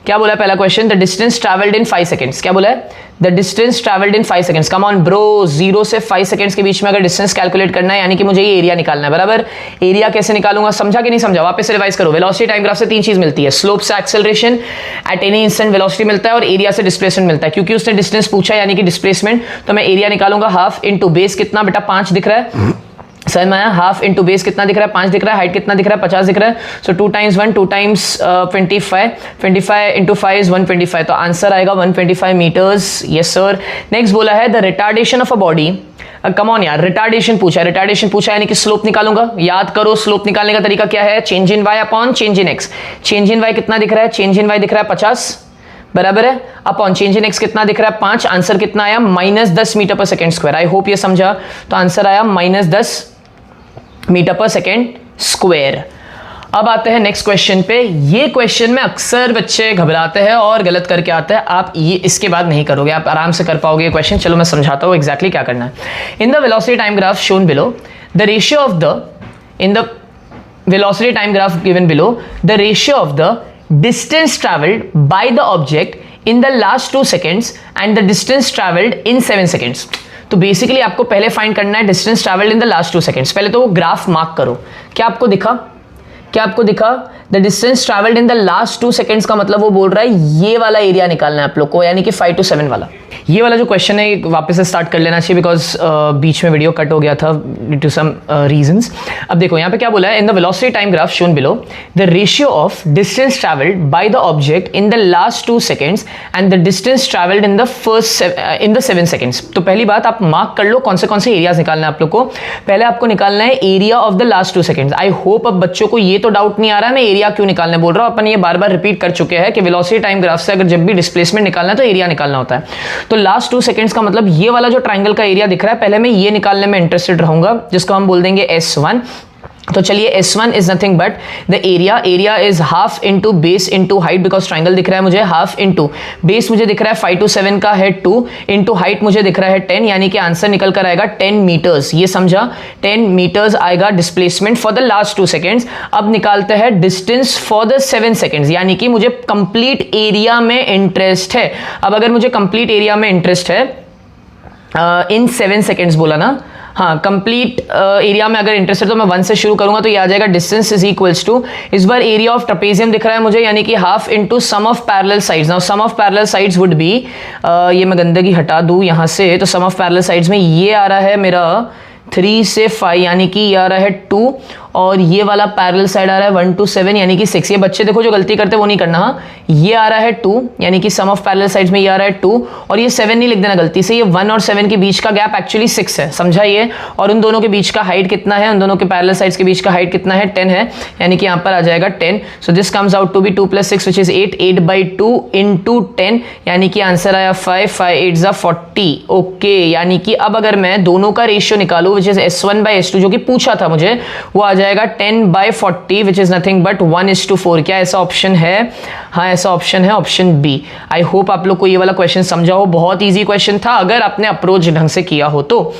क्या बोला है पहला question, the distance travelled in 5 seconds. क्या बोला है, the distance travelled in 5 seconds. Come on bro, 0 से 5 सेकंड्स के बीच में अगर डिस्टेंस कैलकुलेट करना है यानी कि मुझे ये एरिया निकालना है, बराबर। एरिया कैसे निकालूंगा, समझा कि नहीं समझा, वापस से रिवाइज करो। वेलोसिटी टाइम ग्राफ से 3 चीज मिलती है, स्लोप से acceleration, at any instant velocity मिलता है और एरिया से डिस्प्लेसमेंट मिलता है। क्योंकि उसने डिस्टेंस पूछा यानी कि डिस्प्लेसमेंट, तो मैं एरिया निकालूंगा हाफ इंटू बेस कितना बेटा 5 दिख रहा है, सर मैं हाफ इंटू बेस कितना दिख रहा है 5 दिख रहा है, हाइट कितना दिख रहा है 50 दिख रहा है। सो 2 टाइम्स 1 2 टाइम्स 25 इंटू 5 इज 125। तो आंसर आएगा 125 मीटर्स, यस सर। नेक्स्ट बोला है the retardation of a body, come on यार, रिटार्डेशन पूछा यानी कि स्लोप निकालूंगा। याद करो स्लोप निकालने का तरीका क्या है, change in Y upon change in X. Change in Y कितना दिख रहा है, चेंज इन वाई दिख रहा है 50 बराबर है, अपॉन चेंज इन एक्स कितना दिख रहा है 5। आंसर कितना आया -10 metre per second square. I hope ये समझा। तो आंसर आया -10 मीटर पर सेकेंड स्क्वायर। अब आते हैं नेक्स्ट क्वेश्चन पे। ये क्वेश्चन में अक्सर बच्चे घबराते हैं और गलत करके आते हैं। आप ये इसके बाद नहीं करोगे, आप आराम से कर पाओगे ये क्वेश्चन। चलो मैं समझाता हूँ एग्जैक्टली क्या करना है। In the velocity time graph shown below the ratio of the, in the velocity time graph given below the ratio of the distance travelled by the object in the last 2 seconds and the distance travelled in 7 seconds. तो basically आपको पहले find करना है distance travelled in the last 2 seconds. पहले तो वो graph mark करो। क्या आपको दिखा, the distance travelled in the last 2 seconds का मतलब वो बोल रहा है ये वाला एरिया निकालना है आप लोग को, यानी कि 5 to 7 वाला। ये वाला जो क्वेश्चन है वापस से स्टार्ट कर लेना चाहिए बिकॉज बीच में वीडियो कट हो गया था ड्यू टू सम रीजंस। अब देखो यहाँ पे क्या बोला है, in the velocity time graph shown below the ratio of distance travelled by the object in the last 2 seconds and the distance travelled in the 7 seconds. तो पहली बात आप मार्क कर लो कौन से एरियाज निकालना है आप लोग को। पहले आपको निकालना है area of the last 2 seconds. I hope अब बच्चों को ये तो डाउट नहीं आ रहा है मैं एरिया क्यों निकालने बोल रहा हूं। अपन ये बार बार रिपीट कर चुके हैं कि वेलोसिटी टाइम ग्राफ से अगर जब भी डिस्प्लेसमेंट निकालना है तो एरिया निकालना होता है। तो लास्ट 2 सेकेंड्स का मतलब ये वाला जो ट्राइंगल का एरिया दिख रहा है, पहले मैं ये निकालने में इंटरेस्टेड रहूंगा जिसको हम बोल देंगे S1। तो चलिए S1 is nothing but the area is half into base into height, because triangle दिख रहा है मुझे हाफ इंटू बेस मुझे दिख रहा है 5 to 7 का है 2 इंटू हाइट मुझे दिख रहा है 10, यानी कि आंसर निकल कर आएगा 10 मीटर्स। ये समझा, 10 मीटर्स आएगा displacement for the last 2 seconds. अब निकालते हैं डिस्टेंस फॉर द 7 सेकेंड्स, यानी कि मुझे कंप्लीट एरिया में इंटरेस्ट है। अब अगर मुझे कंप्लीट एरिया में इंटरेस्ट है इन 7 सेकेंड्स बोला ना, हाँ कंप्लीट एरिया में अगर इंटरेस्ट है तो मैं 1 से शुरू करूंगा तो ये आ जाएगा डिस्टेंस इज इक्वल्स टू, इस बार एरिया ऑफ ट्रेपेजियम दिख रहा है मुझे, यानी कि half into sum of parallel sides. Now sum of parallel sides would be, ये मैं गंदगी हटा दूं यहां से, तो सम ऑफ पैरेलल साइड्स में ये आ रहा है मेरा 3 से 5 यानी कि ये आ रहा है 2 और ये वाला पैरेलल साइड आ रहा है 1 to 7 यानी कि 6। ये बच्चे देखो जो गलती करते हैं वो नहीं करना। हाँ, ये आ रहा है 2 यानी कि सम ऑफ पैरेलल साइड्स में ये आ रहा है 2 और ये 7 नहीं लिख देना गलती से। ये 1 और 7 के बीच का गैप एक्चुअली 6 है, समझा ये। और उन दोनों के बीच का हाइट कितना है, उन दोनों के पैरेलल साइड्स के बीच का हाइट कितना है, 10 है, यानी कि यहाँ पर आ जाएगा 10। So this comes out to be 2 + 6 which is 8, 8/2 into 10 यानी कि आंसर आया 5, 5 8 = 40। ओके, यानी कि अब अगर मैं दोनों का रेशियो निकालूं विच इज S1/S2 जो कि पूछा था मुझे, वो आ जाएगा 10/40 विच इज नथिंग बट 1:4। क्या ऐसा ऑप्शन है? हाँ, ऐसा ऑप्शन है, ऑप्शन बी। आई होप आप लोग को ये वाला क्वेश्चन समझा हो। बहुत ईजी क्वेश्चन था अगर आपने अप्रोच ढंग से किया हो तो।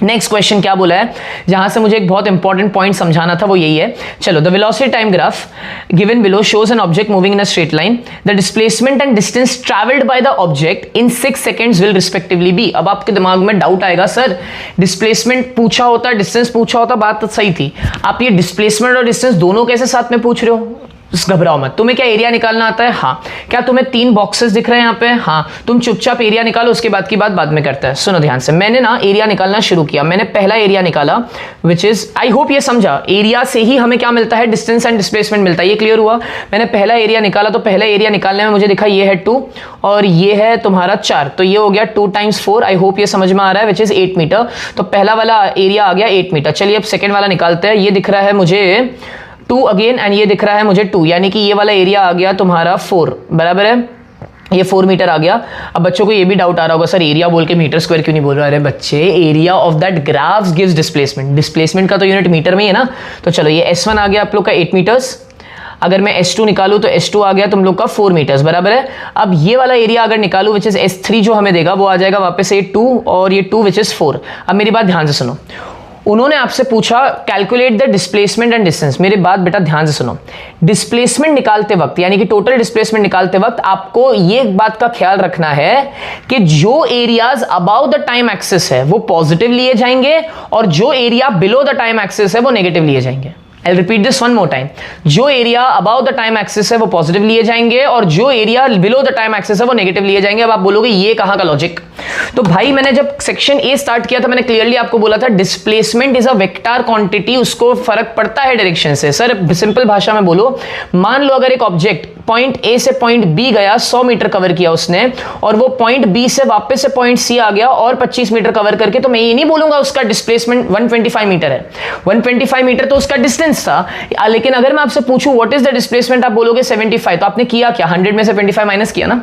नेक्स्ट क्वेश्चन क्या बोला है, जहां से मुझे एक बहुत इंपॉर्टेंट पॉइंट समझाना था वो यही है। चलो, the velocity time graph given below shows an object moving in a straight line, the displacement and distance travelled by the object in 6 seconds will respectively be. अब आपके दिमाग में डाउट आएगा, सर डिस्प्लेसमेंट पूछा होता, डिस्टेंस पूछा होता, बात तो सही थी, आप ये डिस्प्लेसमेंट और डिस्टेंस दोनों कैसे साथ में पूछ रहे हो? घबराओ मत। तुम्हें क्या एरिया निकालना आता है? हाँ। क्या तुम्हें 3 बॉक्सेस दिख रहे हैं यहाँ पे? हाँ। तुम चुपचाप एरिया निकालो, उसके बाद की बात बाद में करता है। सुनो ध्यान से, मैंने ना एरिया निकालना शुरू किया। मैंने पहला एरिया निकाला विच इज, आई होप ये समझा, एरिया से ही हमें क्या मिलता है, डिस्टेंस एंड डिस्प्लेसमेंट मिलता है। ये क्लियर हुआ? मैंने पहला एरिया निकाला तो पहला एरिया निकालने में मुझे दिखा ये है 2 और ये है तुम्हारा 4, तो ये हो गया 2 × 4। आई होप ये समझ में आ रहा है, विच इज 8 मीटर। तो पहला वाला एरिया आ गया 8 मीटर। चलिए अब सेकेंड वाला निकालते हैं। ये दिख रहा है मुझे 2 अगेन एंड ये दिख रहा है मुझे 2, यानी कि ये वाला एरिया आ गया तुम्हारा 4, बराबर है, ये 4 मीटर आ गया। अब बच्चों को ये भी डाउट आ रहा होगा, सर एरिया बोल के मीटर स्क्वायर क्यों नहीं बोल रहा है? अरे बच्चे, area of that graph gives displacement, displacement का तो यूनिट मीटर में ही है ना। तो चलो, ये S1 आ गया आप लोग का 8 मीटर्स। अगर मैं S2 निकालूं तो S2 आ गया तुम लोग का 4 मीटर्स, बराबर है। अब ये वाला एरिया अगर निकालूं विच इज S3 जो हमें देगा, वो आ जाएगा वापस से 2 और ये 2 विच इज 4। अब मेरी बात ध्यान से सुनो, उन्होंने आपसे पूछा calculate the displacement and distance. मेरी बात बेटा ध्यान से सुनो, डिस्प्लेसमेंट निकालते वक्त यानी कि टोटल डिस्प्लेसमेंट निकालते वक्त आपको ये बात का ख्याल रखना है कि जो areas about the time axis है वो पॉजिटिव लिए जाएंगे और जो area below the time axis है वो नेगेटिव लिए जाएंगे। I'll repeat this one more time. जो area about the time axis है वो पॉजिटिव लिए जाएंगे और जो area below the time axis है वो नेगेटिव लिए जाएंगे। अब आप बोलोगे ये कहां का लॉजिक? तो भाई मैंने जब सेक्शन ए स्टार्ट किया था मैंने क्लियरली आपको बोला था displacement is a vector quantity, उसको फर्क पड़ता है डायरेक्शन से। सर सिंपल भाषा में बोलो, मान लो अगर एक ऑब्जेक्ट पॉइंट ए से पॉइंट बी गया, 100 मीटर कवर किया उसने, और वो पॉइंट बी से वापस से पॉइंट सी आ गया और 25 मीटर कवर करके, तो मैं ये नहीं बोलूंगा उसका डिस्प्लेसमेंट 125 मीटर है। 125 मीटर तो उसका डिस्टेंस था, लेकिन अगर मैं आपसे पूछूं व्हाट इज द डिस्प्लेसमेंट, आप बोलोगे 75। तो आपने किया क्या? 100 में से 25 माइनस किया ना,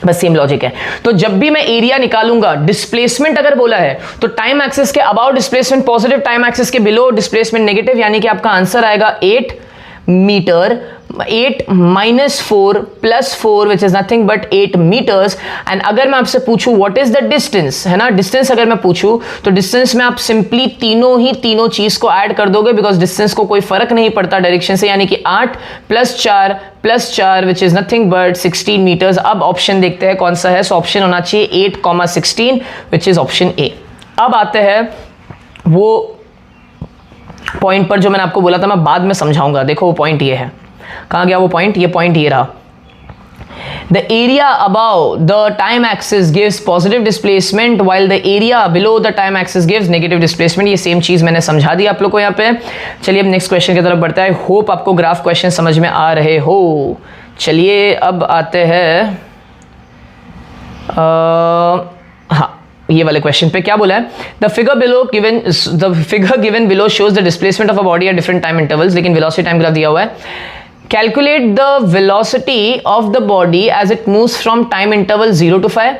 बस सेम लॉजिक है। तो जब भी मैं एरिया निकालूंगा, डिस्प्लेसमेंट अगर बोला है तो टाइम एक्सिस के above displacement positive, time axis के बिलो डिस्प्लेसमेंट नेगेटिव, यानी कि आपका आंसर आएगा 8 meter. 8 - 4 + 4 which is nothing but 8 meters. And अगर मैं आपसे पूछूं व्हाट इज द डिस्टेंस, है ना, डिस्टेंस अगर मैं पूछूं तो डिस्टेंस में आप सिंपली तीनों चीज को ऐड कर दोगे, बिकॉज डिस्टेंस को कोई फर्क नहीं पड़ता डायरेक्शन से, यानी कि 8 + 4 + 4 which is nothing but 16 meters. अब ऑप्शन देखते हैं कौन सा है। सो ऑप्शन होना चाहिए 8,16 विच इज ऑप्शन ए। अब आते हैं वो पॉइंट पर जो मैंने आपको बोला था मैं बाद में समझाऊंगा। देखो वो पॉइंट ये है, कहां गया वो पॉइंट? ये पॉइंट ये रहा। The area about the time axis gives positive displacement while the area below the time axis gives negative displacement. ये सेम चीज मैंने समझा दी आप लोग को यहाँ पे। चलिए अब नेक्स्ट क्वेश्चन की तरफ बढ़ता है। होप आपको ग्राफ क्वेश्चन समझ में आ रहे हो। चलिए अब आते हैं हाँ, ये वाले क्वेश्चन पे क्या बोला है? The figure given below shows the displacement of a body at different time intervals, लेकिन वेलोसिटी टाइम ग्राफ दिया हुआ है। Calculate the velocity of the body as it moves from time interval 0 to 5,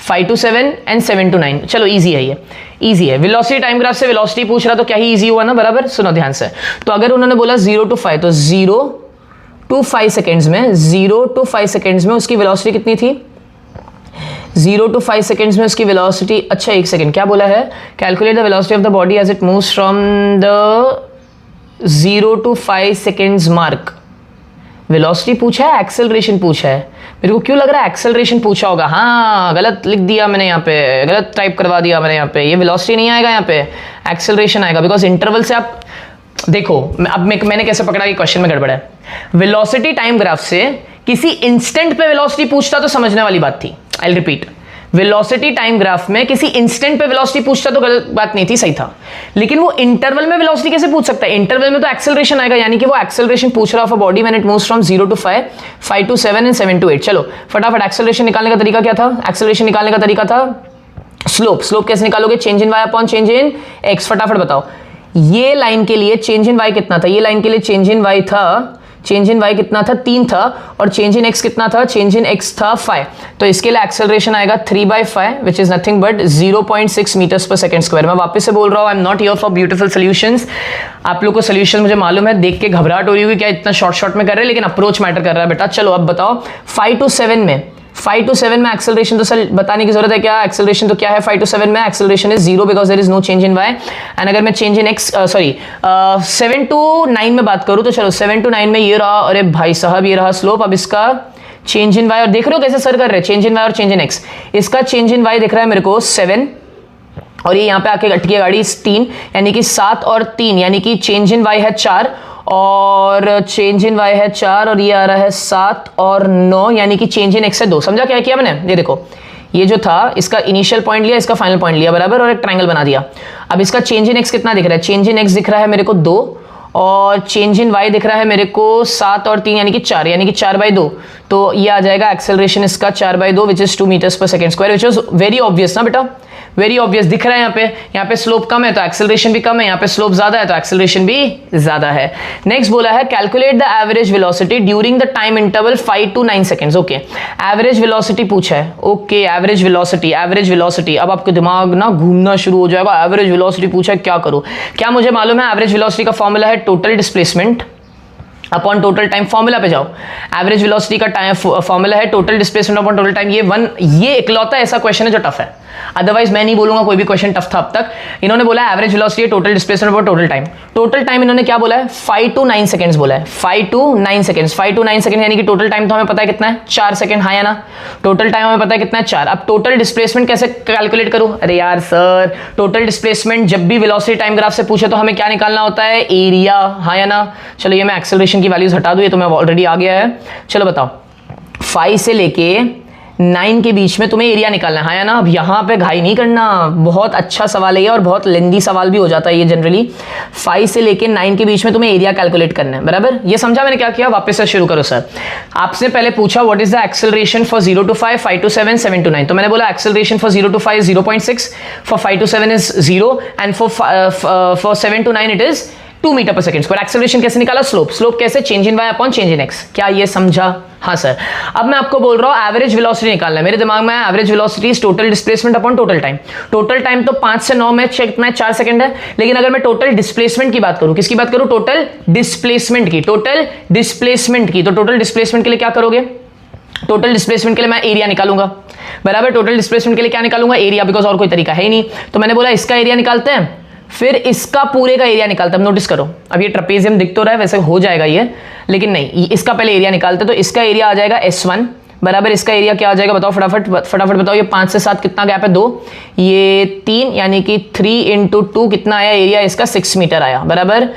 5 to 7 and 7 to 9। चलो easy है, ये easy है। Velocity time graph से velocity पूछ रहा तो क्या ही इजी हुआ ना, बराबर। सुनो ध्यान से, तो अगर उन्होंने बोला 0 to 5 तो 0 to 5 सेकेंड्स में, 0 to 5 सेकेंड्स में उसकी वेलोसिटी कितनी थी? 0 to 5 सेकेंड्स में उसकी वेलोसिटी, अच्छा एक सेकेंड, क्या बोला है? Calculate the velocity of the body as it moves from the 0 to 5 seconds mark. Velocity पूछा है, एक्सेलरेशन पूछा है? मेरे को क्यों लग रहा है एक्सेलरेशन पूछा होगा। हाँ, गलत लिख दिया मैंने यहाँ पे, गलत टाइप करवा दिया मैंने यहाँ पे। ये वेलोसिटी नहीं आएगा यहाँ पे, एक्सेलरेशन आएगा, बिकॉज इंटरवल से आप देखो। अब मैंने कैसे पकड़ा कि क्वेश्चन में गड़बड़ है। वेलोसिटी टाइम ग्राफ से किसी इंस्टेंट पे वेलोसिटी पूछता तो समझने वाली बात थी। I repeat, velocity time graph में किसी इंस्टेंट पे वेलोसिटी पूछता तो गलत बात नहीं थी, सही था, लेकिन वो इंटरवल में वेलोसिटी कैसे पूछ सकता है? इंटरवल में तो एक्सेलरेशन आएगा, यानी कि वो एक्सेलरेशन पूछ रहा है body when it moves from 0 to 5, 5 to 7 and 7 to 8। चलो फटाफट एक्सेलरेशन निकालने का तरीका क्या था? एक्सेलरेशन निकालने का तरीका था स्लोप। स्लोप कैसे निकालोगे? Change in Y upon change in X. फटाफट बताओ, ये लाइन के लिए चेंज इन वाई कितना था? ये लाइन के लिए चेंज इन वाई था, चेंज इन वाई कितना था? 3 था, और चेंज इन एक्स कितना था? चेंज इन एक्स था 5। तो इसके लिए एक्सेलरेशन आएगा 3/5 which is nothing but 0.6 meters per second square. मैं वापस से बोल रहा हूँ, I am not here for beautiful solutions. आप लोग को सॉल्यूशन मुझे मालूम है, देख के घबराहट हो रही होगी क्या इतना शॉर्ट में कर रहे हैं, लेकिन अप्रोच मैटर कर रहा है बेटा। चलो अब बताओ 5 to 7 में, 5 to 7 में एक्सेलरेशन तो सर बताने की जरूरत है क्या? एक्सेलरेशन तो क्या है 5 to 7 में? Acceleration is 0 because there is no change in Y. And अगर मैं चेंज इन एक्स 7 to 9 में बात करूं तो चलो 7 to 9 में ये रहा, अरे भाई साहब ये रहा स्लोप। अब इसका चेंज इन वाई, और देख रहे हो कैसे सर कर रहे हैं चेंज इन वाई और चेंज इन एक्स। इसका चेंज इन वाई दिख रहा है मेरे को 7, और ये यहाँ पे आके अटकी है गाड़ी 3, यानी कि 7 और 3, यानी कि चेंज इन वाई है 4 और चेंज इन वाई है 4, और ये आ रहा है 7 और 9, यानी कि चेंज इन एक्स है 2। समझा क्या किया मैंने? ये देखो, ये जो था इसका इनिशियल पॉइंट लिया, इसका फाइनल पॉइंट लिया बराबर, और एक ट्रायंगल बना दिया। अब इसका चेंज इन एक्स कितना दिख रहा है? चेंज इन एक्स दिख रहा है मेरे को 2, और चेंज इन वाई दिख रहा है मेरे को 7 और 3 यानी कि 4, यानी कि 4/2। तो ये आ जाएगा एक्सेलरेशन इसका 4/2 which is 2 metres per second square, which is very obvious ना बेटा, वेरी ऑब्वियस दिख रहा है। यहाँ पे स्लोप कम है तो एक्सेलरेशन भी कम है, यहाँ पे स्लोप ज्यादा है तो एक्सेलरेशन भी ज्यादा है। नेक्स्ट बोला है calculate the average velocity during the time interval 5 to 9 seconds. Okay, average velocity पूछा है। Okay, average velocity, average velocity. अब आपके दिमाग ना घूमना शुरू हो जाएगा, एवरेज वेलोसिटी पूछा है क्या करूं? क्या मुझे मालूम है? एवरेज वेलोसिटी का फॉर्मूला है total displacement upon total time. Formula पे जाओ, एवरेज वेलोसिटी का टाइम फॉर्मूला है total displacement upon total time. ये इकलौता ऐसा क्वेश्चन है जो टफ है, अदरवाइज मैं नहीं बोलूंगा कोई भी क्वेश्चन टफ था अब तक। इन्होंने बोला average velocity total displacement upon total time. Total time इन्होंने क्या बोला है? 5 to 9 सेकंड्स बोला है, 5 to 9 सेकंड्स। 5 to 9 सेकंड यानी कि टोटल टाइम तो हमें पता है कितना है? 4 सेकंड, हाँ या ना? टोटल टाइम हमें पता है कितना है? 4। अब टोटल डिस्प्लेसमेंट कैसे कैलकुलेट करूं? अरे यार सर, टोटल डिस्प्लेसमेंट जब भी वेलोसिटी टाइम ग्राफ से पूछे तो हमें क्या निकालना होता है? एरिया, हाँ या ना? चलो ये मैं एक्सेलरेशन की वैल्यूज हटा दूं, ये तो मैं ऑलरेडी आ गया है। चलो बताओ 5 से लेके 9 के बीच में तुम्हें एरिया निकालना है, हाँ या ना? अब यहाँ पे घाई नहीं करना, बहुत अच्छा सवाल है ये और बहुत लेंदी सवाल भी हो जाता है ये जनरली। 5 से लेके 9 के बीच में तुम्हें एरिया कैलकुलेट करना है, बराबर? ये समझा मैंने क्या किया? वापस से शुरू करो सर। आपसे पहले पूछा what is the acceleration for 0 to 5, 5 to 7, 7 to 9। तो मैंने बोला acceleration for 0 to 5 0.6, for 5 to 7 is 0 and for 7 to 9 it is 2 meter पर सेकंड स्क्वायर। एक्सेलरेशन कैसे निकाला? स्लोप। स्लोप कैसे? Change in Y upon change in X. क्या ये समझा? हाँ सर। अब मैं आपको बोल रहा हूं एवरेज वेलोसिटी निकालना है। मेरे दिमाग में average velocity is total displacement upon total time. Total time तो 5 से 9 में कितना है? 4 सेकंड है। लेकिन अगर मैं टोटल डिस्प्लेसमेंट की बात करूं, किसकी बात करूं? टोटल डिस्प्लेसमेंट की, टोटल डिस्प्लेसमेंट की। तो टोटल डिस्प्लेसमेंट के लिए क्या करोगे? टोटल डिस्प्लेसमेंट के लिए मैं एरिया निकालूंगा, बराबर? टोटल डिस्प्लेसमेंट के लिए क्या निकालूंगा? एरिया, बिकॉज और कोई तरीका है ही नहीं। तो मैंने बोला इसका एरिया निकालते हैं, फिर इसका पूरे का एरिया निकालते हैं। नोटिस करो, अब ये ट्रेपेजियम दिख तो रहा है, वैसे हो जाएगा ये, लेकिन नहीं, इसका पहले एरिया निकालते। तो इसका एरिया आ जाएगा S1, बराबर इसका एरिया क्या आ जाएगा? बताओ फटाफट बताओ। ये 5 से 7 कितना गैप है? 2, ये 3, यानी कि 3 into 2 कितना आया? एरिया इसका 6 मीटर आया, बराबर?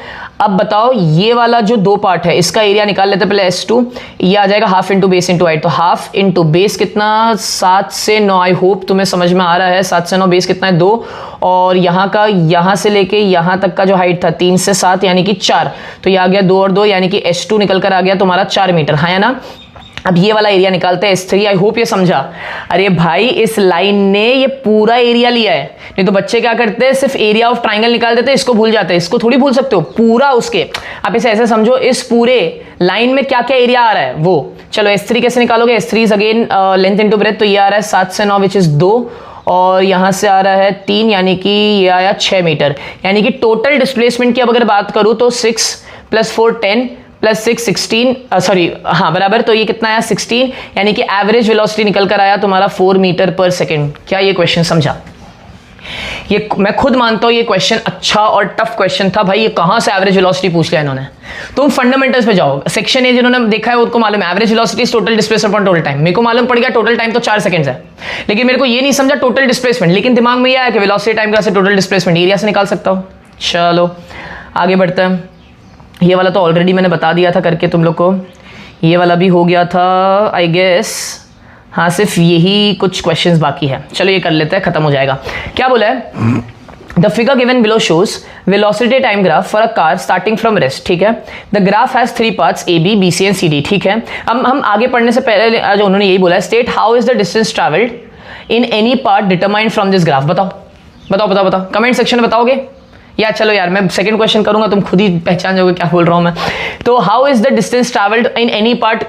अब बताओ ये वाला जो 2 पार्ट है इसका एरिया निकाल लेते हैं पहले। S2 ये आ जाएगा half into base into height. तो हाफ इंटू बेस कितना? 7 से 9। आई होप तुम्हें समझ में आ रहा है। 7 से 9 बेस कितना है? 2, और यहाँ का यहाँ से लेके यहाँ तक का जो हाइट था 3 से 7 यानी कि 4। तो ये आ गया 2 और 2 यानी कि S2 निकल कर आ गया तुम्हारा 4 मीटर, हाँ या ना? अब ये वाला एरिया निकालते हैं S3। आई होप ये समझा। अरे भाई इस लाइन ने ये पूरा एरिया लिया है, नहीं तो बच्चे क्या करते हैं? सिर्फ एरिया ऑफ ट्राइंगल निकाल देते हैं, इसको भूल जाते हैं। इसको थोड़ी भूल सकते हो, पूरा उसके। आप इसे ऐसे समझो, इस पूरे लाइन में क्या क्या एरिया आ रहा है वो। चलो S3 कैसे निकालोगे? S3 is again length into breadth. तो ये आ रहा है 7 से 9 विच इज 2, और यहां से आ रहा है 3 यानी कि ये आया 6 मीटर। यानी कि टोटल डिस्प्लेसमेंट की अब अगर बात करूं तो 6 + 4 10 + 6 16, सॉरी हाँ बराबर। तो ये कितना आया? 16, यानी कि एवरेज वेलोसिटी निकल कर आया तुम्हारा 4 मीटर पर सेकेंड। क्या ये क्वेश्चन समझा? ये मैं खुद मानता हूं ये क्वेश्चन अच्छा और टफ क्वेश्चन था भाई। ये कहां से एवरेज वेलोसिटी पूछ लिया इन्होंने? तुम फंडामेंटल्स पे जाओ, सेक्शन ए जिन्होंने देखा है उनको मालूम है average velocity total displacement upon total time. मेरे को मालूम पड़ गया टोटल टाइम तो 4 सेकंड्स है, लेकिन मेरे को ये नहीं समझा टोटल डिस्प्लेसमेंट। लेकिन दिमाग में ये आया कि वेलोसिटी टाइम ग्राफ से टोटल डिस्प्लेसमेंट एरिया से निकाल सकता हूं। चलो आगे बढ़ते हैं। ये वाला तो ऑलरेडी मैंने बता दिया था करके तुम लोग को, ये वाला भी हो गया था आई गेस। हाँ, सिर्फ यही कुछ क्वेश्चंस बाकी है, चलो ये कर लेते हैं, खत्म हो जाएगा। क्या बोला है? The figure given below shows velocity time graph for a car starting from rest, ठीक है। The graph has 3 parts A B C and C D, ठीक है। हम आगे पढ़ने से पहले आज उन्होंने यही बोला है, state how is the distance travelled in any part determined from this graph. बताओ कमेंट सेक्शन में बताओगे या चलो यार मैं सेकंड क्वेश्चन करूंगा, तुम खुद ही पहचान जाओगे क्या बोल रहा हूं मैं। तो how is the distance travelled in any part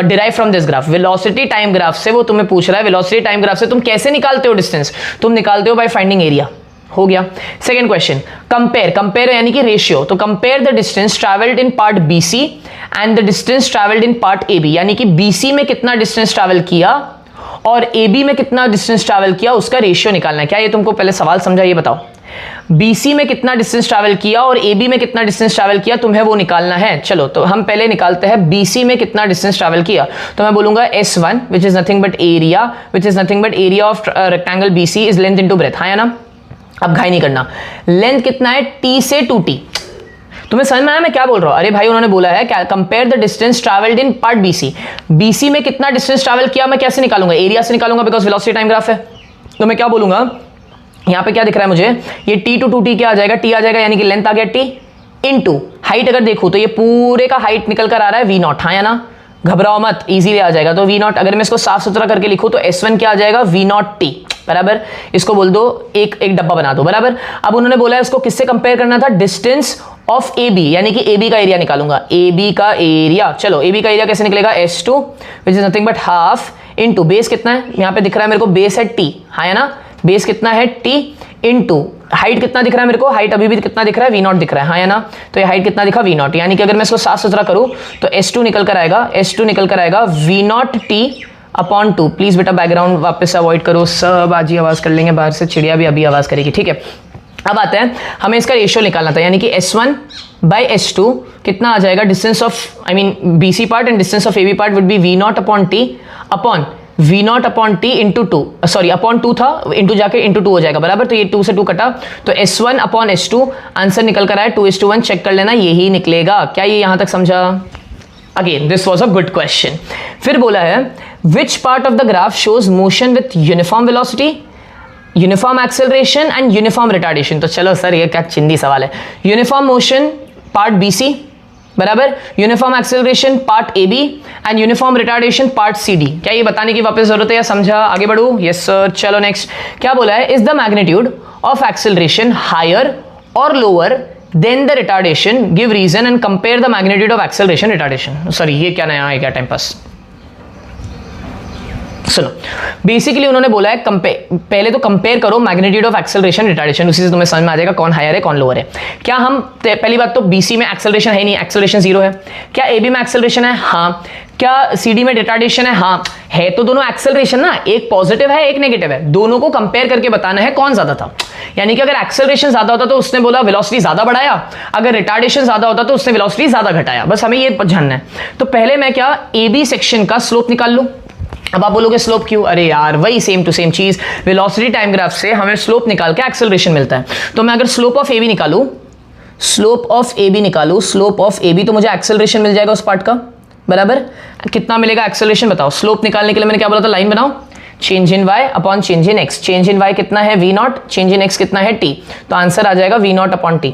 derive from this graph, velocity time graph से वो तुम्हें पूछ रहा है, वेलोसिटी टाइम ग्राफ से तुम कैसे निकालते हो डिस्टेंस, तुम निकालते हो बाय फाइंडिंग एरिया। हो गया। सेकेंड क्वेश्चन, कंपेयर यानी कि रेशियो, तो compare the distance travelled in part BC and the distance travelled in part A B, यानी कि बीसी में कितना डिस्टेंस ट्रैवल किया और ए बी में कितना डिस्टेंस ट्रैवल किया, उसका रेशियो निकालना है। क्या ये तुमको पहले सवाल समझा, ये बताओ। बीसी में कितना डिस्टेंस ट्रैवल किया और ए बी में कितना डिस्टेंस ट्रैवल किया, तुम्हें वो निकालना है। चलो तो हम पहले निकालते हैं बीसी में कितना डिस्टेंस ट्रैवल किया, तो मैं बोलूंगा S1 which is nothing but area of rectangle BC is length into breadth, हाँ या ना। अब घाई नहीं करना, लेंथ कितना है T से 2T, तुम्हें समझ में आया मैं क्या बोल रहा हूं? अरे भाई उन्होंने बोला है compare the distance travelled in part BC, BC में कितना डिस्टेंस ट्रैवल किया मैं कैसे निकालूंगा, एरिया से निकालूंगा बिकॉज वेलोसिटी टाइम ग्राफ है। तो मैं क्या बोलूंगा, यहां पे क्या दिख रहा है मुझे, ये T to 2T क्या आ जाएगा, T आ जाएगा यानी कि लेंथ आ गया T इनटू हाइट। अगर देखो तो ये पूरे का हाइट निकल कर आ रहा है V0, हाँ या ना, घबराओ मत, इजीली आ जाएगा। तो V0 अगर मैं इसको साफ सुथरा करके लिखूं तो S1 क्या आ जाएगा, V0T, बराबर। इसको बोल दो एक डब्बा बना दो, बराबर। अब उन्होंने बोला है इसको किससे कंपेयर करना था, डिस्टेंस ऑफ AB, यानी कि AB का एरिया निकालूंगा, AB का एरिया। चलो AB का एरिया कैसे निकलेगा, S2 which is nothing but half into base कितना है, यहां पे दिख रहा है मेरे को बेस है T, हाँ या ना, बेस कितना है T इनटू हाइट कितना दिख रहा है मेरे को, हाइट अभी भी कितना दिख रहा है, V0 दिख रहा है, हाँ या ना। तो ये हाइट कितना दिखा, V0, यानी कि अगर मैं इसको साफ सुथरा करूं तो S2 निकल कर आएगा V0T अपॉन 2। प्लीज बेटा बैकग्राउंड वापस से अवॉइड करो, सब आज ही आवाज कर लेंगे, बाहर से चिड़िया भी अभी आवाज करेगी, ठीक है। अब आते हैं, हमें इसका रेशियो निकालना था, यानी कि S1 बाई S2 कितना आ जाएगा, distance of BC part and distance of AB part would be V0 upon T upon V0 upon T into 2, sorry upon 2 था, इंटू जाके इंटू 2 हो जाएगा, बराबर। तो ये 2 से 2 कटा, तो S1 अपॉन S2 आंसर निकल कर आया 2:1, चेक कर लेना यही निकलेगा। क्या ये यहां तक समझा? Again this was a good question. फिर बोला है which part of the graph shows motion with uniform velocity, uniform acceleration and uniform retardation. तो चलो सर ये क्या चिंदी सवाल है, यूनिफॉर्म मोशन पार्ट BC, बराबर, uniform acceleration part AB and uniform retardation part CD। क्या ये बताने की वापस जरूरत है या समझा? आगे बढ़ू, यस सर। चलो नेक्स्ट क्या बोला है, is the magnitude of acceleration higher or lower than the retardation, give reason and compare the magnitude of acceleration retardation. Sorry ये क्या नया है, क्या टाइम पास। सुनो, बेसिकली उन्होंने बोला है पहले तो कंपेयर करो मैग्नीट्यूड ऑफ एक्सेलरेशन रिटार्डेशन, उसी से तुम्हें समझ में आ जाएगा कौन हायर है कौन लोअर है। क्या हम पहली बात तो BC में एक्सेलरेशन है नहीं, एक्सेलरेशन 0 है। क्या AB में एक्सेलरेशन है? हाँ। क्या CD में रिटार्डेशन है? हाँ है। तो दोनों एक्सेलरेशन ना, एक पॉजिटिव है एक नेगेटिव है, दोनों को कंपेयर करके बताना है कौन ज्यादा था। यानी कि अगर एक्सेलरेशन ज्यादा होता तो उसने बोला वेलोसिटी ज्यादा बढ़ाया, अगर रिटार्डेशन ज्यादा होता तो उसने वेलोसिटी ज्यादा घटाया, बस हमें ये जानना है। तो पहले मैं क्या AB सेक्शन का स्लोप निकाल लूं। अब आप बोलोगे स्लोप क्यों? अरे यार वही सेम टू सेम चीज, वेलोसिटी टाइम ग्राफ से हमें स्लोप निकाल के एक्सेलरेशन मिलता है। तो मैं अगर स्लोप ऑफ AB निकालूं, स्लोप ऑफ AB तो मुझे एक्सेलरेशन मिल जाएगा उस पार्ट का, बराबर। कितना मिलेगा एक्सेलरेशन बताओ? स्लोप निकालने के लिए मैंने क्या बोला था, लाइन बनाओ, change in y upon change in x। Change in y कितना है V0, चेंज इन x कितना है T, तो आंसर आ जाएगा V0 upon T,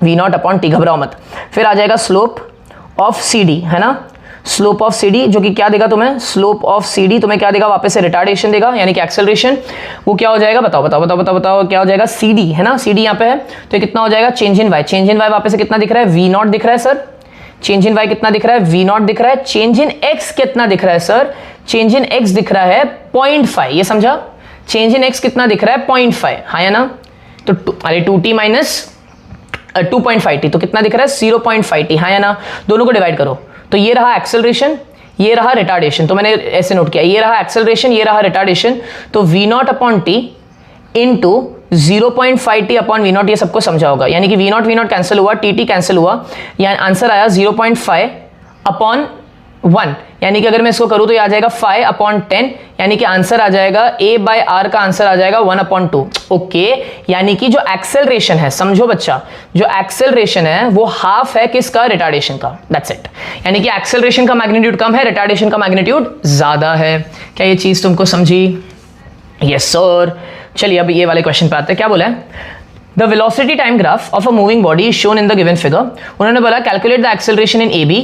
V0 upon T, घबराओ मत। फिर आ जाएगा स्लोप ऑफ CD, है ना, स्लोप ऑफ CD जो कि क्या देगा तुम्हें, स्लोप ऑफ CD तुम्हें क्या देगा, वापस से रिटार्डेशन देगा, यानी कि एक्सेलरेशन। वो क्या हो जाएगा बताओ क्या हो जाएगा, CD है ना, CD यहाँ पे है, तो कितना हो जाएगा, चेंज इन y वापस से कितना दिख रहा है, V0 दिख रहा है सर। चेंज इन y कितना दिख रहा है, V0 दिख रहा है। चेंज इन x कितना दिख रहा है सर, चेंज इन x दिख रहा है 0.5, ये समझा, चेंज इन x कितना दिख रहा है 0.5, हाँ या ना। तो अरे 2t माइनस 2.5t तो कितना दिख रहा है 0.5t, हाँ या ना। दोनों को डिवाइड करो, तो ये रहा एक्सेलरेशन, ये रहा रिटार्डेशन, तो मैंने ऐसे नोट किया, ये रहा एक्सेलरेशन, ये रहा रिटार्डेशन। तो V0 upon T into 0.5t upon V0, ये सबको समझा होगा, यानी कि V0 कैंसिल हुआ, TT कैंसिल हुआ, यानी आंसर आया 0.5 अपॉन 1, यानी कि अगर मैं इसको करूं तो ये आ जाएगा 5/10, यानी कि आंसर आ जाएगा A/R का आंसर आ जाएगा 1/2। ओके, यानी कि जो एक्सेलरेशन है, समझो बच्चा, जो एक्सेलरेशन है वो हाफ है किसका, रिटार्डेशन का। दैट्स इट, यानी कि एक्सेलरेशन का मैग्नीट्यूड कम है, रिटार्डेशन का मैग्नीट्यूड ज्यादा है। क्या ये चीज तुमको समझी? Yes sir. चलिए अब ये वाले क्वेश्चन पे आते हैं। क्या बोला है? The velocity time graph of a moving body is shown in the given figure। उन्होंने बोला calculate the acceleration in AB,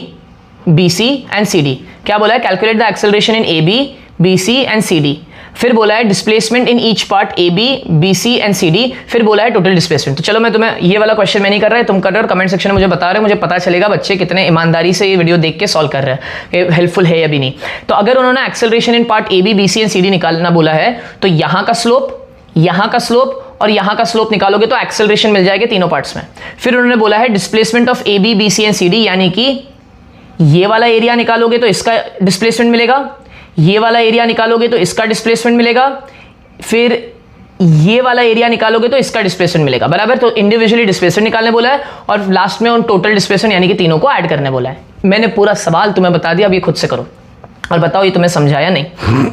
BC and CD। क्या बोला है? Calculate the acceleration in AB, BC and CD। फिर बोला है displacement in each part AB, BC and CD। फिर बोला है टोटल डिस्प्लेसमेंट। तो चलो मैं तुम्हें ये वाला क्वेश्चन मैं नहीं कर रहा है, तुम कर रहे हो, कमेंट सेक्शन में मुझे बता रहे हो, मुझे पता चलेगा बच्चे कितने ईमानदारी से ये वीडियो देख के सॉल्व कर रहे हैं, ये हेल्पफुल है या भी नहीं। तो अगर उन्होंने acceleration in part AB, BC and CD निकालना बोला है तो यहाँ का स्लोप, यहाँ का स्लोप और यहां का स्लोप निकालोगे तो एक्सेलरेशन मिल जाएगा तीनों पार्ट्स में। फिर उन्होंने बोला है displacement of AB, BC and CD, यानी कि ये वाला एरिया निकालोगे तो इसका डिस्प्लेसमेंट मिलेगा, ये वाला एरिया निकालोगे तो इसका डिस्प्लेसमेंट मिलेगा, फिर ये वाला एरिया निकालोगे तो इसका डिस्प्लेसमेंट मिलेगा, बराबर। तो इंडिविजुअली डिस्प्लेसमेंट निकालने बोला है और लास्ट में उन टोटल डिस्प्लेसमेंट यानी कि तीनों को ऐड करने बोला है। मैंने पूरा सवाल तुम्हें बता दिया, अब ये खुद से करो और बताओ ये तुम्हें समझा या नहीं।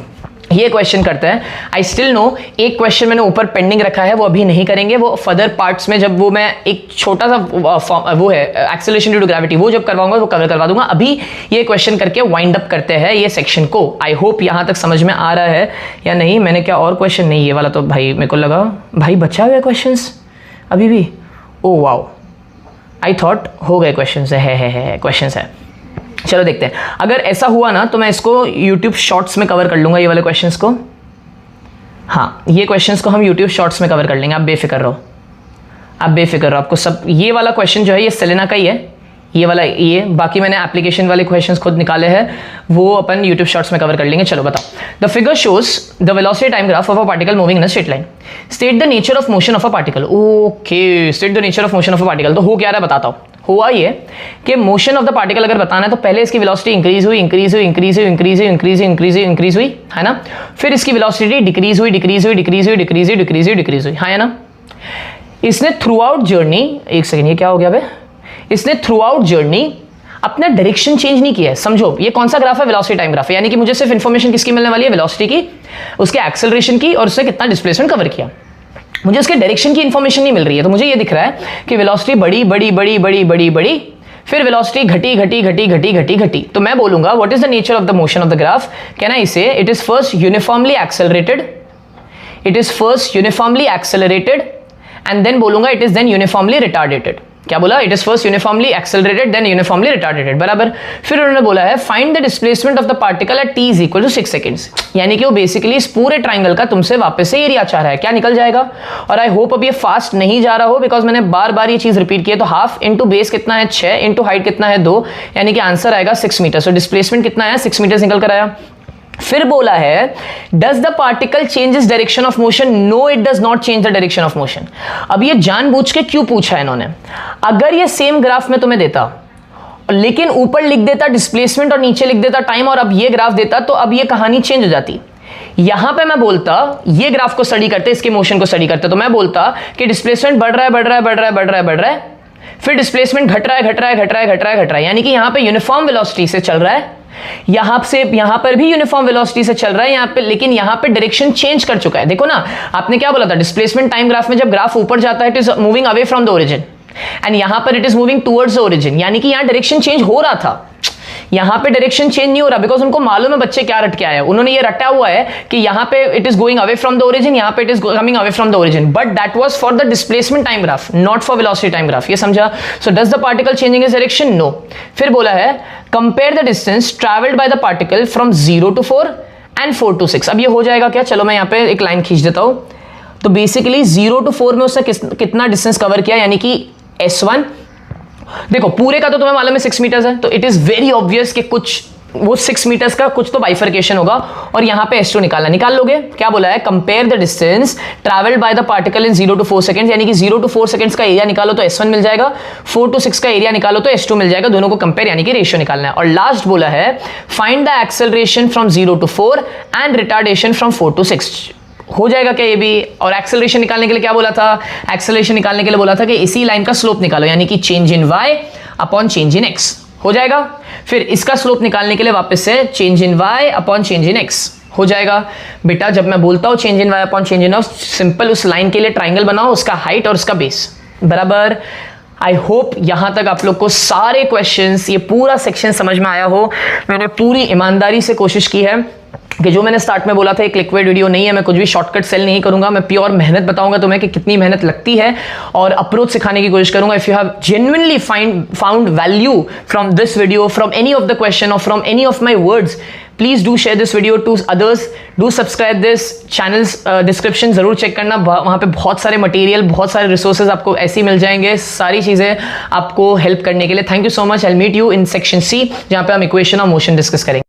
ये क्वेश्चन करते हैं। आई स्टिल नो एक क्वेश्चन मैंने ऊपर पेंडिंग रखा है, वो अभी नहीं करेंगे, वो फर्दर पार्ट्स में जब वो मैं एक छोटा सा वो है एक्सेलरेशन ड्यू टू ग्रेविटी, वो जब करवाऊंगा वो कवर करवा दूंगा। अभी ये क्वेश्चन करके वाइंड अप करते हैं ये सेक्शन को। आई होप यहां तक समझ में आ रहा है या नहीं। मैंने क्या और क्वेश्चन नहीं, ये वाला तो भाई मेरे को लगा भाई बचा हुआ है क्वेश्चन अभी भी। ओ वाओ, आई थॉट हो गए क्वेश्चन है क्वेश्चन है। चलो देखते हैं। अगर ऐसा हुआ ना तो मैं इसको YouTube शॉर्ट्स में कवर कर लूंगा, ये वाले क्वेश्चंस को। हाँ, ये क्वेश्चंस को हम YouTube शॉर्ट्स में कवर कर लेंगे, आप बेफिक्र रहो, आप बेफिक्र रहो। आपको सब ये वाला क्वेश्चन जो है ये सेलेना का ही है, ये वाला, ये बाकी मैंने एप्लीकेशन वाले क्वेश्चंस खुद निकाले हैं, वो अपन YouTube शॉर्ट्स में कवर कर लेंगे। चलो बताओ। The figure shows the velocity time graph of a particle moving in a straight line. State the nature of motion of a particle. Okay, state the nature of motion of a particle. तो हो क्या रहा है बताता हूँ। हुआ ये कि मोशन ऑफ द पार्टिकल अगर बताना है तो पहले इसकी वेलोसिटी इंक्रीज हुई, इंक्रीज हुई, इंक्रीज हुई, इंक्रीज हुई, इंक्रीज हुई, इंक्रीज हुई, इंक्रीज हुई, है ना। फिर इसकी वेलोसिटी डिक्रीज हुई, डिक्रीज हुई, डिक्रीज हुई, डिक्रीज हुई, डिक्रीज हुई, डिक्रीज हुई, हाँ है ना। इसने थ्रू आउट जर्नी, एक सेकंड, ये क्या हो गया बे, इसने थ्रू आउट जर्नी अपना डायरेक्शन चेंज नहीं किया है। समझो ये कौन सा ग्राफ है, वेलोसिटी टाइम ग्राफ है, यानी कि मुझे सिर्फ इंफॉर्मेशन किसकी मिलने वाली है, वेलोसिटी की, उसके एक्सेलरेशन की और उसने कितना डिस्प्लेसमेंट कवर किया। मुझे उसके डायरेक्शन की इंफॉर्मेशन नहीं मिल रही है। तो मुझे ये दिख रहा है कि वेलोसिटी बड़ी बड़ी बड़ी बड़ी बड़ी बड़ी, फिर वेलोसिटी घटी घटी घटी घटी घटी घटी। तो मैं बोलूंगा what is the nature of the motion of the graph. Can I say it is first uniformly accelerated, it is first uniformly accelerated and then बोलूंगा it is then uniformly retarded. क्या बोला? It is first uniformly accelerated then uniformly retarded, बराबर। फिर उन्होंने बोला है find the displacement of the particle at t is equal to 6 seconds, यानी कि वो बेसिकली इस पूरे ट्राइंगल का तुमसे वापस से एरिया चाह रहा है। क्या निकल जाएगा? और आई होप अब ये फास्ट नहीं जा रहा हो, बिकॉज मैंने बार बार ये चीज रिपीट की है। तो हाफ इंटू बेस कितना है 6, इंटू हाइट कितना है 2, यानी कि आंसर आएगा 6 मीटर। सो डिस्प्लेसमेंट कितना है 6 मीटर निकल कर आया। फिर बोला है does the particle changes direction of motion. No it does not change the direction of motion. अब ये जानबूझ के क्यों पूछा है इन्होंने। अगर ये सेम ग्राफ में तुम्हें देता लेकिन ऊपर लिख देता डिस्प्लेसमेंट और नीचे लिख देता टाइम और अब ये ग्राफ देता तो अब ये कहानी चेंज हो जाती। यहां पे मैं बोलता ये ग्राफ को स्टडी करते, इसके मोशन को स्टडी करते, तो मैं बोलता कि डिस्प्लेसमेंट बढ़ रहा है बढ़ रहा है बढ़ रहा है बढ़ रहा है बढ़ रहा है, फिर डिस्प्लेसमेंट घट रहा है घट रहा है घट रहा है घट रहा है घट रहा है, यानी कि यहां पे यूनिफॉर्म वेलोसिटी से चल रहा है, यहां से यहां पर भी यूनिफॉर्म वेलोसिटी से चल रहा है यहां पे, लेकिन यहां पे डायरेक्शन चेंज कर चुका है। देखो ना, आपने क्या बोला था, डिस्प्लेसमेंट टाइम ग्राफ में जब ग्राफ ऊपर जाता है it is moving away from the origin and यहां पर it is moving towards the origin, यानी कि यहां डायरेक्शन चेंज हो रहा था, यहां पे डायरेक्शन चेंज नहीं हो रहा, बिकॉज उनको मालूम है बच्चे क्या रट के आए हैं। उन्होंने ये रटा हुआ है कि यहां पे it is going away from the origin, यहां पे it is coming away from the origin, but that was for the displacement time graph, not for velocity time graph. ये समझा? So does the particle changing its direction? No. फिर बोला है compare the distance travelled by the particle from 0 to 4 and 4 to 6। अब ये हो जाएगा क्या? चलो मैं यहां पे एक लाइन खींच देता हूं। तो बेसिकली 0 to 4 में उसने कितना डिस्टेंस कवर किया, यानी कि S1। देखो पूरे का तो तुम्हें मालूम है 6 मीटर्स है, तो इट इज वेरी ऑब्वियस कि कुछ वो 6 मीटर्स का कुछ तो बाइफर्केशन होगा और यहां पे S2 निकालना, निकाल लोगे। क्या बोला है? Compare the distance travelled by the particle in 0 to 4 seconds, यानी कि 0 to 4 सेकंड्स का एरिया निकालो तो S1 मिल जाएगा, 4 to 6 का एरिया निकालो तो S2 मिल जाएगा, दोनों को कंपेयर यानी कि रेशियो निकालना है। और लास्ट बोला है find the acceleration from 0 to 4 and retardation from 4 to 6। हो जाएगा क्या ये भी? और एक्सेलरेशन निकालने के लिए क्या बोला था? एक्सेलरेशन निकालने के लिए बोला था कि इसी लाइन का स्लोप निकालो, यानी कि change in y upon change in x। हो जाएगा। फिर इसका स्लोप निकालने के लिए वापस से change in y upon change in x हो जाएगा। बेटा जब मैं बोलता हूं change in y upon change in x, simple उस लाइन के लिए ट्राइंगल बनाओ, उसका हाइट और उसका बेस बराबर। आई होप यहां तक आप लोग को सारे क्वेश्चंस, ये पूरा सेक्शन समझ में आया हो। मैंने पूरी ईमानदारी से कोशिश की है कि जो मैंने स्टार्ट में बोला था, एक लिक्विड वीडियो नहीं है, मैं कुछ भी शॉर्टकट सेल नहीं करूंगा, मैं प्योर मेहनत बताऊंगा तुम्हें कि कितनी मेहनत लगती है और अप्रोच सिखाने की कोशिश करूंगा। If you have genuinely found value from this video, from any of the question or from any of my words, please do share this video to others, do subscribe this channels. Description जरूर check करना, वहां पे बहुत सारे material, बहुत सारे resources आपको ऐसे ही मिल जाएंगे, सारी चीजें आपको हेल्प करने के लिए। Thank you so much. I will meet you in section C, जहां पे हम इक्वेशन ऑफ मोशन डिस्कस करेंगे।